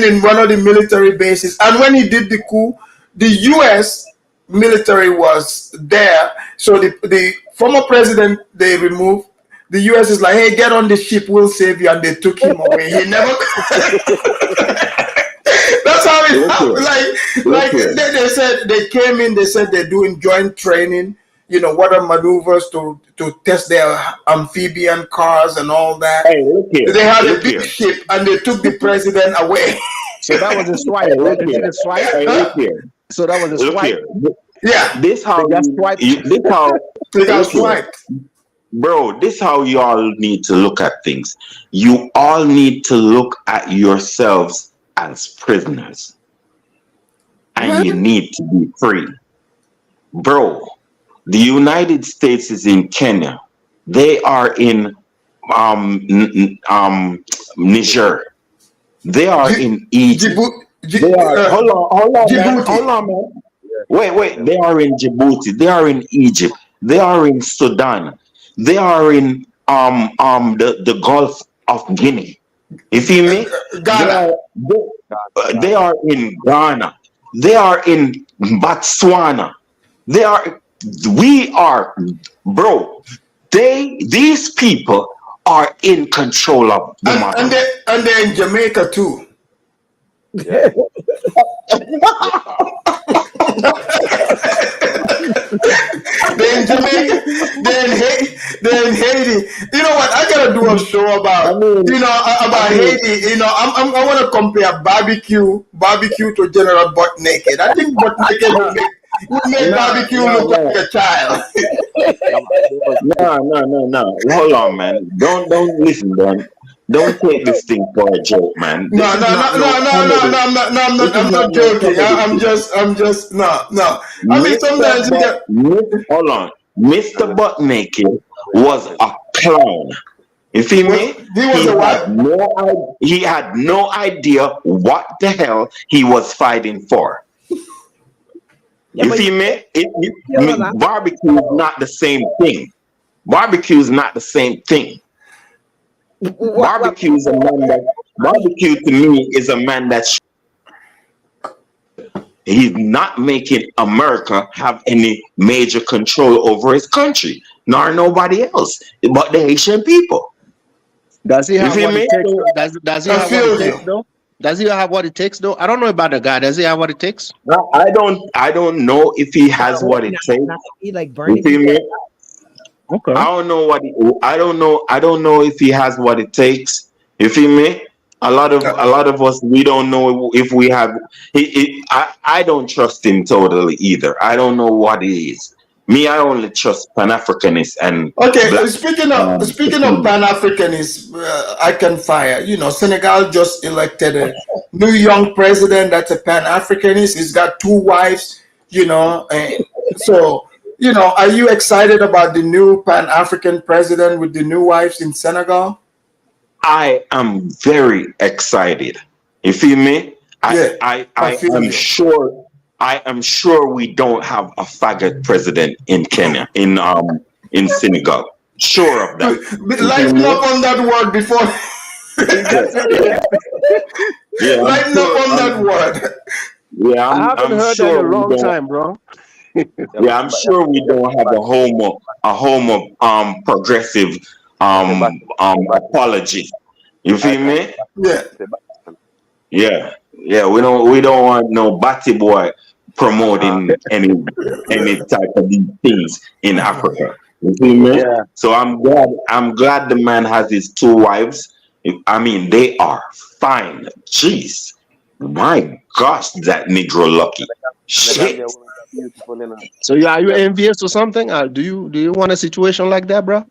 in one of the military bases. And when he did the coup, the U.S. military was there. So the former president they removed. The U.S. is like, hey, get on the ship, we'll save you, and they took him away. He never. That's how it happened. Like they said, they came in. They said they're doing joint training. Water maneuvers to test their amphibian cars and all that. Hey, look here. They had a big ship, and they took the president away. So that was a swipe. Look here. So that was a swipe. Yeah. This how they got swiped. This how they got swiped. Bro, this is how you all need to look at things. You all need to look at yourselves as prisoners. And you need to be free. Bro, the United States is in Kenya. They are in Niger. They are in Egypt. Hold on, man. Wait. They are in Djibouti. They are in Egypt. They are in Sudan. They are in the Gulf of Guinea. You see me? Ghana. They are in Ghana. They are in Botswana. These people are in control of the matter. And they're in Jamaica too. Yeah. They're in Jamaica, they're in Haiti. You know what? I gotta do a show about Haiti. I want to compare barbecue to General Butt Naked. I think Butt Naked would make barbecue look like a child. No. Hold on, man. Don't listen, man. Don't take this thing for a joke, man. No, I'm not joking. I'm just no. I mean, sometimes you get. Hold on, Mr. Butt Naked was a clown. You see me? He was a what? He had no idea what the hell he was fighting for. You see me? Barbecue is not the same thing. Barbecue is not the same thing. Barbecue to me is a man that he's not making America have any major control over his country, nor nobody else, but the Haitian people. Does he have what it takes? Does he have what it takes though? Does he have what it takes though? I don't know about the guy. Does he have what it takes? No, I don't know if he has what it takes. He like burning. You see me? Okay. I don't know if he has what it takes, You feel me? A lot of us, we don't know if we have. I don't trust him totally either. I don't know what he is. Me, I only trust Pan-Africanists and Okay, Black. speaking of Pan-Africanists, I can fire. You know, Senegal just elected a new young president that's a Pan-Africanist. He's got 2 wives. You know, and so you know, are you excited about the new Pan-African president with the new wives in Senegal? I am very excited. You feel me? I am sure we don't have a faggot president in Kenya, in Senegal. Sure of that. Lighten up on that word before. Yeah, lighten up on that word. Yeah, I haven't heard that in a long time, bro. Yeah, I'm sure we don't have a homo progressive apology. You feel me? Yeah. Yeah. We don't want no batty boy promoting any type of these things in Africa. You feel me? Yeah. So I'm glad the man has his 2 wives. I mean, they are fine. Jeez. My gosh, that Negro lucky. Shit. So are you envious or something? Do you want a situation like that, bro?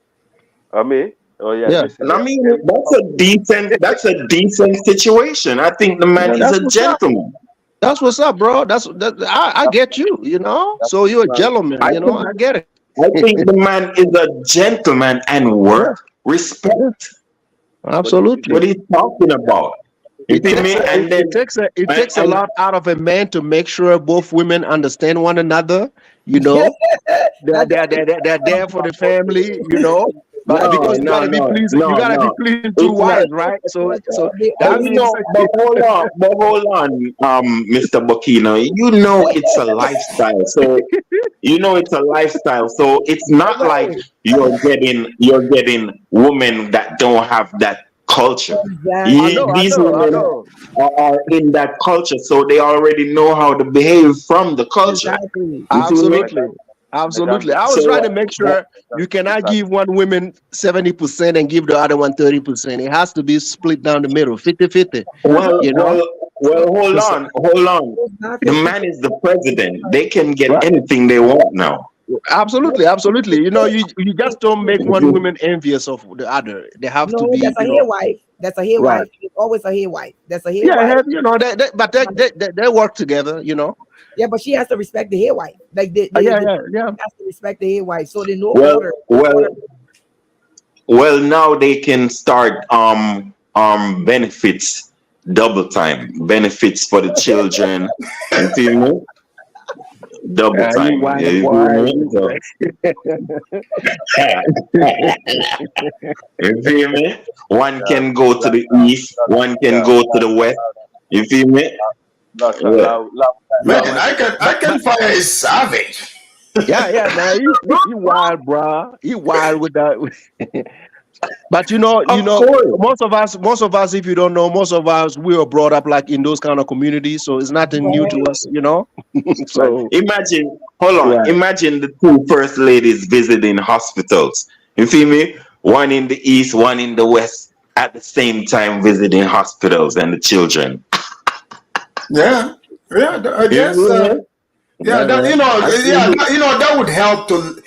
Me? Oh yeah. Yeah. And I mean, that's a decent situation. I think the man is a gentleman. That's what's up, bro. I get you, you know. So you're a gentleman, you know. I get it. I think the man is a gentleman and worth respect. Absolutely. What he's talking about. It takes a lot out of a man to make sure both women understand one another. You know, they're there for the family. You know, but because you gotta be pleasing 2 wives, right? So that means. But hold on, Mr. Bokino. You know it's a lifestyle. So So it's not like you're getting women that don't have that culture. These women are in that culture, so they already know how to behave from the culture. Exactly. Absolutely. I was trying to make sure you cannot give one woman 70% and give the other one 30%. It has to be split down the middle, 50-50. Well, hold on. The man is the president. They can get anything they want now. Absolutely. You know, you just don't make one woman envious of the other. They have to be. That's a hair wife. That's a hair wife. It's always a hair wife. That's a hair wife. You know, they work together. You know. Yeah, but she has to respect the hair wife. Like they has to respect the hair wife. So they know order. Well, now they can start benefits, double time benefits for the children. You feel me? Double time. You feel me? One can go to the east, one can go to the west. You feel me? Man, I can fire a savage. Yeah, man. He wild, bro. He wild with that. But you know, most of us, if you don't know, most of us, we were brought up like in those kind of communities, so it's nothing new to us, you know. So imagine the 2 first ladies visiting hospitals. You feel me? One in the east, one in the west, at the same time visiting hospitals and the children. Yeah, I guess. That would help to.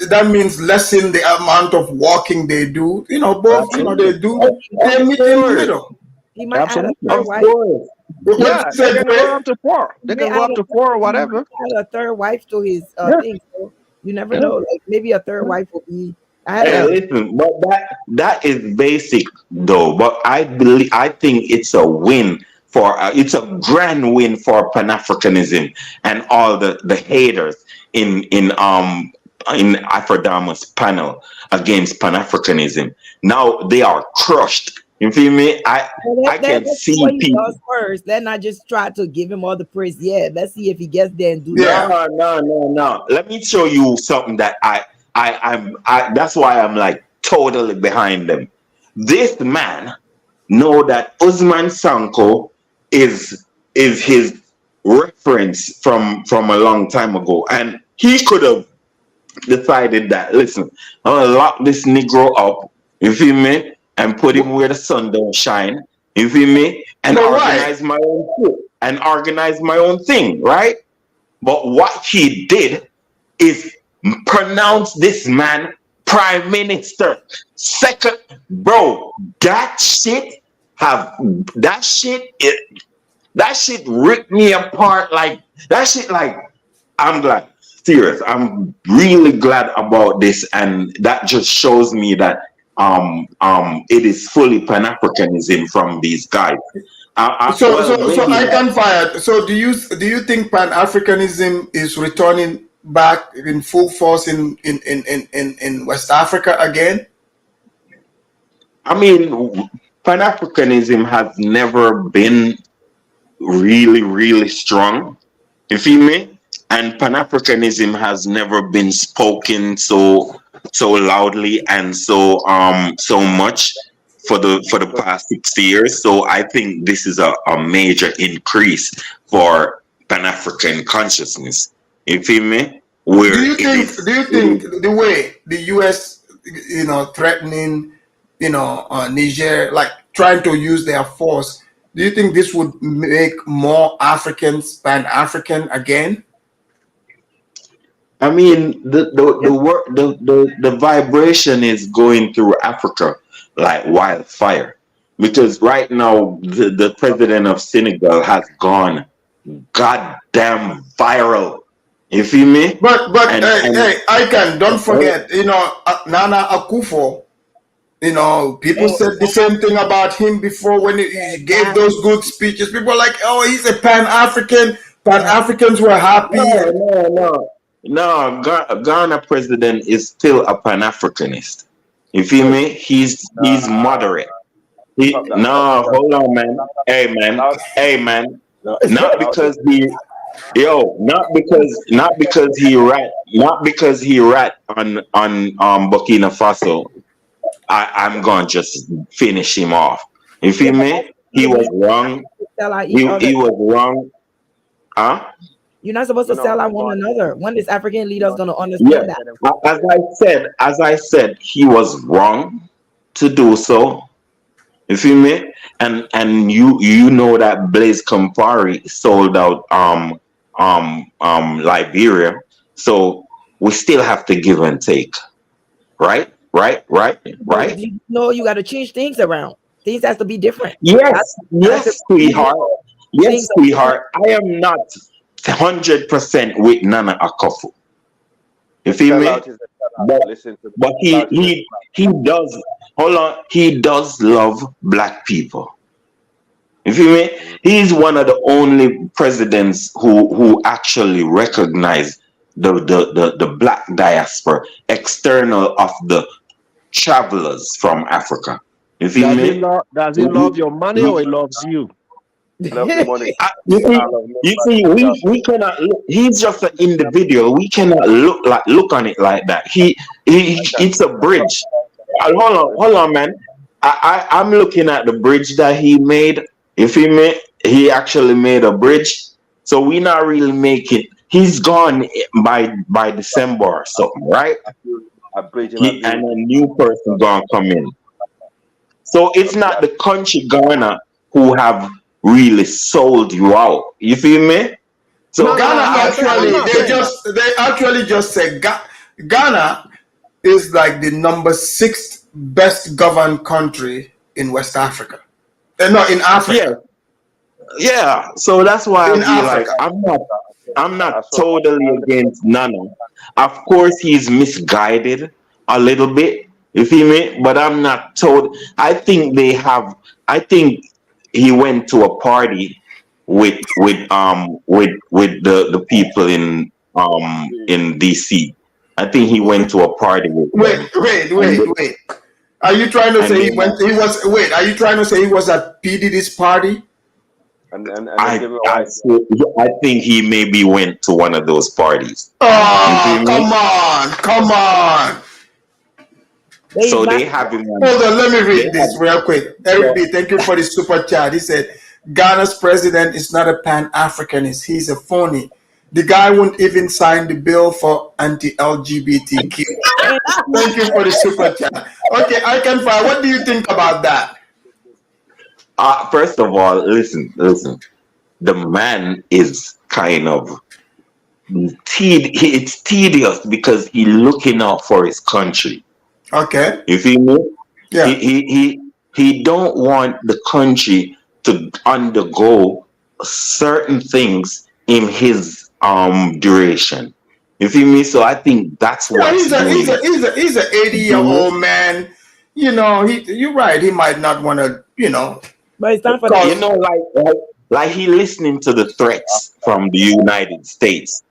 That means lessen the amount of walking they do. You know, both. You know, they do. They meet in the middle. He might add a third wife. Yeah, they can go up to 4. They can go up to 4 or whatever. Add a third wife to his thing. So you never know. Like maybe a third wife will be. Listen, but that is basic though. But I think it's a win. It's a grand win for Pan-Africanism and all the haters in Afrodamus panel against Pan-Africanism. Now they are crushed. You feel me? I can see people first. Then I just try to give him all the praise. Yeah, let's see if he gets there and do that. No. Let me show you something that I'm that's why I'm like totally behind them. This man know that Usman Sanko is his reference from a long time ago, and he could have decided that, listen, I'm gonna lock this Negro up, you feel me, and put him where the sun don't shine. You feel me? And organize my own shit and organize my own thing, right? But what he did is pronounce this man prime minister. Second, bro, that shit ripped me apart. Like that shit, like I'm glad. Serious. I'm really glad about this, and that just shows me that it is fully Pan-Africanism from these guys. So I can fire. So do you think Pan-Africanism is returning back in full force in West Africa again? I mean, Pan-Africanism has never been really strong. You feel me? And Pan-Africanism has never been spoken so loudly and so much for the past 6 years. So I think this is a major increase for Pan-African consciousness. You feel me? Do you think the way the US, threatening, Niger, like trying to use their force, do you think this would make more Africans Pan-African again? I mean, the vibration is going through Africa like wildfire, because right now the president of Senegal has gone goddamn viral. You feel me? But don't forget, Nana Akufo. People said the same thing about him before when he gave those good speeches. People are like, oh, he's a Pan-African. Pan-Africans were happy. No, Ghana president is still a Pan-Africanist. You feel me? He's moderate. Hold on, man. Hey, man. Not because he rat on Burkina Faso. I'm gonna just finish him off. You feel me? He was wrong. He was wrong. Huh? You're not supposed to sell out one another. When is African leaders going to understand that? As I said, he was wrong to do so. You feel me? And you know that Blaise Compaoré sold out Liberia, so we still have to give and take, right? You know, you got to change things around. Things has to be different. Yes, sweetheart. Yes, sweetheart. I am not 100% with Nana Akufo. You feel me? But he does. Hold on. He does love black people. You feel me? He's one of the only presidents who actually recognize the black diaspora, external of the travelers from Africa. You feel me? Does he love your money or he loves you? You see, we cannot look. He's just an individual. We cannot look on it like that. It's a bridge. Hold on, man. I'm looking at the bridge that he made. You feel me? He actually made a bridge. So we not really making. He's gone by December or something, right? And a new person gonna come in. So it's not the country Ghana who have really sold you out. You feel me? So Ghana they actually just said Ghana is like the number 6 best governed country in West Africa. No, in Africa. Yeah. So that's why I'm not totally against Nana. Of course, he's misguided a little bit. You feel me? But I'm not told. I think he went to a party with the people in DC. I think he went to a party with them. Wait. Are you trying to say are you trying to say he was at P. Diddy's party? I think he maybe went to one of those parties. Oh, come on. So they have him. Hold on, let me read this real quick. Eric B, thank you for the super chat. He said, Ghana's president is not a Pan-Africanist. He's a phony. The guy won't even sign the bill for anti-LGBTQ. Thank you for the super chat. Okay, I can find. What do you think about that? First of all, listen. The man is kind of it's tedious because he's looking out for his country. Okay. You feel me? Yeah. He don't want the country to undergo certain things in his duration. You feel me? So I think that's what he's an 80-year-old man. You know, you're right. He might not want to, But it's time for that. You know, like he listening to the threats from the United States.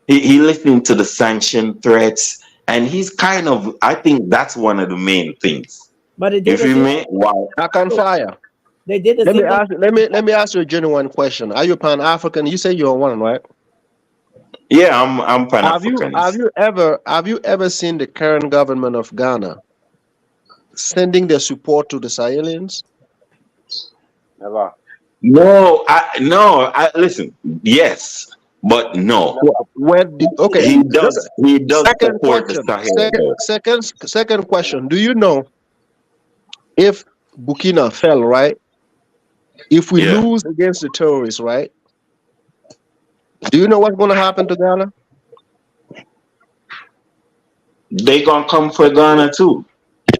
He listening to the sanction threats, and he's kind of. I think that's one of the main things. But it if you mean why I can fire. They did the let me ask you a genuine question. Are you Pan-African? You say you're one, right? Yeah, I'm Pan-African. Have you ever seen the current government of Ghana sending their support to the Sahelians? Never. No, listen. Yes, but no. Okay. He does Second support question. the Sahel. Second question. Do you know if Burkina fell, right? If we lose against the terrorists, right? Do you know what's going to happen to Ghana? They gonna come for Ghana too.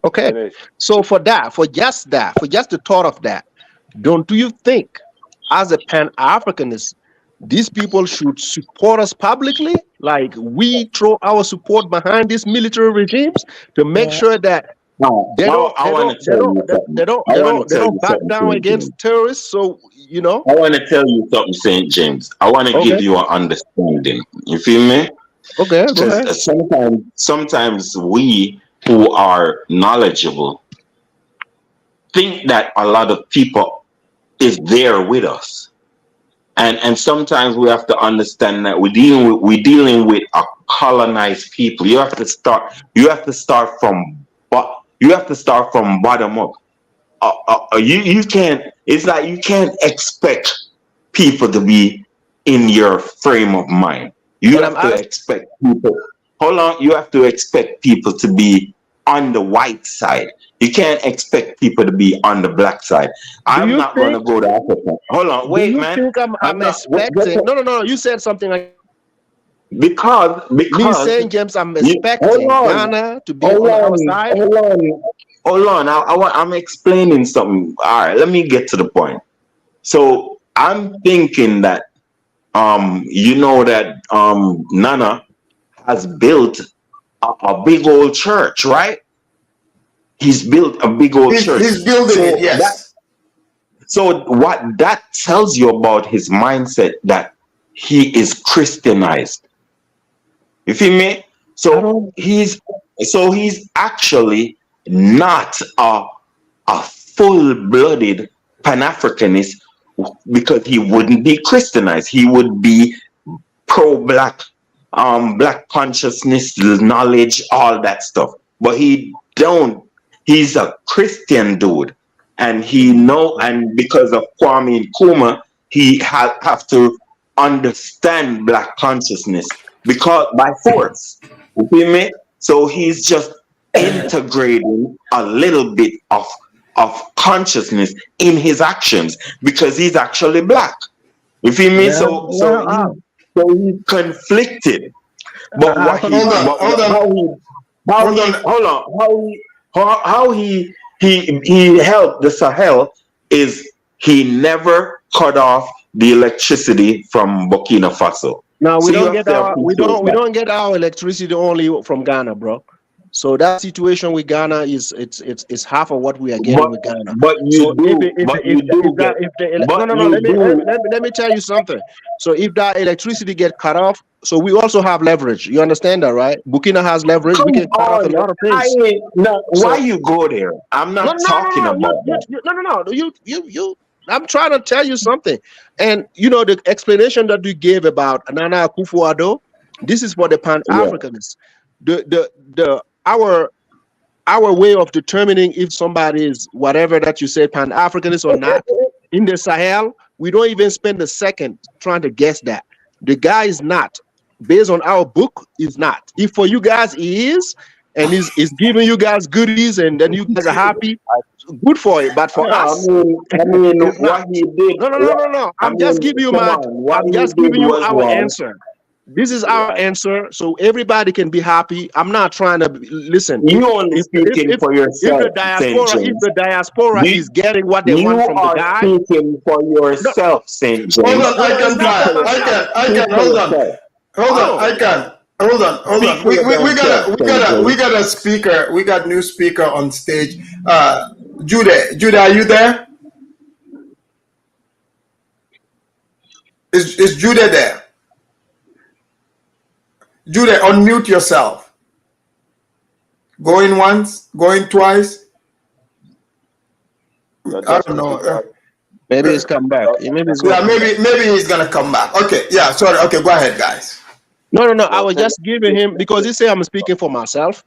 Okay. So for just the thought of that, don't you think, as a Pan-Africanist, these people should support us publicly? Like we throw our support behind these military regimes to make sure that they don't back down against terrorists. So I want to tell you something, St. James. I want to give you an understanding. You feel me? Okay. Go ahead. Sometimes we who are knowledgeable think that a lot of people is there with us, and sometimes we have to understand that we're dealing with a colonized people. You have to start from bottom up. You can't. It's like you can't expect people to be in your frame of mind. You have to expect people. Hold on. You have to expect people to be on the white side. You can't expect people to be on the black side. I'm not going to go to Africa. Hold on. Wait, man. Do you think I'm expecting? No. You said something like. Because me, St. James, I'm expecting Ghana to be on our side. Hold on. I'm explaining something. All right, let me get to the point. So I'm thinking that that Nana has built a big old church, right? He's built a big old church. He's building it, yes. So what that tells you about his mindset, that he is Christianized. You feel me? So he's actually not a full-blooded Pan-Africanist, because he wouldn't be Christianized. He would be pro-black, black consciousness, knowledge, all that stuff. But he's a Christian dude. And and because of Kwame Nkrumah, he have to understand black consciousness because by force. You feel me? So he's just integrating a little bit of consciousness in his actions because he's actually black. You feel me? So he's conflicted. But how he helped the Sahel is he never cut off the electricity from Burkina Faso. Now we don't get our electricity only from Ghana, bro. So that situation with Ghana is half of what we are getting with Ghana. But let me tell you something. So if that electricity get cut off, so we also have leverage. You understand that, right? Burkina has leverage. We can cut off a lot of things. Why you go there? I'm not talking about that. No. You. I'm trying to tell you something. And the explanation that you gave about Nana Akufo-Addo, this is for the Pan-Africanists. Our way of determining if somebody is whatever that you say Pan-Africanist or not in the Sahel, we don't even spend a second trying to guess that. The guy is not. Based on our book, is not. If for you guys he is, and is giving you guys goodies, and then you guys are happy, good for it. But for Yeah, us, I mean, it's not. what he did. No. I I'm just mean, giving you come my. on, what I'm he just did giving you was our wrong. answer. This is our answer, so everybody can be happy. I'm not trying to listen. You only speaking for If yourself, the Saint diaspora, if James. the diaspora You, is getting what they you want from the are guy, speaking for no, yourself, Saint Hold James. on, I it's can not fly. for Speak myself. I for can. Hold on. yourself. Hold on. Oh, I can. Hold Speak on. for your damn self, Saint We James. got a speaker. We got new speaker on stage. Judah, are you there? Is Judah there? Judah, unmute yourself. Going once, going twice. I don't know. maybe it's come back. Maybe it's Yeah, gonna come back. maybe he's gonna come back. Okay, yeah, sorry. Okay, go ahead, guys. No. I was just giving him because he said I'm speaking for myself.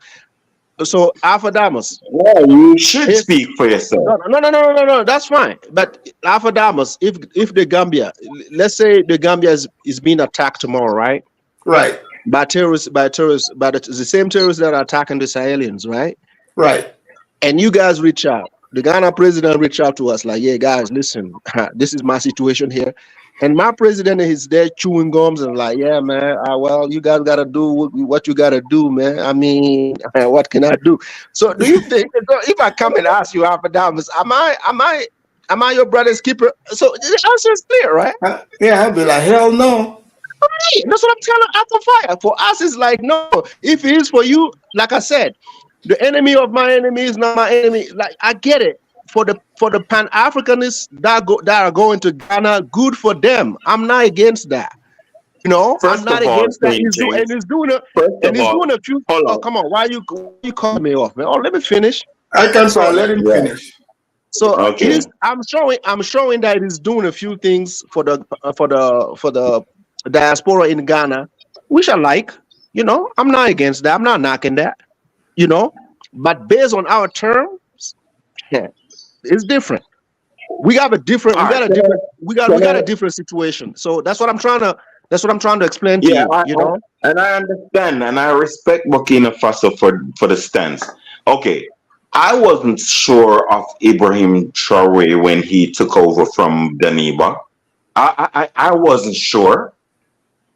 So Alphadamus. Yeah, you should speak for yourself. No. That's fine. But Alphadamus, if the Gambia, let's say the Gambia is being attacked tomorrow, right? Right. By the same terrorists that are attacking the Sahelians, right? Right. And you guys reach out. The Ghana president reached out to us like, yeah, guys, listen, this is my situation here. And my president is there chewing gums and like, yeah, man, well, you guys got to do what you got to do, man. I mean, what can I do? So do you think, if I come and ask you, Alphadamus, am I your brother's keeper? So the answer is clear, right? Yeah, I'd be like, hell no. Right. That's what I'm telling Alpha Fire. For us, it's like, no, if it is for you, like I said, the enemy of my enemy is not my enemy. Like, I get it. For the Pan-Africanists that are going to Ghana, good for them. I'm not against that. You know, I'm not against that. He's doing a few. Oh, come on, why you calling me off, man? Oh, let me finish. I can let him finish. So I'm showing that he's doing a few things for the diaspora in Ghana, which I like. You know, I'm not against that. I'm not knocking that. You know, but based on our terms, it's different. We got a different. We got a different situation. So that's what I'm trying to explain to you. You know, and I understand and I respect Burkina Faso for the stance. Okay, I wasn't sure of Ibrahim Traoré when he took over from Daniba. I wasn't sure.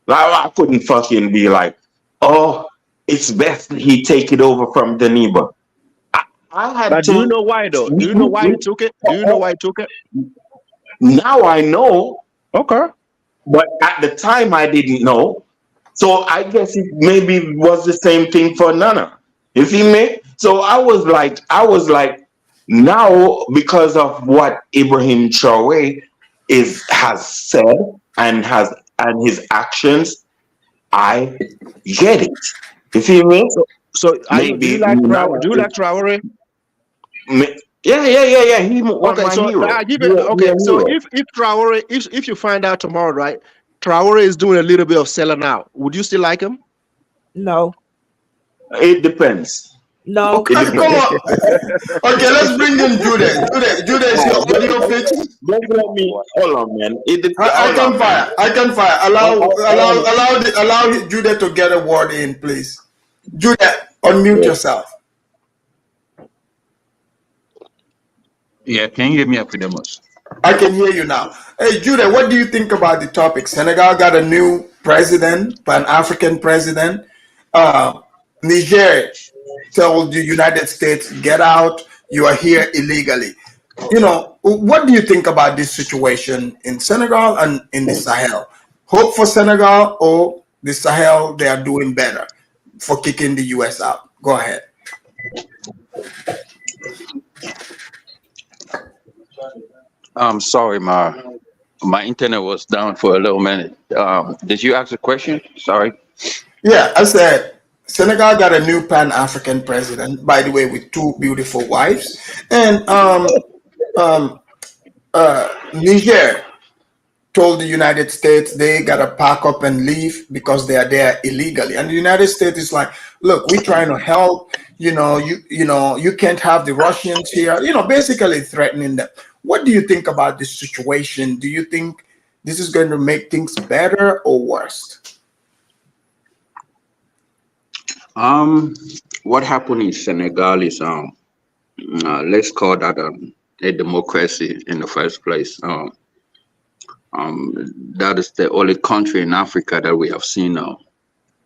I couldn't fucking be like, oh, it's best he take it over from Daniba. But do you know why though? Do you know why he took it? Do you know why he took it? Now I know. Okay. But at the time I didn't know. So I guess it maybe was the same thing for Nana. You see me? So I was like, now because of what Ibrahim Traoré has said and his actions, I get it. You see me? So do you like Traoré? Yeah. He was my hero. So if Traoré, if you find out tomorrow, right, Traoré is doing a little bit of selling out, would you still like him? No. It depends. No. Okay, come on. Okay, let's bring in Judah. Judah, is your audio fixed? Hold on, man. I can fire. Allow Judah to get a word in, please. Judah, unmute yourself. Yeah, can you hear me, Alphadamus? I can hear you now. Hey, Judah, what do you think about the topic? Senegal got a new president, Pan-African president. Niger told the United States, get out, you are here illegally. You know, what do you think about this situation in Senegal and in the Sahel? Hope for Senegal or the Sahel, they are doing better for kicking the US out? Go ahead. I'm sorry, my internet was down for a little minute. Did you ask a question? Sorry. Yeah, I said Senegal got a new Pan-African president, by the way, with two beautiful wives, and Niger told the United States they gotta pack up and leave because they are there illegally, and the United States is like, look, we're trying to help. You know, you can't have the Russians here. You know, basically threatening them. What do you think about this situation? Do you think this is going to make things better or worse? What happened in Senegal is let's call that a democracy in the first place. That is the only country in Africa that we have seen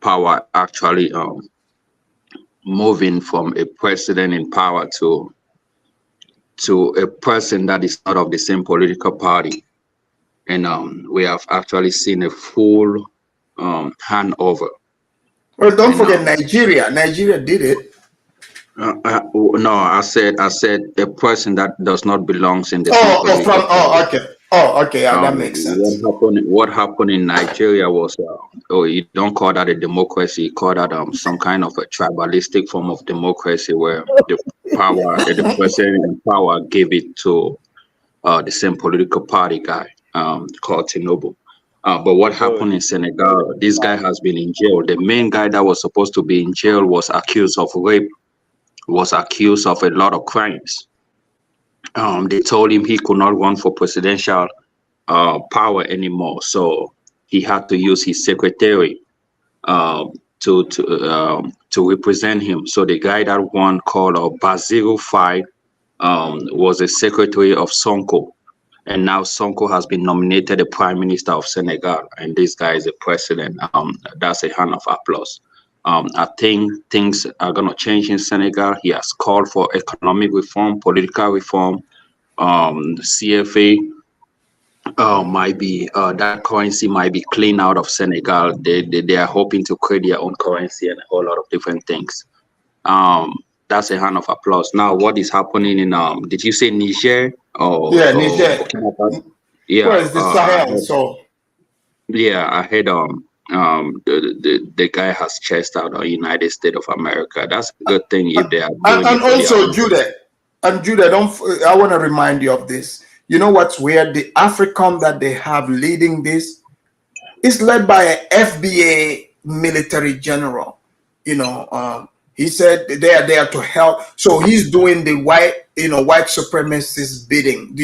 power actually moving from a president in power to a person that is not of the same political party. And we have actually seen a full handover. Well, don't forget Nigeria. Nigeria did it. No, I said a person that does not belong in the same political party. Okay. Yeah, that makes sense. What happened in Nigeria was, you don't call that a democracy, you call that some kind of a tribalistic form of democracy where the power, the president in power gave it to the same political party guy called Tinubu. But what happened in Senegal, this guy has been in jail. The main guy that was supposed to be in jail was accused of rape, was accused of a lot of crimes. They told him he could not run for presidential power anymore, so he had to use his secretary to represent him. So the guy that won, called Bassirou Faye, was a secretary of Sonko, and now Sonko has been nominated the Prime Minister of Senegal, and this guy is the president. That's a hand of applause. I think things are going to change in Senegal. He has called for economic reform, political reform. CFA might be that currency might be clean out of Senegal. They are hoping to create their own currency and a whole lot of different things. That's a hand of applause. Now, what is happening in did you say Niger? Niger. Yeah, well, it's the Sahel. Yeah, I heard the guy has chased out the United States of America. That's a good thing if they are doing and also Judah. And Judah, I want to remind you of this. You know what's weird? The AFRICOM that they have leading this is led by an FBA military general. He said they are there to help. So he's doing the white supremacist bidding.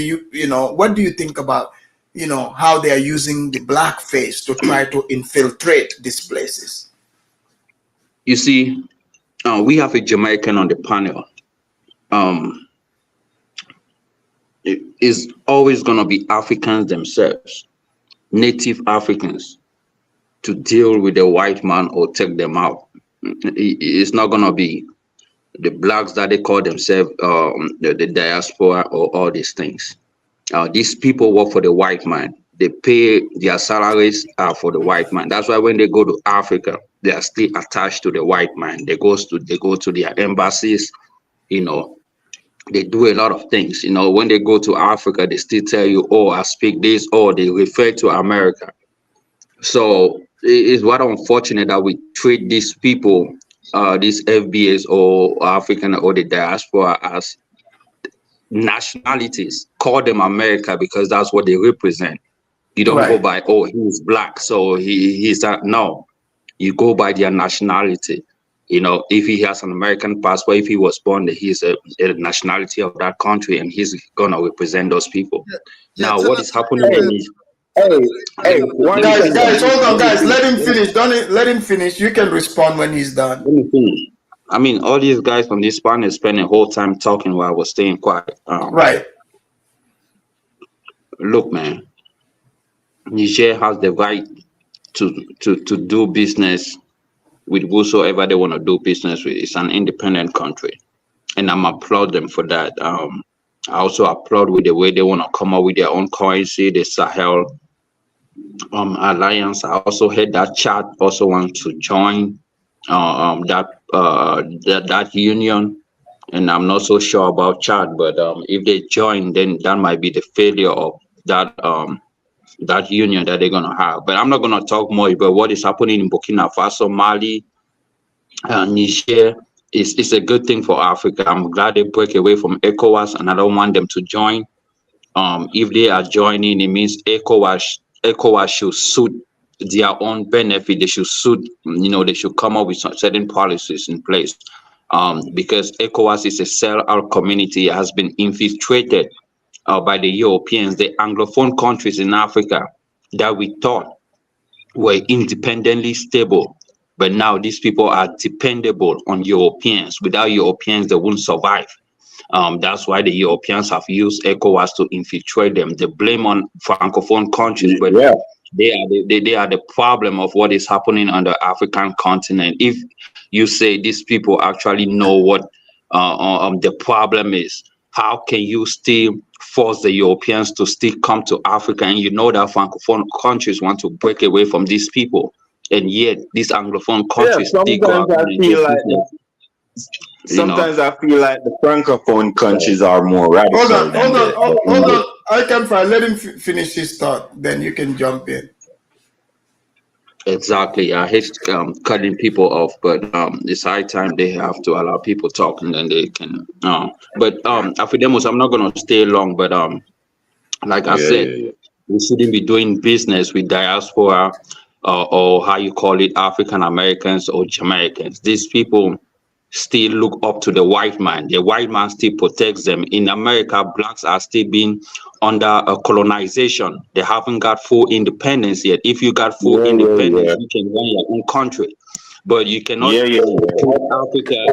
What do you think about, how they are using the blackface to try to infiltrate these places? You see, we have a Jamaican on the panel. It is always going to be Africans themselves, native Africans, to deal with the white man or take them out. It's not going to be the blacks that they call themselves the diaspora or all these things. These people work for the white man. They pay their salaries for the white man. That's why when they go to Africa, they are still attached to the white man. They go to their embassies, they do a lot of things. When they go to Africa, they still tell you, oh, I speak this, or they refer to America. So it's what unfortunate that we treat these people, these FBAs or African or the diaspora, as nationalities. Call them America because that's what they represent. You don't go by, oh, he's black, so he's that. No, you go by their nationality. If he has an American passport, if he was born, he's a nationality of that country, and he's gonna represent those people. Now, what is happening? Guys, hold on, guys. Let him finish. Let him finish. You can respond when he's done. Let me finish. I mean, all these guys from this panel spend a whole time talking while I was staying quiet. Right. Look, man, Niger has the right to do business with whosoever they want to do business with. It's an independent country, and I'm applaud them for that. I also applaud with the way they want to come up with their own currency, the Sahel Alliance. I also heard that Chad also wants to join that union, and I'm not so sure about Chad, but if they join, then that might be the failure of that that union that they're gonna have. But I'm not gonna talk more about what is happening in Burkina Faso, Mali, Niger. It's a good thing for Africa. I'm glad they break away from ECOWAS, and I don't want them to join. If they are joining, it means ECOWAS should suit their own benefit. They should suit, they should come up with some certain policies in place. Because ECOWAS is a sellout community, has been infiltrated by the Europeans, the Anglophone countries in Africa that we thought were independently stable, but now these people are dependable on Europeans. Without Europeans, they won't survive. That's why the Europeans have used ECOWAS to infiltrate them. They blame on Francophone countries, but they are the problem of what is happening on the African continent. If you say these people actually know what the problem is, how can you still force the Europeans to still come to Africa? And you know that Francophone countries want to break away from these people, and yet these Anglophone countries still go out and do business. Sometimes I feel like the Francophone countries are more radical. Hold on. I can find. Let him finish his thought. Then you can jump in. Exactly. I hate cutting people off, but it's high time they have to allow people talk, and then they can. But Afidemos, I'm not gonna stay long, but like I said, we shouldn't be doing business with diaspora or how you call it, African Americans or Jamaicans. These people still look up to the white man. The white man still protects them. In America, blacks are still being under colonization. They haven't got full independence yet. If you got full independence, you can run your own country. But you cannot put Africa.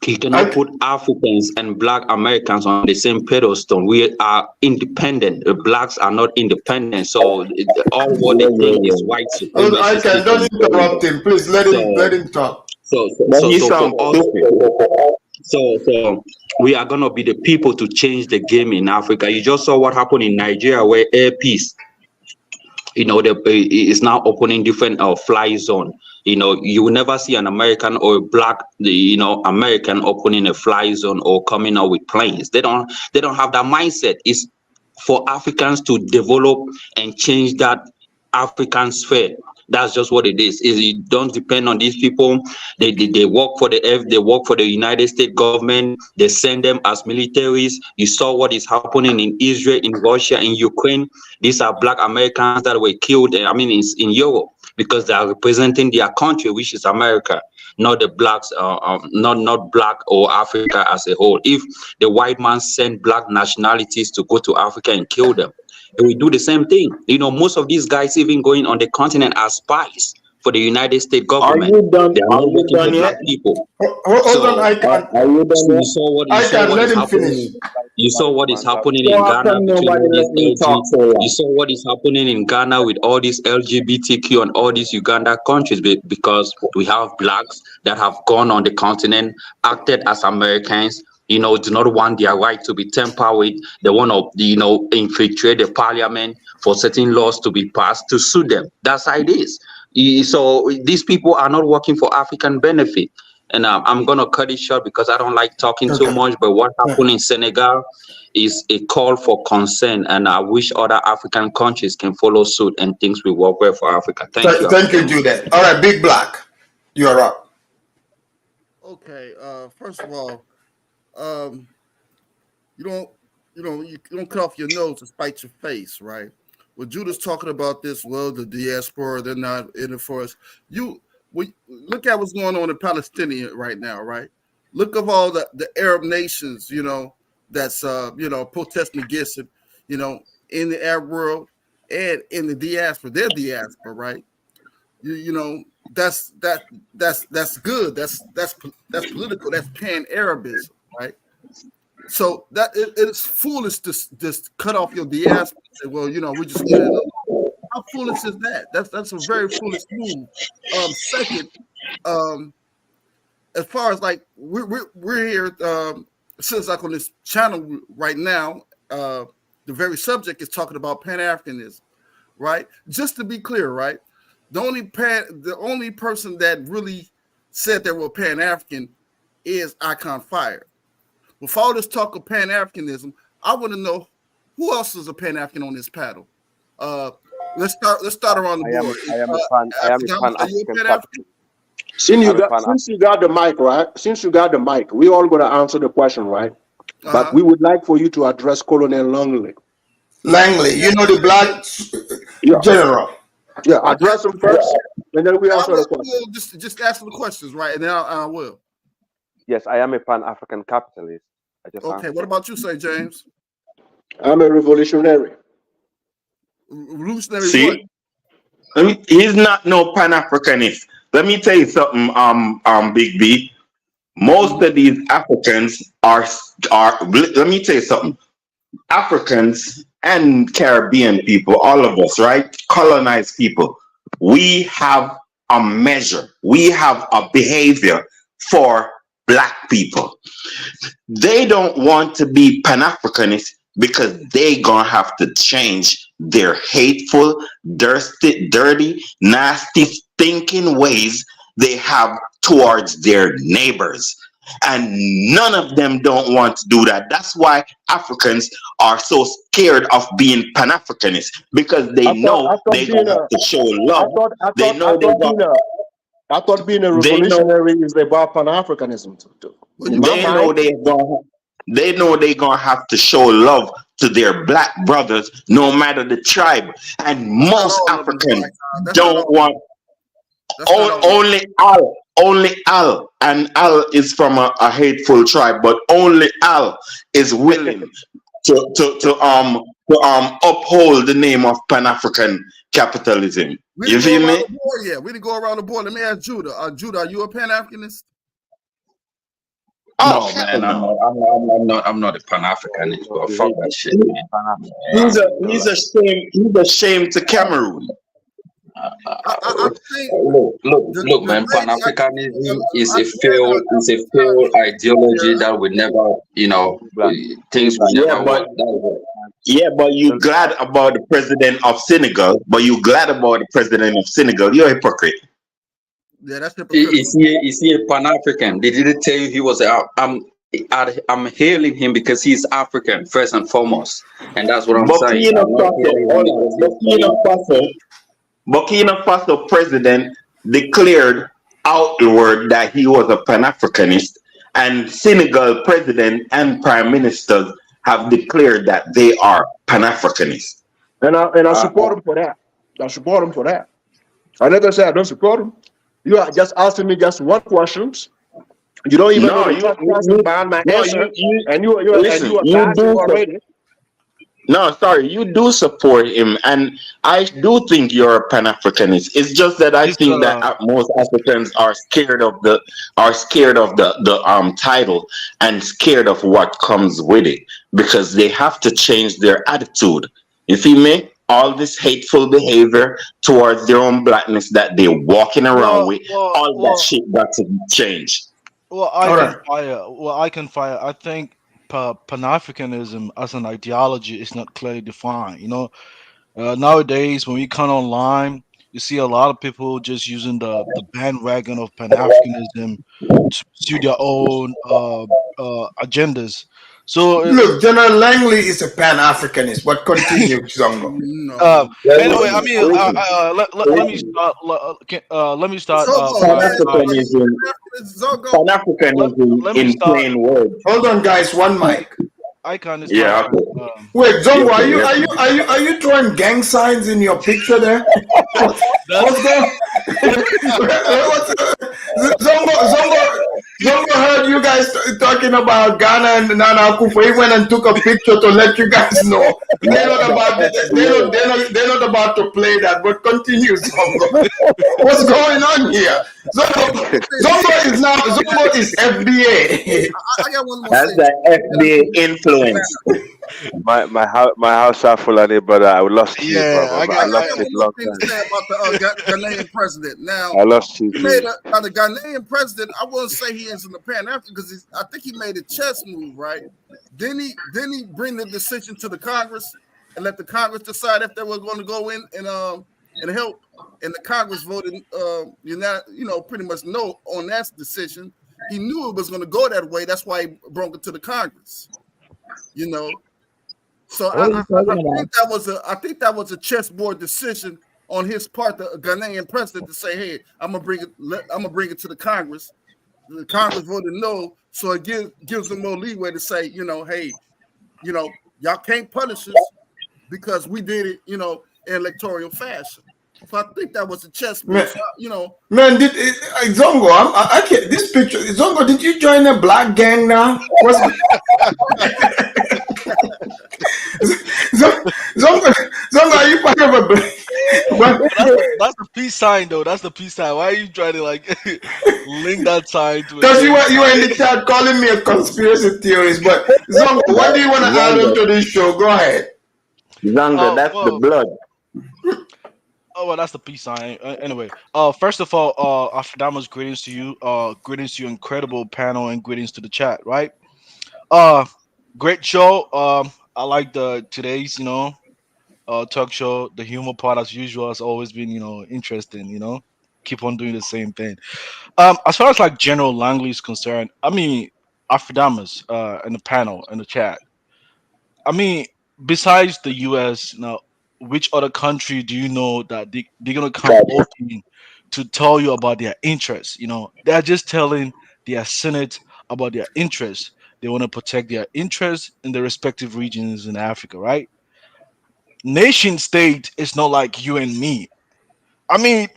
You cannot put Africans and Black Americans on the same pedestal. We are independent. The blacks are not independent. So all what they think is white supremacy. I can don't interrupt him. Please let him talk. So we are gonna be the people to change the game in Africa. You just saw what happened in Nigeria, where Air Peace, is now opening different fly zone. You will never see an American or a Black, American opening a fly zone or coming out with planes. They don't have that mindset. It's for Africans to develop and change that African sphere. That's just what it is. It don't depend on these people. They work for the United States government. They send them as militaries. You saw what is happening in Israel, in Russia, in Ukraine. These are Black Americans that were killed. In Europe, because they are representing their country, which is America, not the blacks, not Black or Africa as a whole. If the white man send Black nationalities to go to Africa and kill them, we do the same thing. Most of these guys even going on the continent as spies for the United States government. Are you done? They are not working for Black people. Hold on, I can. You saw what is happening. You saw what is happening in Ghana between all these You saw what is happening in Ghana with all these LGBTQ and all these Uganda countries, because we have blacks that have gone on the continent, acted as Americans, do not want their right to be tampered with. They want to, infiltrate the parliament for certain laws to be passed to suit them. That's how it is. So these people are not working for African benefit. And I'm going to cut it short because I don't like talking too much. But what happened in Senegal is a call for concern. And I wish other African countries can follow suit and things will work well for Africa. Thank you. Thank you, Judah. All right, Big Black, you're up. Okay. First of all, you don't cut off your nose to spite your face, right? When Judah's talking about this, well, the diaspora, they're not in it for us. Look at what's going on in Palestinian right now, right? Look at all the Arab nations, that's protesting against it, in the Arab world and in the diaspora. They're diaspora, right? That's good. That's political. That's pan-Arabism, right? So that it's foolish to just cut off your diaspora and say, well, we just how foolish is that? That's a very foolish move. Second, as far as like we're here, since like on this channel right now, the very subject is talking about Pan-Africanism, right? Just to be clear, right? The only person that really said they were Pan-African is Icon Fire. With all this talk of Pan-Africanism, I want to know who else is a Pan-African on this panel. Let's start around the board. I am a Pan-African. Since you got the mic, right? Since you got the mic, we all going to answer the question, right? But we would like for you to address Colonel Langley. The Black general. Yeah, address him first, and then we answer the question. Just answer the questions, right? And then I will. Yes, I am a Pan-African capitalist. Okay, what about you, St. James? I'm a revolutionary. Revolutionary See, he's not no Pan-Africanist. Let me tell you something, Big B. Most of these Africans are. Let me tell you something. Africans and Caribbean people, all of us, right? Colonized people. We have a measure. We have a behavior for black people. They don't want to be Pan-Africanists because they gonna have to change their hateful, dirty, nasty, thinking ways they have towards their neighbors. And none of them don't want to do that. That's why Africans are so scared of being Pan-Africanists, because they know they gonna have to show love. I thought being a revolutionary is about Pan-Africanism too. They know they're gonna have to show love to their black brothers, no matter the tribe. And most Africans don't want only Al, and Al is from a hateful tribe, but only Al is willing to uphold the name of Pan-African capitalism. You feel me? Yeah, we didn't go around the board. Let me ask Judah. Judah, are you a Pan-Africanist? No, man, I'm not a Pan-Africanist, but fuck that shit, man. He's a shame to Cameroon. Look, man. Pan-Africanism is a failed ideology that would never, things will never work. Yeah, but you glad about the president of Senegal? You're a hypocrite. Yeah, that's Is he a Pan-African? They didn't tell you he was. I'm hailing him because he's African first and foremost, and that's what I'm saying. Burkina Faso president declared outward that he was a Pan-Africanist, and Senegal president and prime ministers have declared that they are Pan-Africanists. And I support him for that. I never said I don't support him. You are just asking me just one question. You don't even know behind my answer, and you already. No, sorry, you do support him, and I do think you're a Pan-Africanist. It's just that I think that most Africans are scared of the title and scared of what comes with it, because they have to change their attitude. You feel me? All this hateful behavior towards their own blackness that they're walking around with, all that shit got to change. I can fire. I think Pan-Africanism as an ideology is not clearly defined. Nowadays when we come online, you see a lot of people just using the bandwagon of Pan-Africanism to pursue their own agendas. So look, General Langley is a Pan-Africanist. But continue, Zongo. Anyway, I mean, let me start. Pan-Africanism in plain words. Hold on, guys. One mic. Yeah. Wait, Zongo, are you drawing gang signs in your picture there? What's going? Zongo heard you guys talking about Ghana and Nana Akufo. He went and took a picture to let you guys know. They're not about to play that. But continue, Zongo. What's going on here? Zongo is FBA. I got one more. That's the FBA influence. My house are full of it, but I lost you. I lost got it one long thing to time. say about the Ghanaian president. Now, I lost you. he made now the Ghanaian president. I wouldn't say he is in the Pan-African because I think he made a chess move, right? Then he bring the decision to the Congress and let the Congress decide if they were going to go in and help. And the Congress voted, pretty much no on that decision. He knew it was going to go that way. That's why he brought it to the Congress. So I think that was a chessboard decision on his part, the Ghanaian president, to say, "Hey, I'm gonna bring it to the Congress." The Congress voted no, so it gives them more leeway to say, "Hey, y'all can't punish us because we did it, in electoral fashion." So I think that was a chessboard. Man, Zongo? I can't. This picture, Zongo. Did you join a black gang now? Zongo, Zongo, are you part of a That's the peace sign, though. That's the peace sign. Why are you trying to like link that sign to a because dating you were in the sign? chat calling me a conspiracy theorist, but Zongo, what do you want to add on Zongo, to this show? Go ahead. Zongo, Oh that's the well. blood. Oh well, that's the peace sign. Anyway, first of all, Afradamas, greetings to you. Greetings to your incredible panel and greetings to the chat. Right. Uh, Great show. I like the today's talk show. The humor part, as usual, has always been interesting. Keep on doing the same thing. As far as like General Langley is concerned, I mean, Afradamas, and the panel and the chat. I mean, besides the U.S., now, which other country do you know that they're gonna come open to tell you about their interests? They're just telling their Senate about their interests. They want to protect their interests in the respective regions in Africa, right? Nation state is not like you and me. I mean,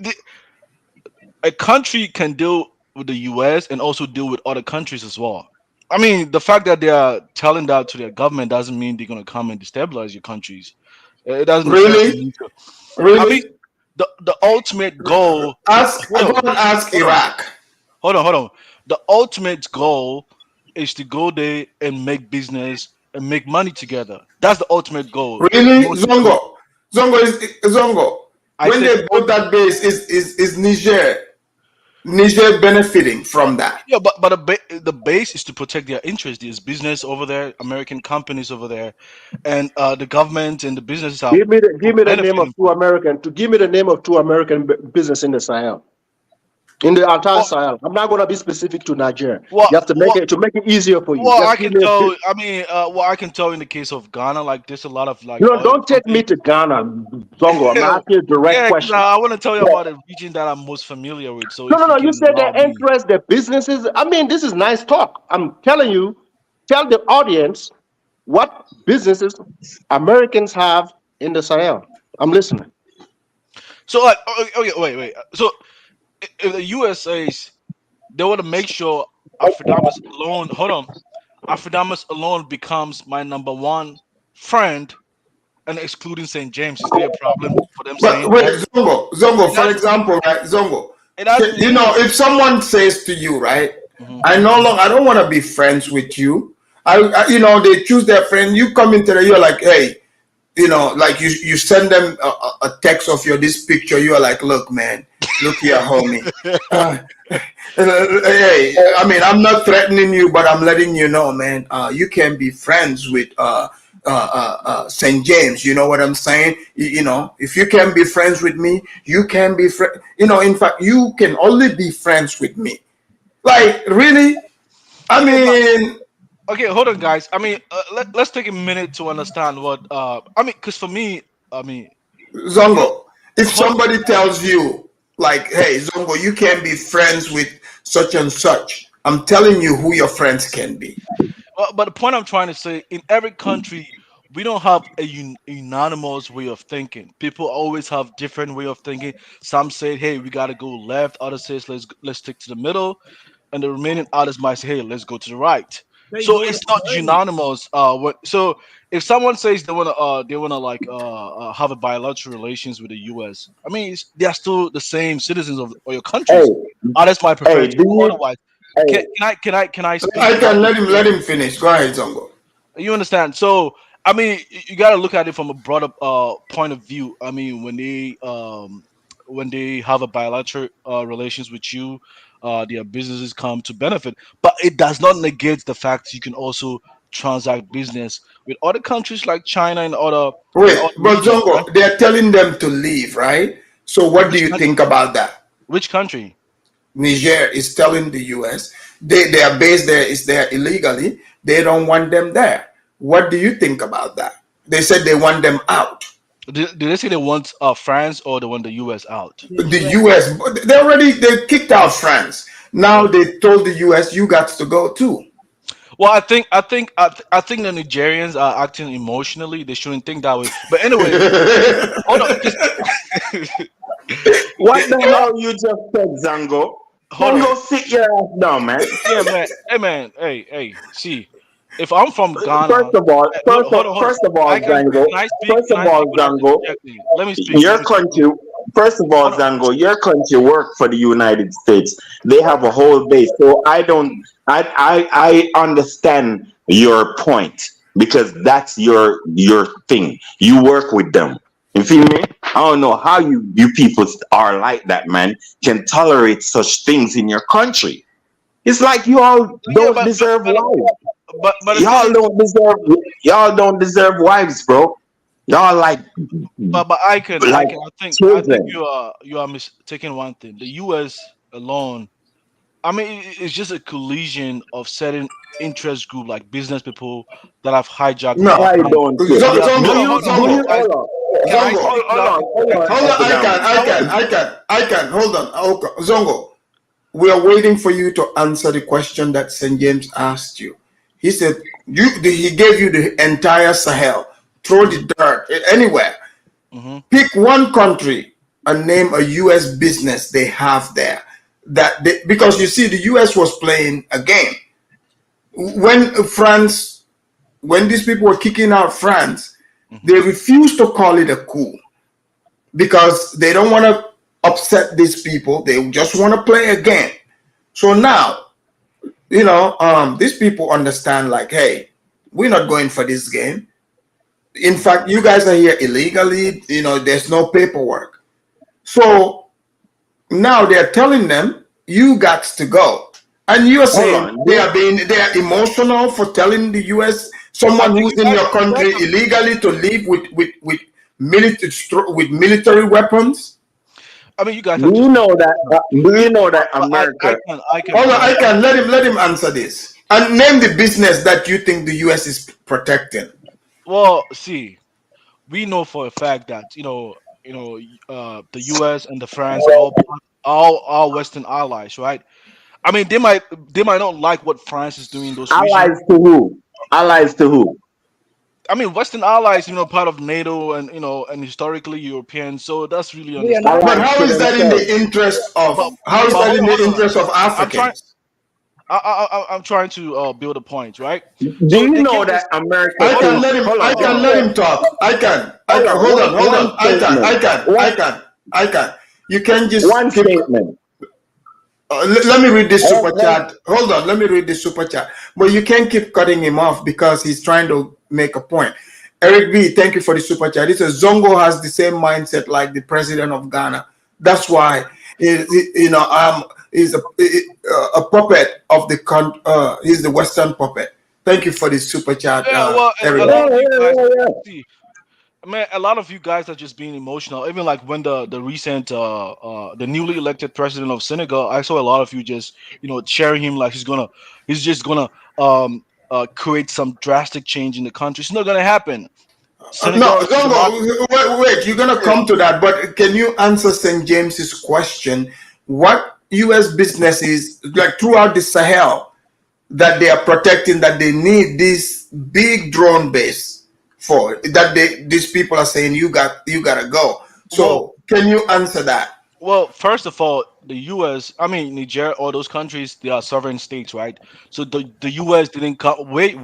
a country can deal with the U.S. and also deal with other countries as well. I mean, the fact that they are telling that to their government doesn't mean they're going to come and destabilize your countries. It doesn't necessarily Really? mean to. I mean, Really? the ultimate goal. Ask, Hold go on, and ask hold on, Iraq. hold on. The ultimate goal is to go there and make business and make money together. That's the ultimate goal. Really? Most important. Zongo. I When said they built that base, is Niger benefiting from that? yeah, but the base is to protect their interests. There's business over there, American companies over there, and the government and the businesses are Give me the name of benefiting two from. American. To give me the name of two American business in the Sahel, in the entire Well, Sahel. I'm not going to be specific to Nigeria. well, You have to make well, it to make it easier for you. well, I Just give can me a tell. bit. I mean, what I can tell in the case of Ghana, like there's a lot of like No, oil don't take me companies. to Ghana, Zongo. I'm asking you a direct Yeah, because question. I want to tell you about a region that I'm most familiar with. So No, no, if you no. You can said allow their me. interest, their businesses. I mean, this is nice talk. I'm telling you, tell the audience what businesses Americans have in the Sahel. I'm listening. So like, okay, wait. So if the USA's they want to make sure Afrodamus alone. Hold on, Afrodamus alone becomes my number one friend, and excluding St. James. Is there a problem for them But saying wait, that? Zongo, It for doesn't mean example, right, Zongo, it doesn't mean. if someone says to you, right, Mhm. I don't want to be friends with you. They choose their friend. You come into you're like, hey, like you send them a text of your this picture. You are like, look, man, look here, homie. Uh, hey, I mean, I'm not threatening you, but I'm letting you know, man. You can be friends with St. James. You know what I'm saying? If you can be friends with me, you can be friend. In fact, you can only be friends with me. Like, really? I Okay, but mean, okay, hold on, guys. I mean, let's take a minute to understand what. I mean, because for me, I mean, you know, Zongo, if hold on. somebody tells you, like, hey, Zongo, you can be friends with such and such, I'm telling you who your friends can be. But the point I'm trying to say, in every country, we don't have a unanimous way of thinking. People always have different way of thinking. Some say, "Hey, we gotta go left." Others says, "Let's stick to the middle," and the remaining others might say, "Hey, let's go to the right." So it's not unanimous. So if someone says they wanna like have a bilateral relations with the U.S., I mean, they are still the same citizens of your Hey, countries. Others might prefer hey, to do go you? otherwise. Hey, Can I speak I without can let being him interrupted? finish. Go ahead, Zongo. You understand? So I mean, you got to look at it from a broader point of view. I mean, when they have a bilateral relations with you, their businesses come to benefit, but it does not negate the fact you can also transact business with other countries like China and Wait, other but regions, right? Zongo, they're telling them to leave, right? So what do Which you country? think about that? Which country? Niger is telling the US their base there is there illegally. They don't want them there. What do you think about that? They said they want them out. Did they say they want France or they want the US out? The US, they kicked out France. Now Okay. they told the US you got to go too. Well, I think the Nigerians are acting emotionally. They shouldn't think that way. But anyway, hold on. what They, the they are. hell you just said, Zango? Hold Man, on. go sit your ass down, man. Yeah, man. Hey, man. Hey. See. if I'm from Ghana, First of all, hold on. first of all, I can Zango. can I speak? First Can of I all, speak without Zango. interjecting? Let me speak. Let Your me speak. country. First of all, Hold on. Zango, your country work for the United States. They have a whole base, so I don't. I understand your point because that's your thing. You work with them. You feel me? I don't know how you people are like that, man. Can tolerate such things in your country. It's like you all Yeah, don't deserve wives. but the thing Y'all is, don't deserve. Y'all don't deserve wives, bro. Y'all but I like can. I think children. you are mistaking one thing. The U.S. alone. I mean, it's just a collision of certain interest group like business people that have hijacked No, I power. don't care. They have Do hold on, you Zongo, hold on, do hold on, you Zongo, guys. hold on? Can I Zongo. speak Hold without on, hold on, Hold on, interjecting? I can. Hold on. Okay. Zongo, we are waiting for you to answer the question that St. James asked you. He said, he gave you the entire Sahel. Throw the dirt anywhere. Pick one country and name a U.S. business they have there. Because you see, the U.S. was playing a game. When these people were kicking out France, they refused to call it a coup because they don't want to upset these people. They just want to play a game. So now, these people understand like, hey, we're not going for this game. In fact, you guys are here illegally. There's no paperwork. So now they're telling them, you got to go. And you're Hold saying on. they are emotional for telling the US, I someone think who's you in guys your country illegally, to leave with military weapons. I mean, you guys Do are you just know that? Do you know that but America? I can Hold on, point. I can let him answer this. And name the business that you think the US is protecting. Well, see, we know for a fact that the U.S. and the France are all Western allies, right? I mean, they might not like what France is doing in those regions. Allies to who? Allies to who? I mean, Western allies, part of NATO and historically European, so that's really We are not. But Allies how to is that in themselves. the interest of But hold on, hold on. I'm trying. Africans? I'm trying to build a point, right? Do So you they know came that to. America I Hold can on, is? let him. Hold I on. can let him talk. I can. Hold on. Hold on. Hold on. One statement. I can. You can just One keep. statement. Let me read this super Hold chat. Hold on. Let me read this super chat. But you can't keep cutting him off because he's trying to make a point. Eric B, thank you for the super chat. He says Zongo has the same mindset like the president of Ghana. That's why he's a puppet of the he's the Western puppet. Thank you for the super chat, yeah, well, Eric a B. lot of you guys. See, man, a lot of you guys are just being emotional. Even like when the recent the newly elected president of Senegal, I saw a lot of you just cheering him like he's just gonna create some drastic change in the country. It's not gonna happen. No, Senegal is a democracy. Zongo, wait, you're gonna come to that, but can you answer St. James's question? What U.S. businesses, like throughout the Sahel, that they are protecting, that they need this big drone base for, that these people are saying you gotta go. Well, So can you answer that? well, first of all, the U.S. I mean Niger, all those countries, they are sovereign states, right? So the U.S. didn't come. Wait.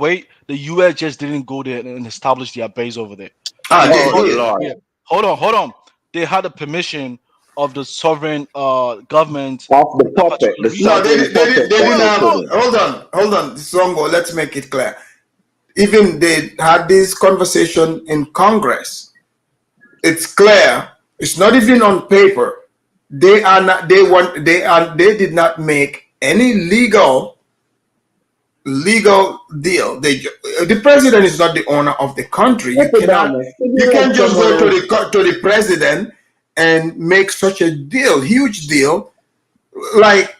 The U.S. just didn't go there and establish their base over there. Ah, They they Oh because did. Lord. yeah. Hold on. They had the permission of the sovereign government Off the of that puppet, particular the region. No, sovereign puppet they that didn't they Well, have. put no. in. Hold on, Zongo. Let's make it clear. Even they had this conversation in Congress. It's clear. It's not even on paper. They are not. They want. They are. They did not make any legal deal. The president is not the owner of the country. You cannot. Epidemic. You Figure can't out just someone go to else. the president and make such a deal, huge deal, like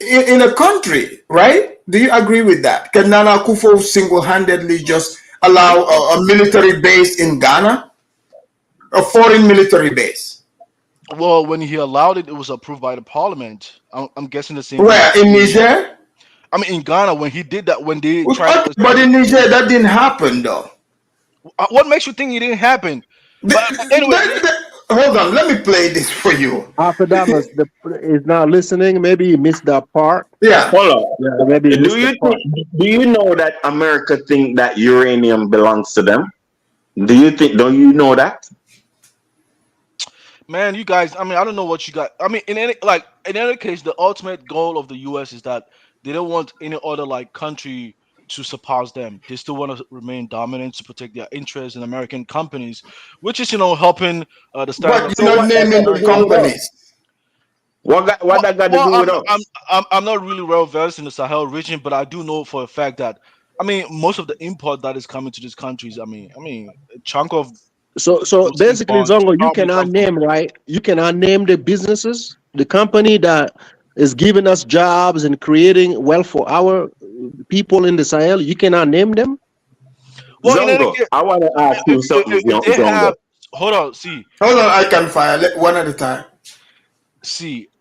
in a country, right? Do you agree with that? Can Nana Akufo single-handedly just allow a military base in Ghana, a foreign military base? Well, when he allowed it, it was approved by the parliament. I'm guessing the same thing Where happened in in Niger. Niger? I mean, in Ghana, when he did that, when they tried Okay, to but establish, in Niger that didn't happen though. what makes you think it didn't happen? The- But anyway, hold on. Let me play this for you. Alfredamus is now listening. Maybe he missed that part. Yeah. Hold on. Yeah, maybe he Do missed you the part. do you know that America think that uranium belongs to them? Don't you know that? Man, you guys, I mean, I don't know what you got. I mean, in any case, the ultimate goal of the US is that they don't want any other like country to surpass them. They still want to remain dominant to protect their interests in American companies, which is, helping the standard But of you're So not what living that in got naming to the do America. with us? companies. What that got to Well, do with us? I'm not really well versed in the Sahel region, but I do know for a fact that I mean most of the import that is coming to these countries. I mean, a chunk of So those basically, imports Zongo, you probably cannot come from. name, right? You cannot name the businesses, the company that is giving us jobs and creating wealth for our people in the Sahel. You cannot name them. Well, in any Zongo, case, I want to ask you something, if they Zongo. have, hold on, see, Hold on, I can fire one at a time.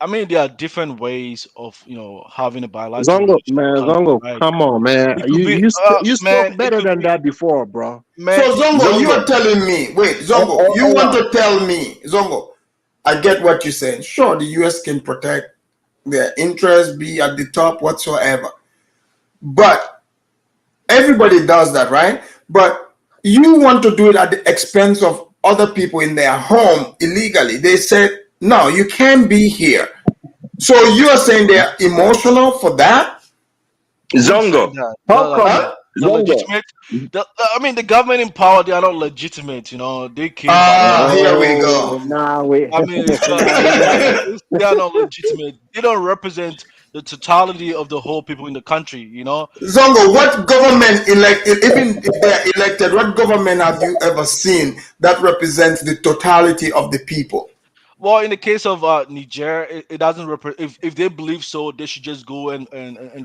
I mean, there are different ways of having a bilateral Zongo, relationship with man, countries, Zongo, right? come on, man. It could You be, you you spoke man, it better could than be, that before, bro. So man. Zongo, you are Zongo, telling me, wait, Zongo, you hold want on. to tell me, Zongo, I get what you're saying. Sure, the US can protect their interests, be at the top, whatsoever. But everybody does that, right? But you want to do it at the expense of other people in their home illegally. They said, no, you can't be here. So you are saying they're emotional for that? Who is saying Zongo, that? how come? Huh? The Zongo, legitimate, I mean, the government in power, they are not legitimate. They came by Ah, force. here we Oh, go. nah, we, I mean, nah, we not. they are not legitimate. They don't represent the totality of the whole people in the country. Zongo, what government elected, even if they're elected, what government have you ever seen that represents the totality of the people? Well, in the case of Niger, it doesn't represent. If they believe so, they should just go and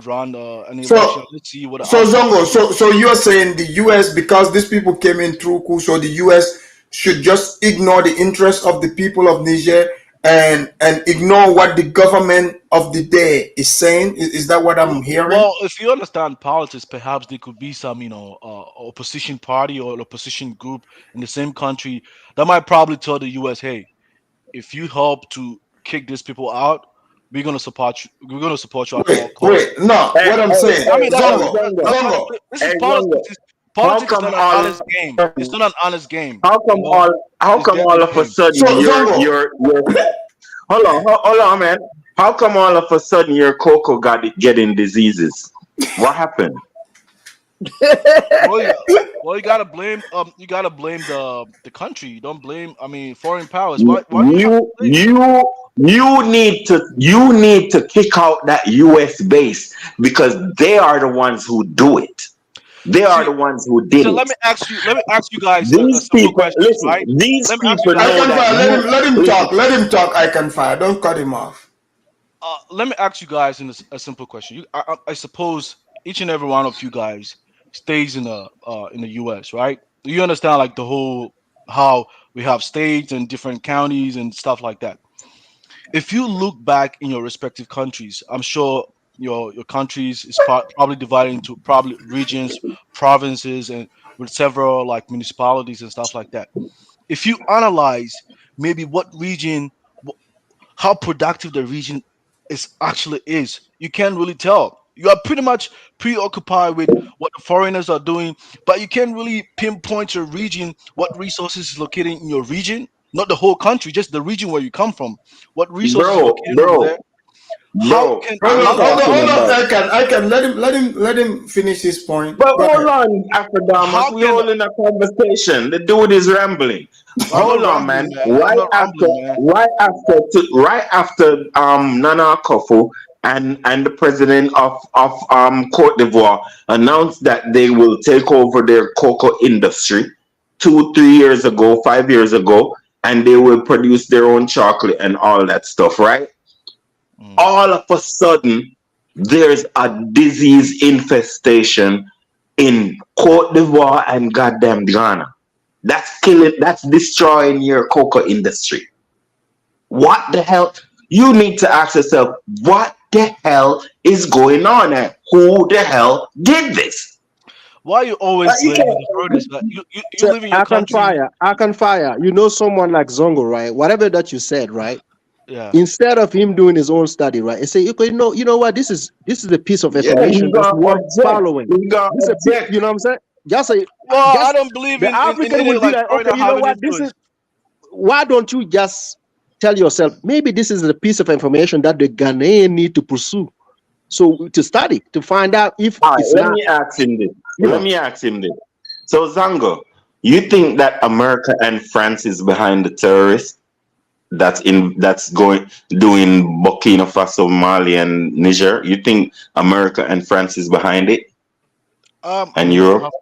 run an election. So, Let's see what the so outcome will Zongo, be. so you're saying the US, because these people came in through coup, so the US should just ignore the interests of the people of Niger and ignore what the government of the day is saying? Is that what I'm hearing? Well, if you understand politics, perhaps there could be some, opposition party or opposition group in the same country that might probably tell the U.S., "Hey, if you help to kick these people out, we're gonna support you. We're gonna support you at all costs." Wait, no, hey, what I'm hey, saying, I hey, mean, hey, Zongo, Zongo, Zongo, this hey, is Zongo, politics. how Politics is come not an all, honest game. It's not an honest game. how come all, how It's come dead all in of a game. so sudden Zongo, hold on, hold on, man. How come all of a sudden your cocoa got it getting diseases? What happened? Well, you gotta blame the country. You don't blame. I mean, foreign powers. Why do you have to You blame? you need to kick out that US base because they are the ones who do it. They are See, the ones who did so it. let me ask you guys a These simple people, question, listen, right? these Let me ask you people I guys a know can that simple fire. question. you Let him listen. talk. Let him talk. I can fire. Don't cut him off. Let me ask you guys a simple question. I suppose each and every one of you guys stays in the U.S., right? You understand like the whole how we have states and different counties and stuff like that. If you look back in your respective countries, I'm sure your countries is probably divided into probably regions, provinces, and with several like municipalities and stuff like that. If you analyze maybe what region, how productive the region is, you can't really tell. You are pretty much preoccupied with what the foreigners are doing, but you can't really pinpoint your region, what resources is located in your region, not the whole country, just the region where you come from. What resources is Bro, located over there? bro, How bro, can Hold I'm on, how hold on, talking hold on. about. I can let him finish his point. But Go hold ahead. on, Afrodamus, how we can all in a conversation. The dude is rambling. I'm Hold not on, rambling, man. man. I'm not rambling, man. Right after Nana Akufo and the president of Cote d'Ivoire announced that they will take over their cocoa industry 2 3 years ago, 5 years ago, and they will produce their own chocolate and all that stuff, right? All of a sudden, there's a disease infestation in Cote d'Ivoire and goddamn Ghana. That's killing, that's destroying your cocoa industry. What the hell? You need to ask yourself, what the hell is going on and who the hell did this? Why you always blaming the furthest? Like, you live in your I can country. fire. I can fire. You know someone like Zongo, right? Whatever that you said, right? Yeah. Instead of him doing his own study, right? And say, okay, you know what? This is a piece of information that's worth following. This is you know what I'm saying? I don't believe the in African any will be like like, foreigner okay, you know having what? This influence. is why don't you just tell yourself maybe this is a piece of information that the Ghanaian need to pursue, so to study to find out if All right, it's let not. me ask him this. You Let know, me ask him this. So, Zango, you think that America and France is behind the terrorists that's doing Burkina Faso, Mali, and Niger? You think America and France is behind it? I And mean, Europe?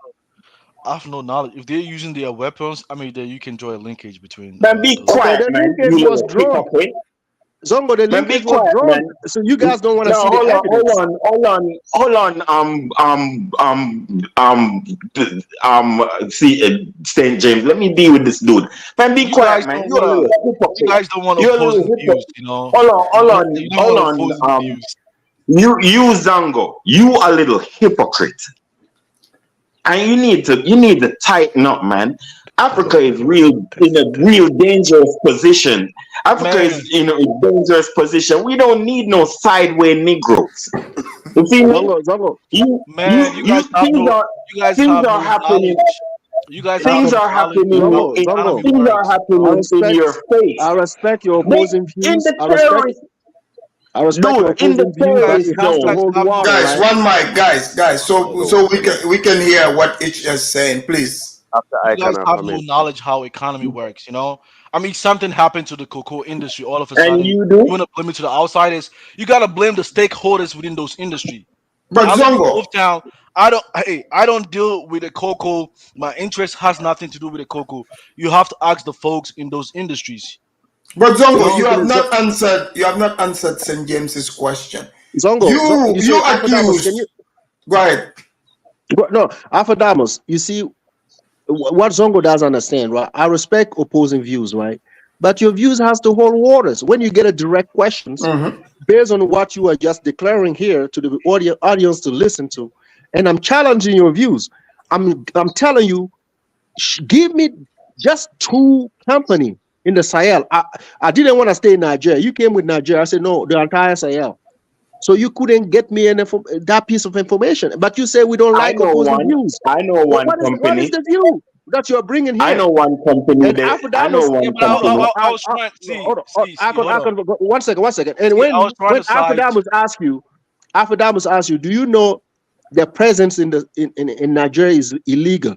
I have no knowledge. If they're using their weapons, I mean, then you can draw a linkage between. Man, be okay, quiet, the man. linkage You was little drawn. hypocrite. Zongo, the Man, be linkage was quiet, drawn. man. So you guys don't want to No, see the evidence. hold on. See, St. James. Let me deal with this dude. Man, be You quiet, guys man. don't You're a wanna. little You hypocrite. guys don't want You're a little opposing views. hypocrite. You know. Hold You don't want opposing on. views. You Zango. You a little hypocrite. And you need to tighten up, man. Africa is in a real dangerous position. Africa Man. is in a dangerous position. We don't need no sideways Negroes. You see me? Zongo. You guys have things no. are You guys things have are no happening. knowledge. You guys have Things no are knowledge happening. of how the Zongo. economy Things are works. happening in your face. I respect your opposing In views. the terrorist, I respect your dude, in the opposing views, but terrorist it has to zone. hold water, Guys, right? one mic, guys. So we can hear what each is saying, please. After I You guys can have come no in. knowledge how economy works. You know. I mean, something happened to the cocoa industry. All of a And sudden, you you do? want to blame it to the outsiders. You gotta blame the stakeholders within those industry. But I live in Zongo, Wolf Town. I don't deal with the cocoa. My interest has nothing to do with the cocoa. You have to ask the folks in those industries. but Zongo, Listen you to have this. not answered. You have not answered St. James's question. Zongo, you You say Afrodamus, can accused. you? Go ahead. No, Afrodamus, you see, what Zongo does understand, right? I respect opposing views, right? But your views has to hold waters. When you get a direct questions based on what you are just declaring here to the audience to listen to, and I'm challenging your views. I'm telling you, give me just two company in the Sahel. I didn't want to stay in Nigeria. You came with Nigeria. I said no, the entire Sahel. So you couldn't get me that piece of information. But you say we don't like opposing views. I know one What is company. the view that you're bringing here? I know one company. And after that I know was, one Yeah, but company. I was trying. hold on, Hold on. one second. And See, I was trying when to side. After that was asked you, do you know their presence in Nigeria is illegal?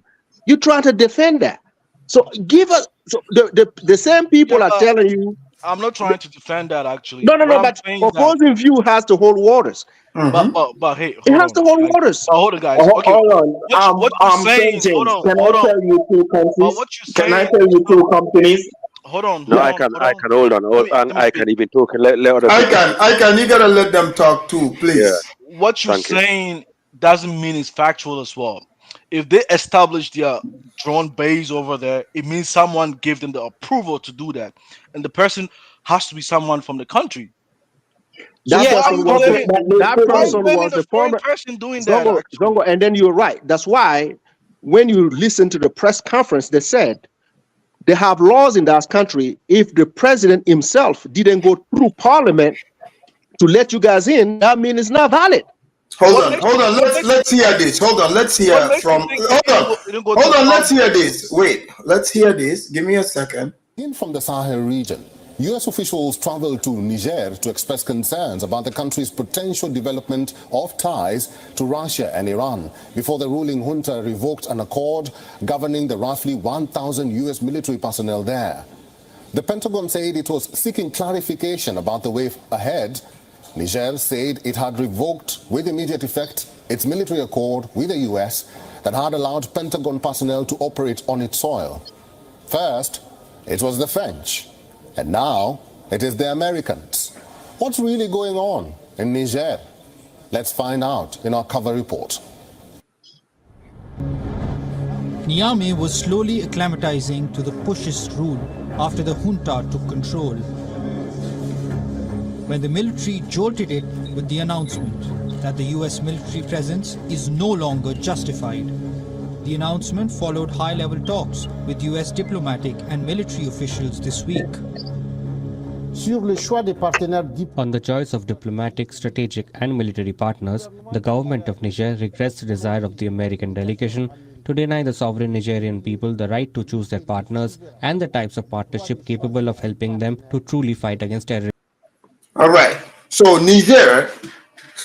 You try to defend that. So give us the same people are telling you. I'm not trying to defend that actually. No, What I'm but saying is that, opposing view has to hold waters. but hey, It has to hold waters. Hold on, guys. Okay, Hold on. what you saying? St. Hold James, on, can hold I on. tell you two countries? What you Can I saying? tell you two companies? Hold on. No, hold I on, can. hold I on. can hold on. And I can even talk. Let other I people. can. You gotta let them talk too, please. What you're Thank you. saying doesn't mean it's factual as well. If they establish their drone base over there, it means someone gave them the approval to do that, and the person has to be someone from the country. So That why are person you was blaming? Why are you blaming the the foreign former person doing that? Zongo, and then you're right. That's why when you listen to the press conference, they said they have laws in that country. If the president himself didn't go through parliament to let you guys in, that means it's not valid. Hold on. Let's hear this. Hold on. Let's hear from. Hold on. Let's hear this. Wait. Let's hear this. Give me a second. From the Sahel region, U.S. officials traveled to Niger to express concerns about the country's potential development of ties to Russia and Iran before the ruling junta revoked an accord governing the roughly 1,000 U.S. military personnel there. The Pentagon said it was seeking clarification about the way ahead. Niger said it had revoked with immediate effect its military accord with the U.S. that had allowed Pentagon personnel to operate on its soil. First, it was the French, and now it is the Americans. What's really going on in Niger? Let's find out in our cover report. Niamey was slowly acclimatizing to the pushist rule after the junta took control, when the military jolted it with the announcement that the US military presence is no longer justified. The announcement followed high-level talks with US diplomatic and military officials this week. On the choice of diplomatic, strategic and military partners, the government of Niger regrets the desire of the American delegation to deny the sovereign Nigerian people the right to choose their partners and the types of partnership capable of helping them to truly fight against terrorism. All right. So Niger,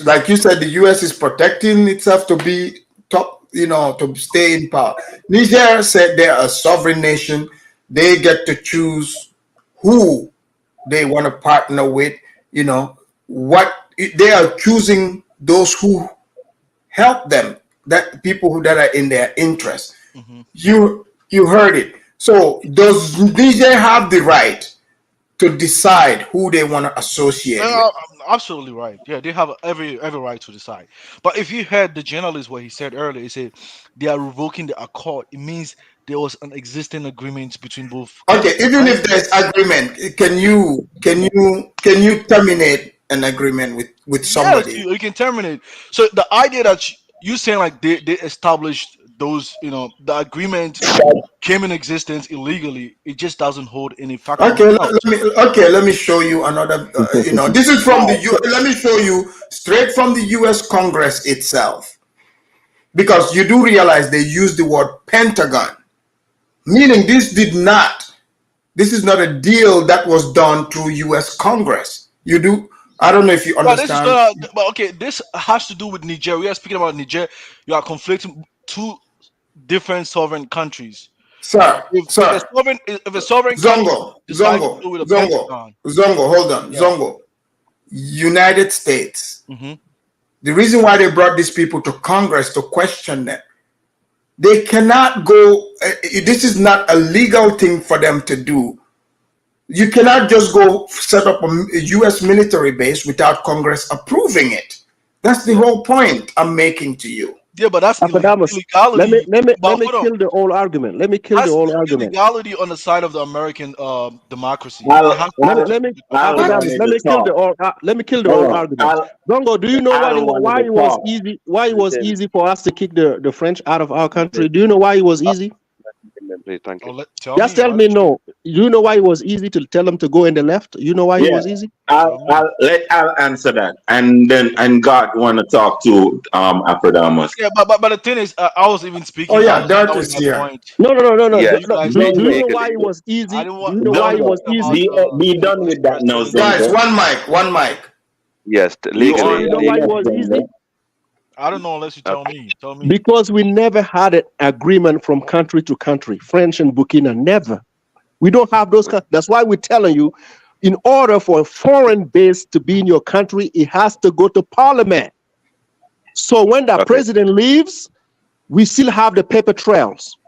like you said, the U.S. is protecting itself to be top, to stay in power. Niger said they're a sovereign nation. They get to choose who they want to partner with. What they are choosing those who help them, that people that are in their interest. You heard it. So does Niger have the right to decide who they want to associate with? Absolutely right. Yeah, they have every right to decide. But if you heard the journalist what he said earlier, he said they are revoking the accord. It means there was an existing agreement between both. Okay, even if there's agreement, can you terminate an agreement with somebody? Yes, you can terminate. So the idea that you saying like they established those, the agreement came in existence illegally, it just doesn't hold any factor. Let me show you another. This is from let me show you straight from the U.S. Congress itself, because you do realize they use the word Pentagon, meaning this is not a deal that was done through U.S. Congress. You do. I don't know if you understand. This has to do with Niger. We are speaking about Niger. You are conflicting two different sovereign countries. Sir, if a sovereign Zongo, hold on. Zongo, United States. The reason why they brought these people to Congress to question them, they cannot go. This is not a legal thing for them to do. You cannot just go set up a U.S. military base without Congress approving it. That's the whole point I'm making to you. Yeah, but that's illegality. Let me kill the whole argument. Let me kill the whole argument. Illegality on the side of the American democracy. Let me kill the whole argument. Zongo, do you know why it was easy? Why it was easy for us to kick the French out of our country? Do you know why it was easy? Thank you. Just tell me no. Do you know why it was easy to tell them to go in the left? You know why it was easy? I'll answer that, and God want to talk to Afrodamus. Yeah, but the thing is, I was even speaking. Oh yeah, that is here. No. Yeah. Do you know why it was easy? Do you know why it was easy? Be done with that now, guys. One mic. Yes, legally. You know why it was easy? I don't know unless you tell me. Tell me. Because we never had an agreement from country to country. French and Burkina, never. We don't have those. That's why we're telling you, in order for a foreign base to be in your country, it has to go to parliament. So when the president leaves, we still have the paper trails.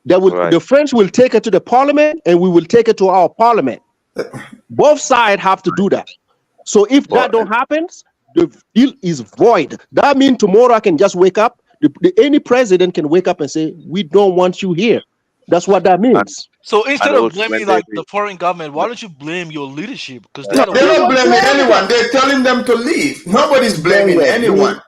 The French will take it to the parliament, and we will take it to our parliament. Both sides have to do that. So if that don't happen, the deal is void. That means tomorrow I can just wake up. Any president can wake up and say, we don't want you here. That's what that means. So instead of blaming like the foreign government, why don't you blame your leadership? Because they're not blaming anyone. They're telling them to leave. Nobody's blaming anyone.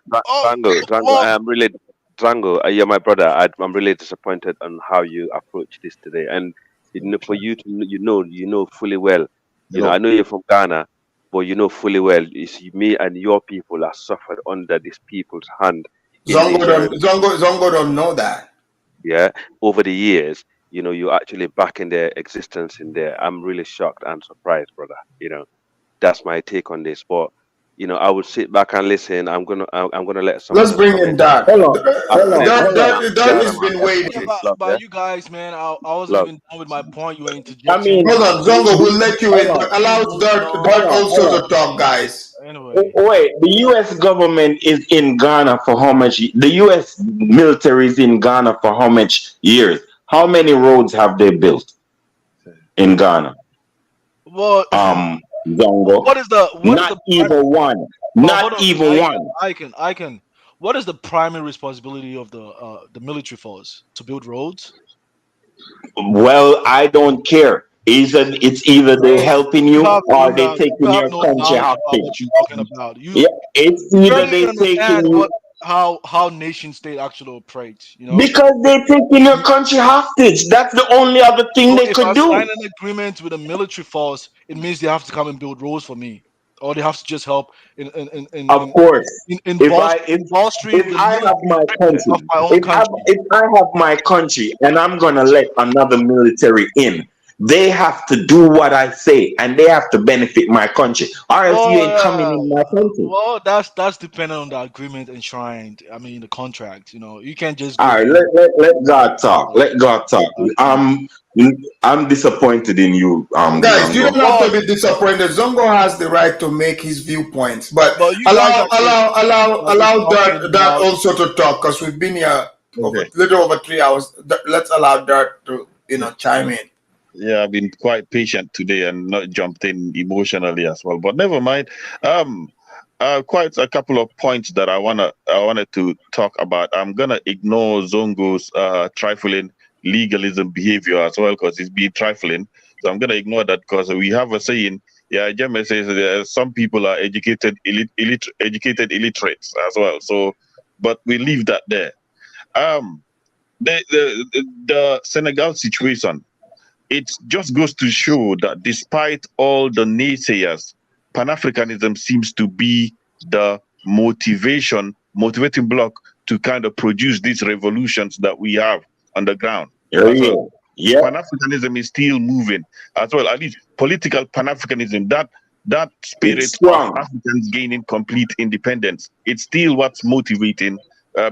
Drango, you're my brother. I'm really disappointed on how you approach this today. And for you to, you know fully well. I know you're from Ghana. But you know fully well, me and your people are suffered under these people's hand. Zongo don't know that. Yeah, over the years, you actually back in their existence in there. I'm really shocked and surprised, brother. That's my take on this. But I would sit back and listen. I'm gonna let someone. Let's bring in Dad. Dad has been waiting. But you guys, man, I wasn't even done with my point. You were interjecting. Hold on, Zongo, we'll let you in, but allow Dad also to talk, guys. Anyway, wait, the U.S. government is in Ghana for how much? The U.S. military is in Ghana for how much years? How many roads have they built in Ghana? Well, Zongo. Not even one. I can. What is the primary responsibility of the military force? To build roads? Well, I don't care. It's either they're helping you or they're taking your country hostage. What you're talking about. It's either they're taking you how nation state actually operates. You know, Because they taking your country hostage. That's the only other thing so they if I could sign do. an agreement with a military force, it means they have to come and build roads for me, or they have to just help in in in in Of in, course, if I if in bolstering if the I have my military of country, my own country. if I have my country and I'm gonna let another military in, they have to do what I say and they have to benefit my country. Or else you ain't coming in my country. Well, that's dependent on the agreement enshrined. I mean, the contract. You know, you can't just All go right, in. let God talk. Let God talk. I'm disappointed in you, Guys, you don't Zongo. have to be disappointed. Zongo has the right to make his viewpoints, but But you guys allow are just talking Dart about. also to talk because we've been here over Okay. little over 3 hours. Let's allow Dart to chime in. Yeah, I've been quite patient today and not jumped in emotionally as well. But never mind. Um, quite a couple of points that I wanted to talk about. I'm gonna ignore Zongo's trifling legalism behavior as well because it's been trifling. So I'm gonna ignore that because we have a saying. Yeah, Jemme says some people are educated illiterates as well. So, but we leave that there. Um, the Senegal situation, it just goes to show that despite all the naysayers, Pan-Africanism seems to be the motivating block to kind of produce these revolutions that we have on the ground as well. Yeah. Pan-Africanism is still moving as well, at least political Pan-Africanism, that It's spirit of strong. Africans gaining complete independence, it's still what's motivating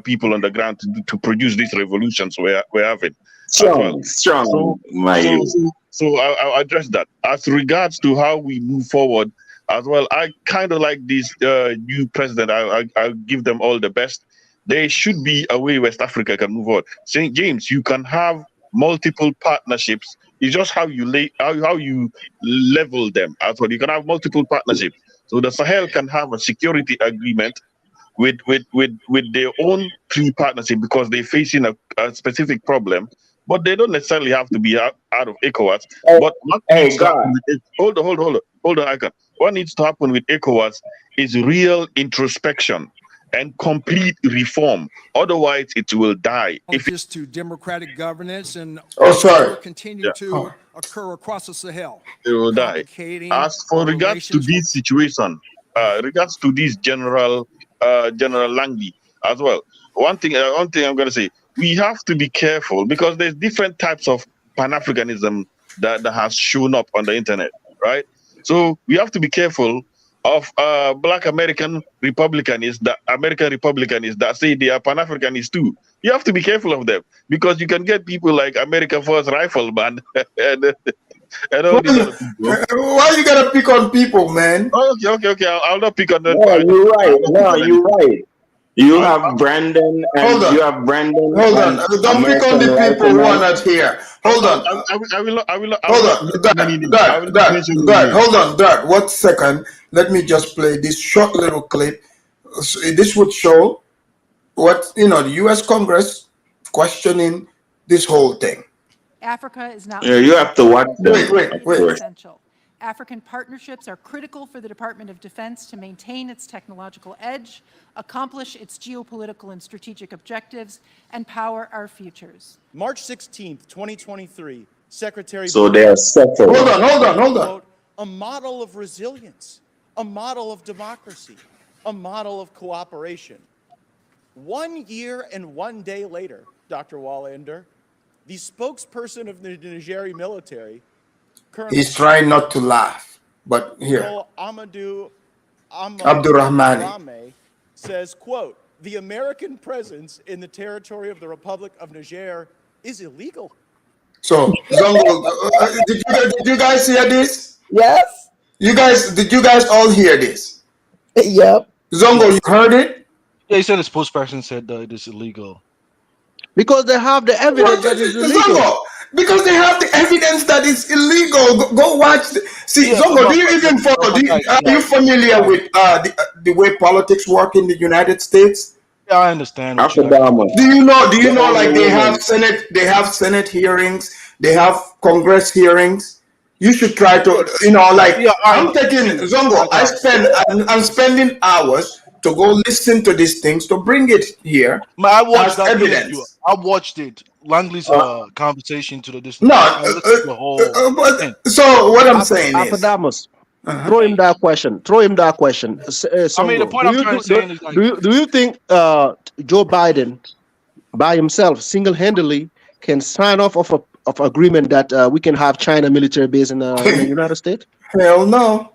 people on the ground to produce these revolutions we're having as well. Strong, my youth. So I'll address that. As regards to how we move forward as well, I kind of like this new president. I'll give them all the best. There should be a way West Africa can move on. St. James, you can have multiple partnerships. It's just how you how you level them as well. You can have multiple partnerships. So the Sahel can have a security agreement with their own pre-partnership because they're facing a specific problem, but they don't necessarily have to be out of ECOWAS. But what needs to happen with hold on, Icon. What needs to happen with ECOWAS is real introspection and complete reform. Otherwise, it will die. If Challenges to democratic governance and continue to occur across the Sahel. it will die. As for regards to this situation, regards to this General Langley as well, one thing I'm going to say, we have to be careful because there's different types of Pan-Africanism that has shown up on the internet, right? So we have to be careful of Black American Republicanists that say they are Pan-Africanists too. You have to be careful of them because you can get people like America First Rifleman and all these other people. Why you gotta pick on people, man? Okay. I'll not pick on them. No, you're right. No, you're right. You have Brandon and Hold on. you have Brandon. Hold on. Don't pick on the people who are not here. Hold on. I will not. Hold on. Dart. Hold on, Dart. 1 second. Let me just play this short little clip. So this would show what the U.S. Congress questioning this whole thing. Africa is not. Yeah, you have to watch them. Wait. Essential. African partnerships are critical for the Department of Defense to maintain its technological edge, accomplish its geopolitical and strategic objectives, and power our futures. March 16th, 2023, Secretary. So they are settled. Hold on. A model of resilience, a model of democracy, a model of cooperation. 1 year and 1 day later, Dr. Wallander, the spokesperson of the Nigerian military, He's trying not to laugh, but here. Amadou Abdurrahmani says, quote, the American presence in the territory of the Republic of Niger is illegal. So, Zongo, did you guys hear this? Yes. Did you guys all hear this? Yep. Zongo, you heard it? Yeah, he said the spokesperson said that it is illegal. Because they have the evidence that it's illegal. Zongo, because they have the evidence that it's illegal. Go watch. Zongo, do you even follow? Are you familiar with the way politics work in the United States? Yeah, I understand. Do you know? Like they have Senate hearings, they have Congress hearings. You should try to, I'm taking Zongo. I'm spending hours to go listen to these things to bring it here Man, I watched as that evidence. interview. I watched it. Langley's conversation to the distance. No, I listened to the whole thing. so what I'm saying is, Afadamus, throw him that question. Throw him that question. I mean, the Songo, point I'm trying to say is like, do you think Joe Biden by himself, single-handedly, can sign off of agreement that we can have China military base in the United States? Hell no.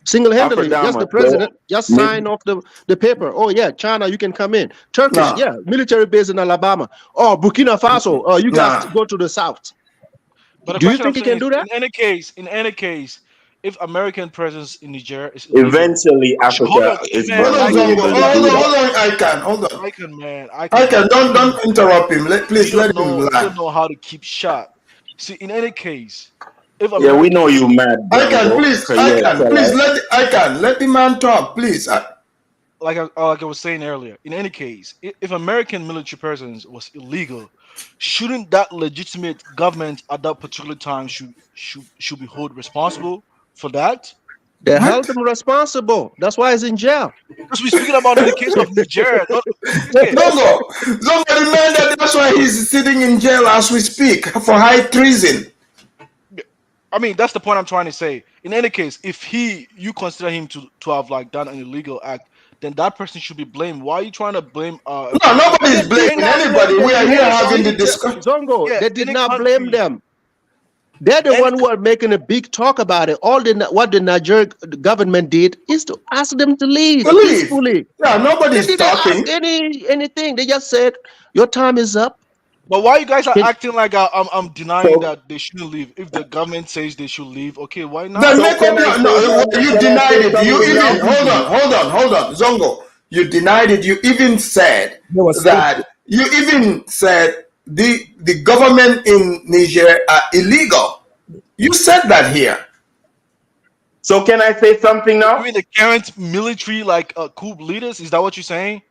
Single-handedly, just the president, just Maybe. sign off the paper. Oh yeah, China, you can come in. Turkish, No. yeah, military base in Alabama. Oh, Burkina Faso, you guys Nah. go to the south. but the Do you question I'm think he saying can is, do that? in any case, if American presence in Niger is illegal, Eventually, hold on, Africa is man, Hold going on, to be Zongo. able to do that. Hold on, hold on. I can, man, I can. Don't interrupt him. Please let him you don't land. know how to keep shot. See, in any case, if Yeah, we know American, you mad, I can, Django. please. So I yeah, can, tell please. us. Let the man talk, please. like I was saying earlier, in any case, if American military presence was illegal, shouldn't that legitimate government at that particular time should be held responsible for that? They held him responsible. That's why he's in jail. Because we're speaking about in the case of Niger. Okay. Zongo, the man that's why he's sitting in jail as we speak for high treason. I mean, that's the point I'm trying to say. In any case, if you consider him to have like done an illegal act, then that person should be blamed. Why are you trying to blame? No, nobody's blaming anybody. We are here having the discussion. Zongo, Yeah, they did any not country- blame them. They're the one who are making a big talk about it. What the Niger government did is to ask them to leave peacefully. Yeah, nobody's They didn't talking. ask anything. They just said your time is up. But why you guys are acting like I'm denying that they shouldn't leave? If the government says they should leave, okay, why not? Then make up you denied it. You even hold on, Zongo. You denied it. You even said that the government in Niger are illegal. You said that here. So can I say something now? You mean the current military like coup leaders? Is that what you're saying?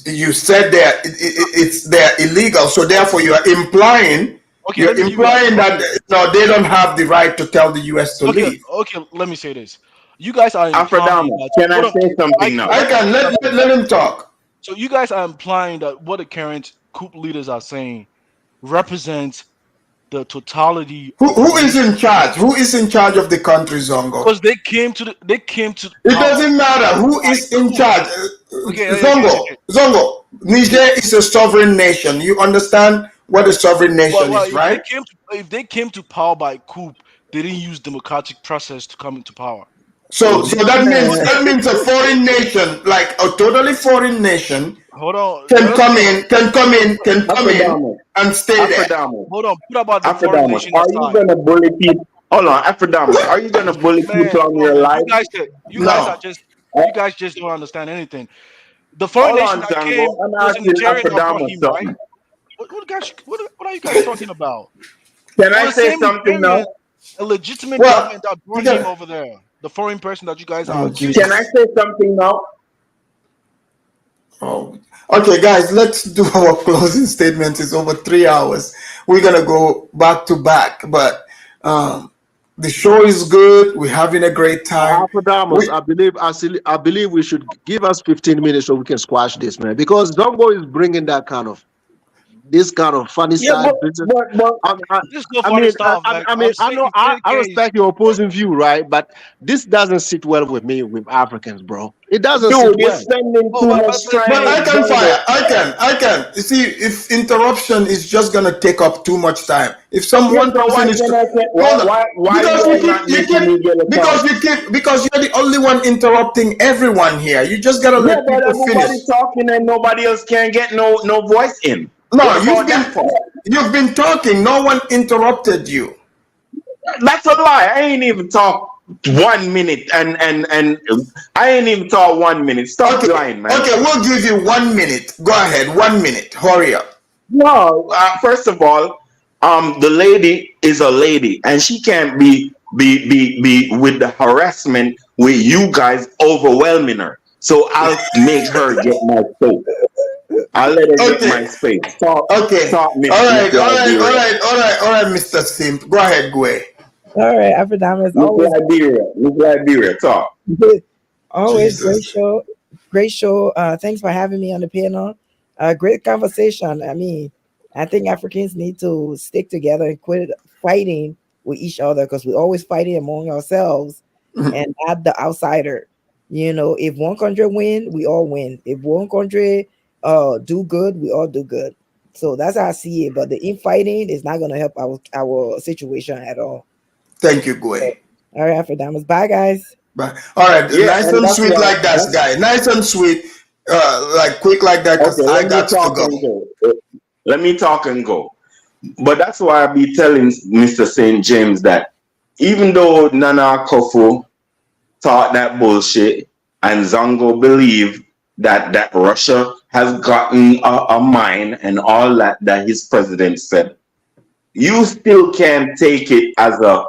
You said they're illegal, so therefore you are implying that no, they don't have the right to tell the U.S. to leave. Okay, let me say this. You guys are implying that. Can I say something now? I can let him talk. So you guys are implying that what the current coup leaders are saying represents the totality. Who is in charge? Who is in charge of the country, Zongo? Because they came to. It doesn't matter who is in charge. Zongo. Niger is a sovereign nation. You understand what a sovereign nation is, right? If they came to power by coup, they didn't use democratic process to come into power. So that means a foreign nation, like a totally foreign nation, can come in and stay there. Hold on, put about the foreign Afrodamus, nation are aside. you gonna bully people? Hold on, Afrodamus, are you gonna bully people on your life? You guys just don't understand anything. The foreign nation that came was a Nigerian that brought him, right? What are you guys talking about? Can I say something now? A legitimate government that brought him over there. The foreign person that you guys are. Can I say something now? Oh, okay, guys, let's do our closing statements. It's over 3 hours. We're gonna go back to back, but the show is good. We're having a great time. I believe we should give us 15 minutes so we can squash this, man. Because Zongo is bringing that kind of funny side. I respect your opposing view, right? But this doesn't sit well with me with Africans, bro. It doesn't sit You're well. spending too much time. But I can. You see, if interruption is just gonna take up too much time. If someone because you're the only one interrupting everyone here. You just gotta let people finish. Talking and nobody else can get no voice in. No, you've been talking. No one interrupted you. That's a lie. I ain't even talk 1 minute, and I ain't even talk 1 minute. Stop lying, man. Okay, we'll give you 1 minute. Go ahead, 1 minute. Hurry up. No, first of all, the lady is a lady, and she can't be with the harassment with you guys overwhelming her. So I'll make her get my space. I'll let her get my space. Talk, all right, Mr. Simp. Go ahead, Gwe. All right, Afrodamus. Miss Liberia, talk. Always great Jesus. show. Great show. Thanks for having me on the panel. Great conversation. I mean, I think Africans need to stick together and quit fighting with each other because we're always fighting among ourselves and not the outsider. You know, if one country win, we all win. If one country do good, we all do good. So that's how I see it. But the infighting is not gonna help our situation at all. Thank you, Gwen. All right, for Damas. Bye guys. But all right, Yeah, nice and and that's sweet why. like that, guy. Nice and sweet, like quick like that, because Okay, I let me got to talk go. and go. Let me talk and go. But that's why I be telling Mr. St. James that even though Nana Kofu thought that bullshit and Zongo believe that Russia has gotten a mine and all that his president said, you still can't take it as a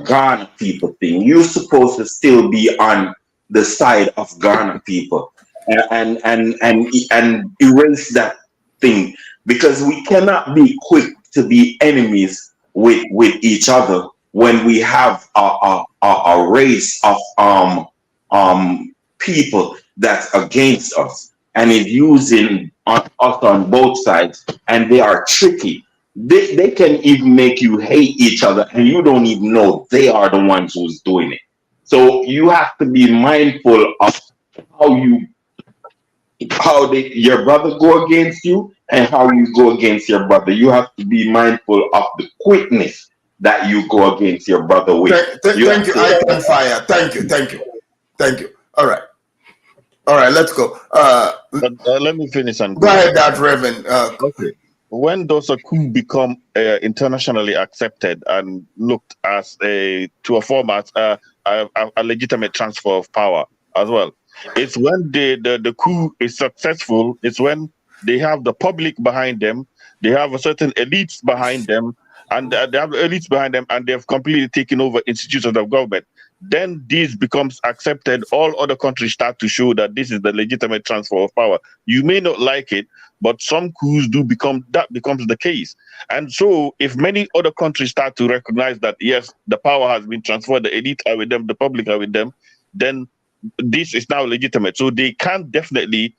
Ghana people thing. You're supposed to still be on the side of Ghana people and erase that thing because we cannot be quick to be enemies with each other when we have a race of people that's against us and is using us on both sides, and they are tricky. They can even make you hate each other and you don't even know they are the ones who's doing it. So you have to be mindful of how you your brother go against you and how you go against your brother. You have to be mindful of the quickness that you go against your brother with. You Thank have you, to Icon Fire. Thank you. All right, let's go. But let me finish and Go go. ahead, that Reverend. Okay. When does a coup become internationally accepted and looked as to a format a legitimate transfer of power as well? It's when the coup is successful. It's when they have the public behind them. They have a certain elites behind them, and they have the elites behind them, and they've completely taken over institutions of government. Then this becomes accepted. All other countries start to show that this is the legitimate transfer of power. You may not like it, but some coups do becomes the case. And so if many other countries start to recognize that yes, the power has been transferred, the elite are with them, the public are with them, then this is now legitimate. So they can definitely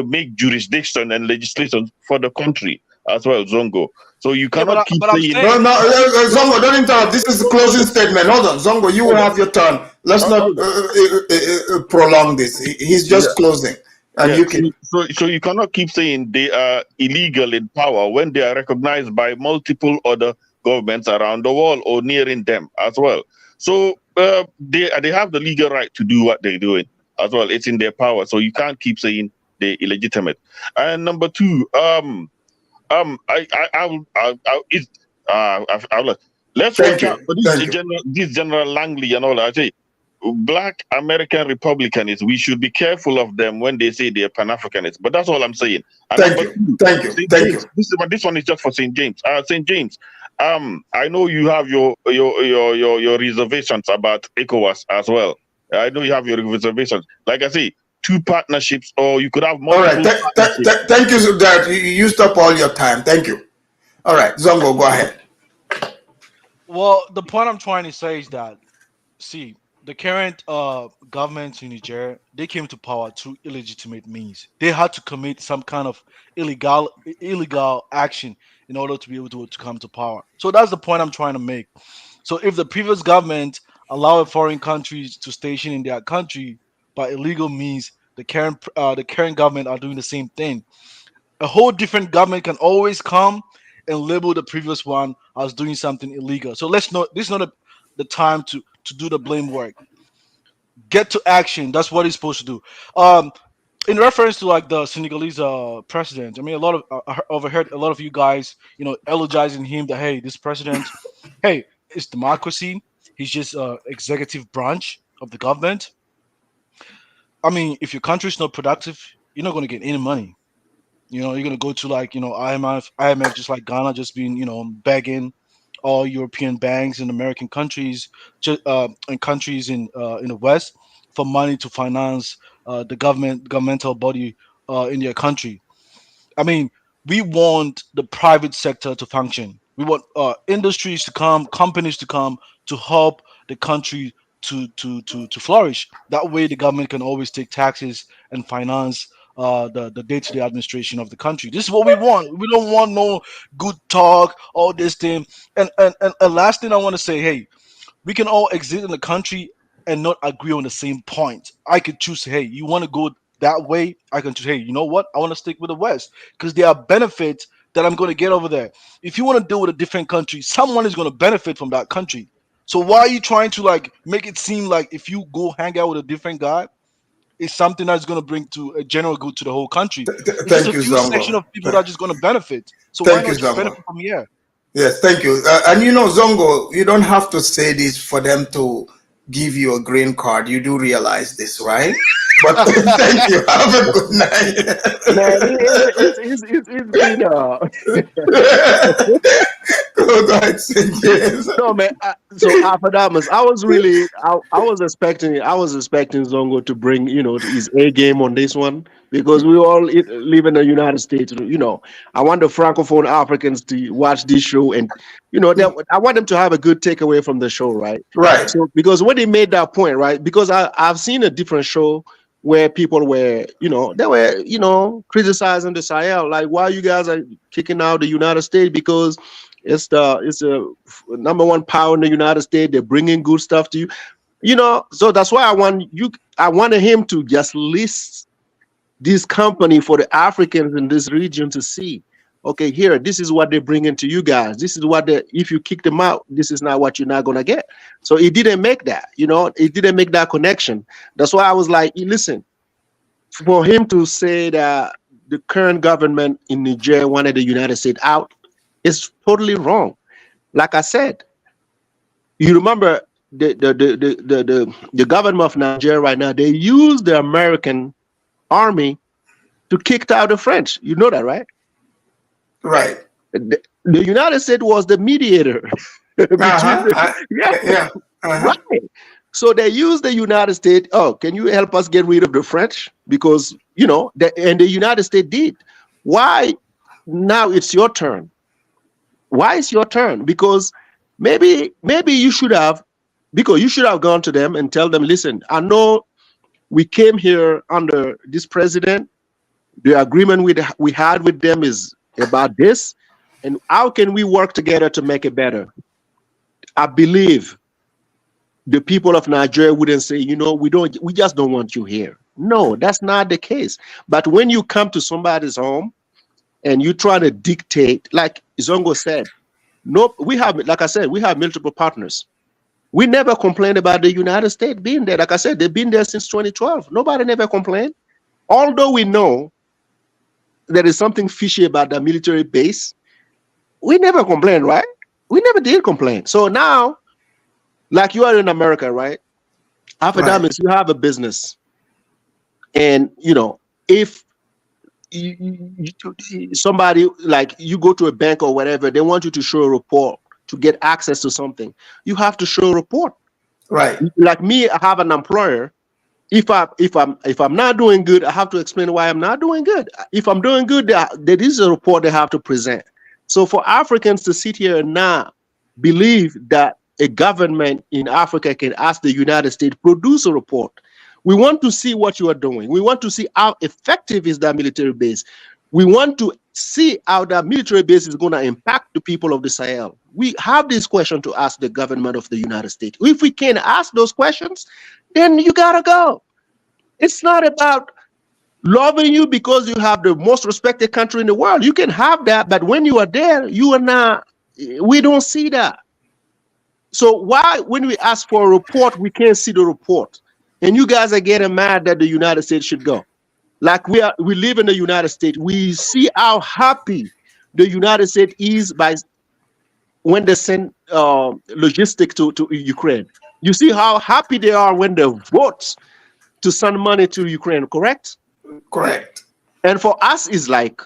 make jurisdiction and legislation for the country as well, Zongo. So you Yeah, cannot keep but I'm saying No, saying, no, no, Zongo, don't interrupt. This is the closing statement. Hold on, Zongo, you will hold on, have your turn. Let's not hold on. prolong this. He's Yeah. just closing, and Yeah, you can. so you cannot keep saying they are illegal in power when they are recognized by multiple other governments around the world or nearing them as well. So they have the legal right to do what they're doing as well. It's in their power, so you can't keep saying they're illegitimate. And number two, it's let's Thank watch out you. for Thank you. this General Langley and all that. I say, Black American Republicans, we should be careful of them when they say they're Pan-Africanists. But that's all I'm saying. And Thank number you. two, Thank you. St. Thank you. James. This one is just for St. James. St. James. I know you have your reservations about ECOWAS as well. I know you have your reservations. Like I say, two partnerships, or you could have All right. multiple partnerships. Thank you, so that you used up all your time. Thank you. All right, Zongo, go ahead. well, the point I'm trying to say is that, see, the current government in Niger, they came to power through illegitimate means. They had to commit some kind of illegal action in order to be able to come to power. So that's the point I'm trying to make. So if the previous government allowed foreign countries to station in their country by illegal means, the current government are doing the same thing. A whole different government can always come and label the previous one as doing something illegal. So let's not this is not the time to do the blame work. Get to action. That's what he's supposed to do. In reference to like the Senegalese president, I mean, a lot of I overheard a lot of you guys, eulogizing him that hey, this president, hey, it's democracy. He's just executive branch of the government. I mean, if your country's not productive, you're not going to get any money. You're gonna go to like IMF, just like Ghana, just being begging all European banks and American countries, and countries in the West for money to finance the governmental body in their country. I mean, we want the private sector to function. We want industries to come, companies to come to help the country to flourish. That way, the government can always take taxes and finance the day-to-day administration of the country. This is what we want. We don't want no good talk, all this thing. And last thing I want to say, hey, we can all exist in the country and not agree on the same point. I could choose, hey, you want to go that way? I can choose, hey, you know what? I want to stick with the West because there are benefits that I'm going to get over there. If you want to deal with a different country, someone is going to benefit from that country. So why are you trying to like make it seem like if you go hang out with a different guy, it's something that's going to bring to a general good to the whole country? It's just Thank a you, few section Zongo. of people that are just going to benefit. So why Thank you, not just Zongo. benefit from here? Yes, thank you. And you know, Zongo, you don't have to say this for them to give you a green card. You do realize this, right? But thank you. Have a good night. Man, it's been Go ahead, James. no man. So Afadamas, I was expecting Zongo to bring his A game on this one because we all live in the United States. I want the Francophone Africans to watch this show and I want them to have a good takeaway from the show, right? Right. So because when they made that point, right? Because I've seen a different show where people were, they were, criticizing the Sahel, like why you guys are kicking out the United States because it's the number one power in the United States. They're bringing good stuff to you, So that's why I wanted him to just list this company for the Africans in this region to see. Okay, here, this is what they're bringing to you guys. This is what if you kick them out, this is not what you're not gonna get. So he didn't make that, it didn't make that connection. That's why I was like, listen, for him to say that the current government in Niger wanted the United States out is totally wrong. Like I said, you remember the government of Nigeria right now, they use the American army to kick out the French. You know that, right? Right. The United States was the mediator. Yeah. Right. So they use the United States. Oh, can you help us get rid of the French? Because and the United States did. Why now it's your turn? Why is your turn? Because maybe you should have gone to them and tell them, listen, I know we came here under this president. The agreement we had with them is about this, and how can we work together to make it better? I believe the people of Nigeria wouldn't say, we just don't want you here. No, that's not the case. But when you come to somebody's home and you try to dictate, like Zongo said, like I said, we have multiple partners. We never complained about the United States being there. Like I said, they've been there since 2012. Nobody never complained. Although we know there is something fishy about the military base, we never complained, right? We never did complain. So now, like you are in America, right? Afadamis, you have a business. And, if somebody, like you go to a bank or whatever, they want you to show a report to get access to something. You have to show a report. Right. Like me, I have an employer. If I'm not doing good, I have to explain why I'm not doing good. If I'm doing good, there is a report they have to present. So for Africans to sit here and not believe that a government in Africa can ask the United States produce a report. We want to see what you are doing. We want to see how effective is that military base. We want to see how that military base is going to impact the people of the Sahel. We have this question to ask the government of the United States. If we can ask those questions, then you gotta go. It's not about loving you because you have the most respected country in the world. You can have that, but when you are there, you are not. We don't see that. So why, when we ask for a report, we can't see the report? And you guys are getting mad that the United States should go. Like we live in the United States. We see how happy the United States is when they send logistics to Ukraine. You see how happy they are when they vote to send money to Ukraine, correct? Correct. And for us, it's like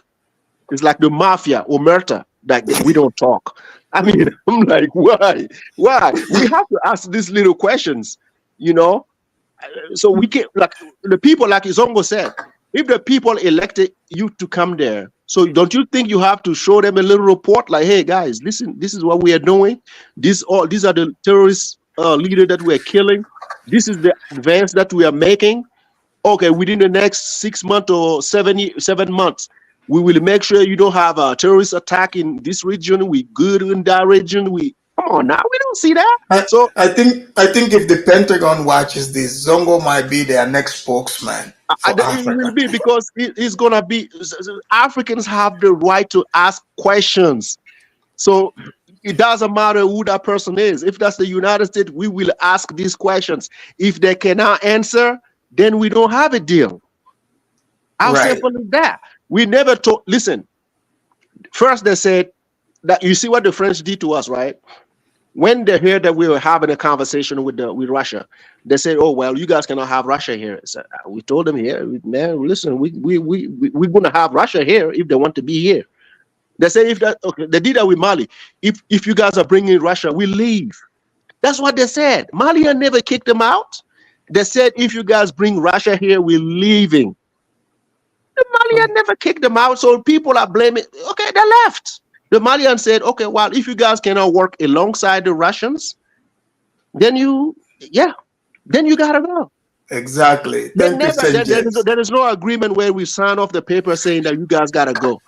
the mafia or murder, like we don't talk. I mean, I'm like, why? We have to ask these little questions, So we can, like the people, like Zongo said, if the people elected you to come there, so don't you think you have to show them a little report like, hey guys, listen, this is what we are doing. These are the terrorists leader that we're killing. This is the advance that we are making. Okay, within the next 6 months or 7 months, we will make sure you don't have a terrorist attack in this region. We good in that region. We come on now. We don't see that. I think if the Pentagon watches this, Zongo might be their next spokesman for It Africa. will be because it's gonna be. Africans have the right to ask questions. So it doesn't matter who that person is. If that's the United States, we will ask these questions. If they cannot answer, then we don't have a deal. How simple is that? We never told. Listen, first they said that you see what the French did to us, right? When they heard that we were having a conversation with Russia, they said, "Oh well, you guys cannot have Russia here." So we told them here, man, listen, we're gonna have Russia here if they want to be here. They say if that okay, they did that with Mali. If you guys are bringing Russia, we leave. That's what they said. Mali never kicked them out. They said if you guys bring Russia here, we're leaving. The Malian never kicked them out, so people are blaming. Okay, they left. The Malian said, okay, well, if you guys cannot work alongside the Russians, then you gotta go. Exactly. There is no agreement where we sign off the paper saying that you guys gotta go.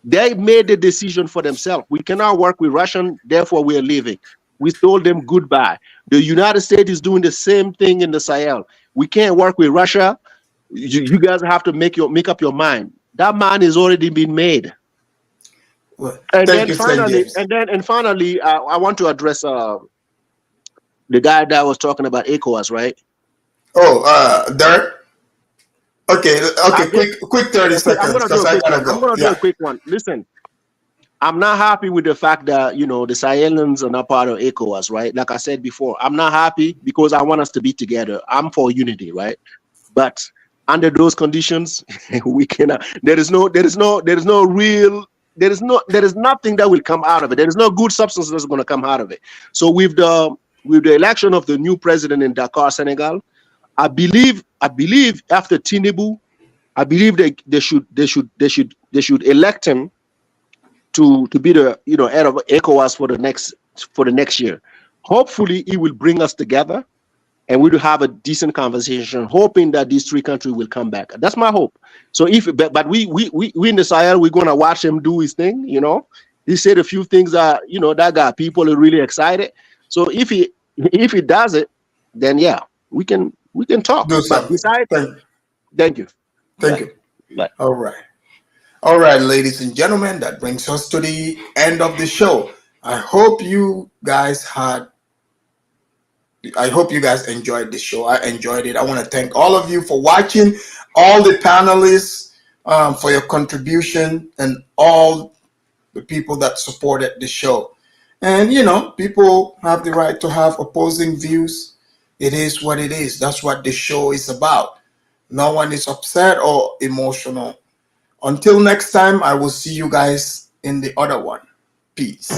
They made the decision for themselves. We cannot work with Russian, therefore we are leaving. We told them goodbye. The United States is doing the same thing in the Sahel. We can't work with Russia. You guys have to make up your mind. That mind has already been made. Well, and finally, I want to address the guy that was talking about ECOWAS, right? Oh, Derek. Okay. Quick 30 seconds because I gotta go. I'm gonna do a quick one. Listen, I'm not happy with the fact that the Sahelians are not part of ECOWAS, right? Like I said before, I'm not happy because I want us to be together. I'm for unity, right? But under those conditions, we cannot. There is nothing that will come out of it. There is no good substance that's going to come out of it. So with the election of the new president in Dakar, Senegal, I believe after Tinubu, I believe they should elect him to be the head of ECOWAS for the next year. Hopefully, it will bring us together, and we will have a decent conversation, hoping that these three countries will come back. That's my hope. So but we in the Sahel, we're gonna watch him do his thing. He said a few things that that got people are really excited. So if he does it, then yeah, we can talk. But besides, thank you. Bye. All right, ladies and gentlemen, that brings us to the end of the show. I hope you guys enjoyed the show. I enjoyed it. I want to thank all of you for watching, all the panelists for your contribution, and all the people that supported the show. And, people have the right to have opposing views. It is what it is. That's what the show is about. No one is upset or emotional. Until next time, I will see you guys in the other one. Peace.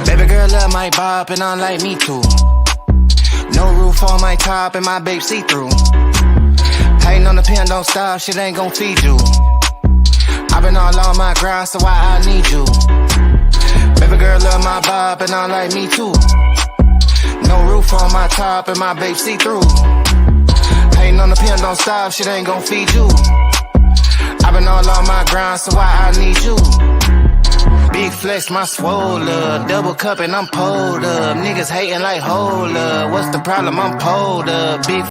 Baby girl love my bop and unlike me too. No roof on my top and my babe see-through. Hating on the pen, don't stop, shit ain't gon' feed you. I've been all on my grind, so why I need you? Baby girl love my bop and unlike me too. No roof on my top and my babe see-through. Hating on the pen, don't stop, shit ain't gon' feed you. I've been all on my grind, so why I need you? Big flex, my swole up. Double cup and I'm pulled up. Niggas hating like hold up. What's the problem? I'm pulled up. Big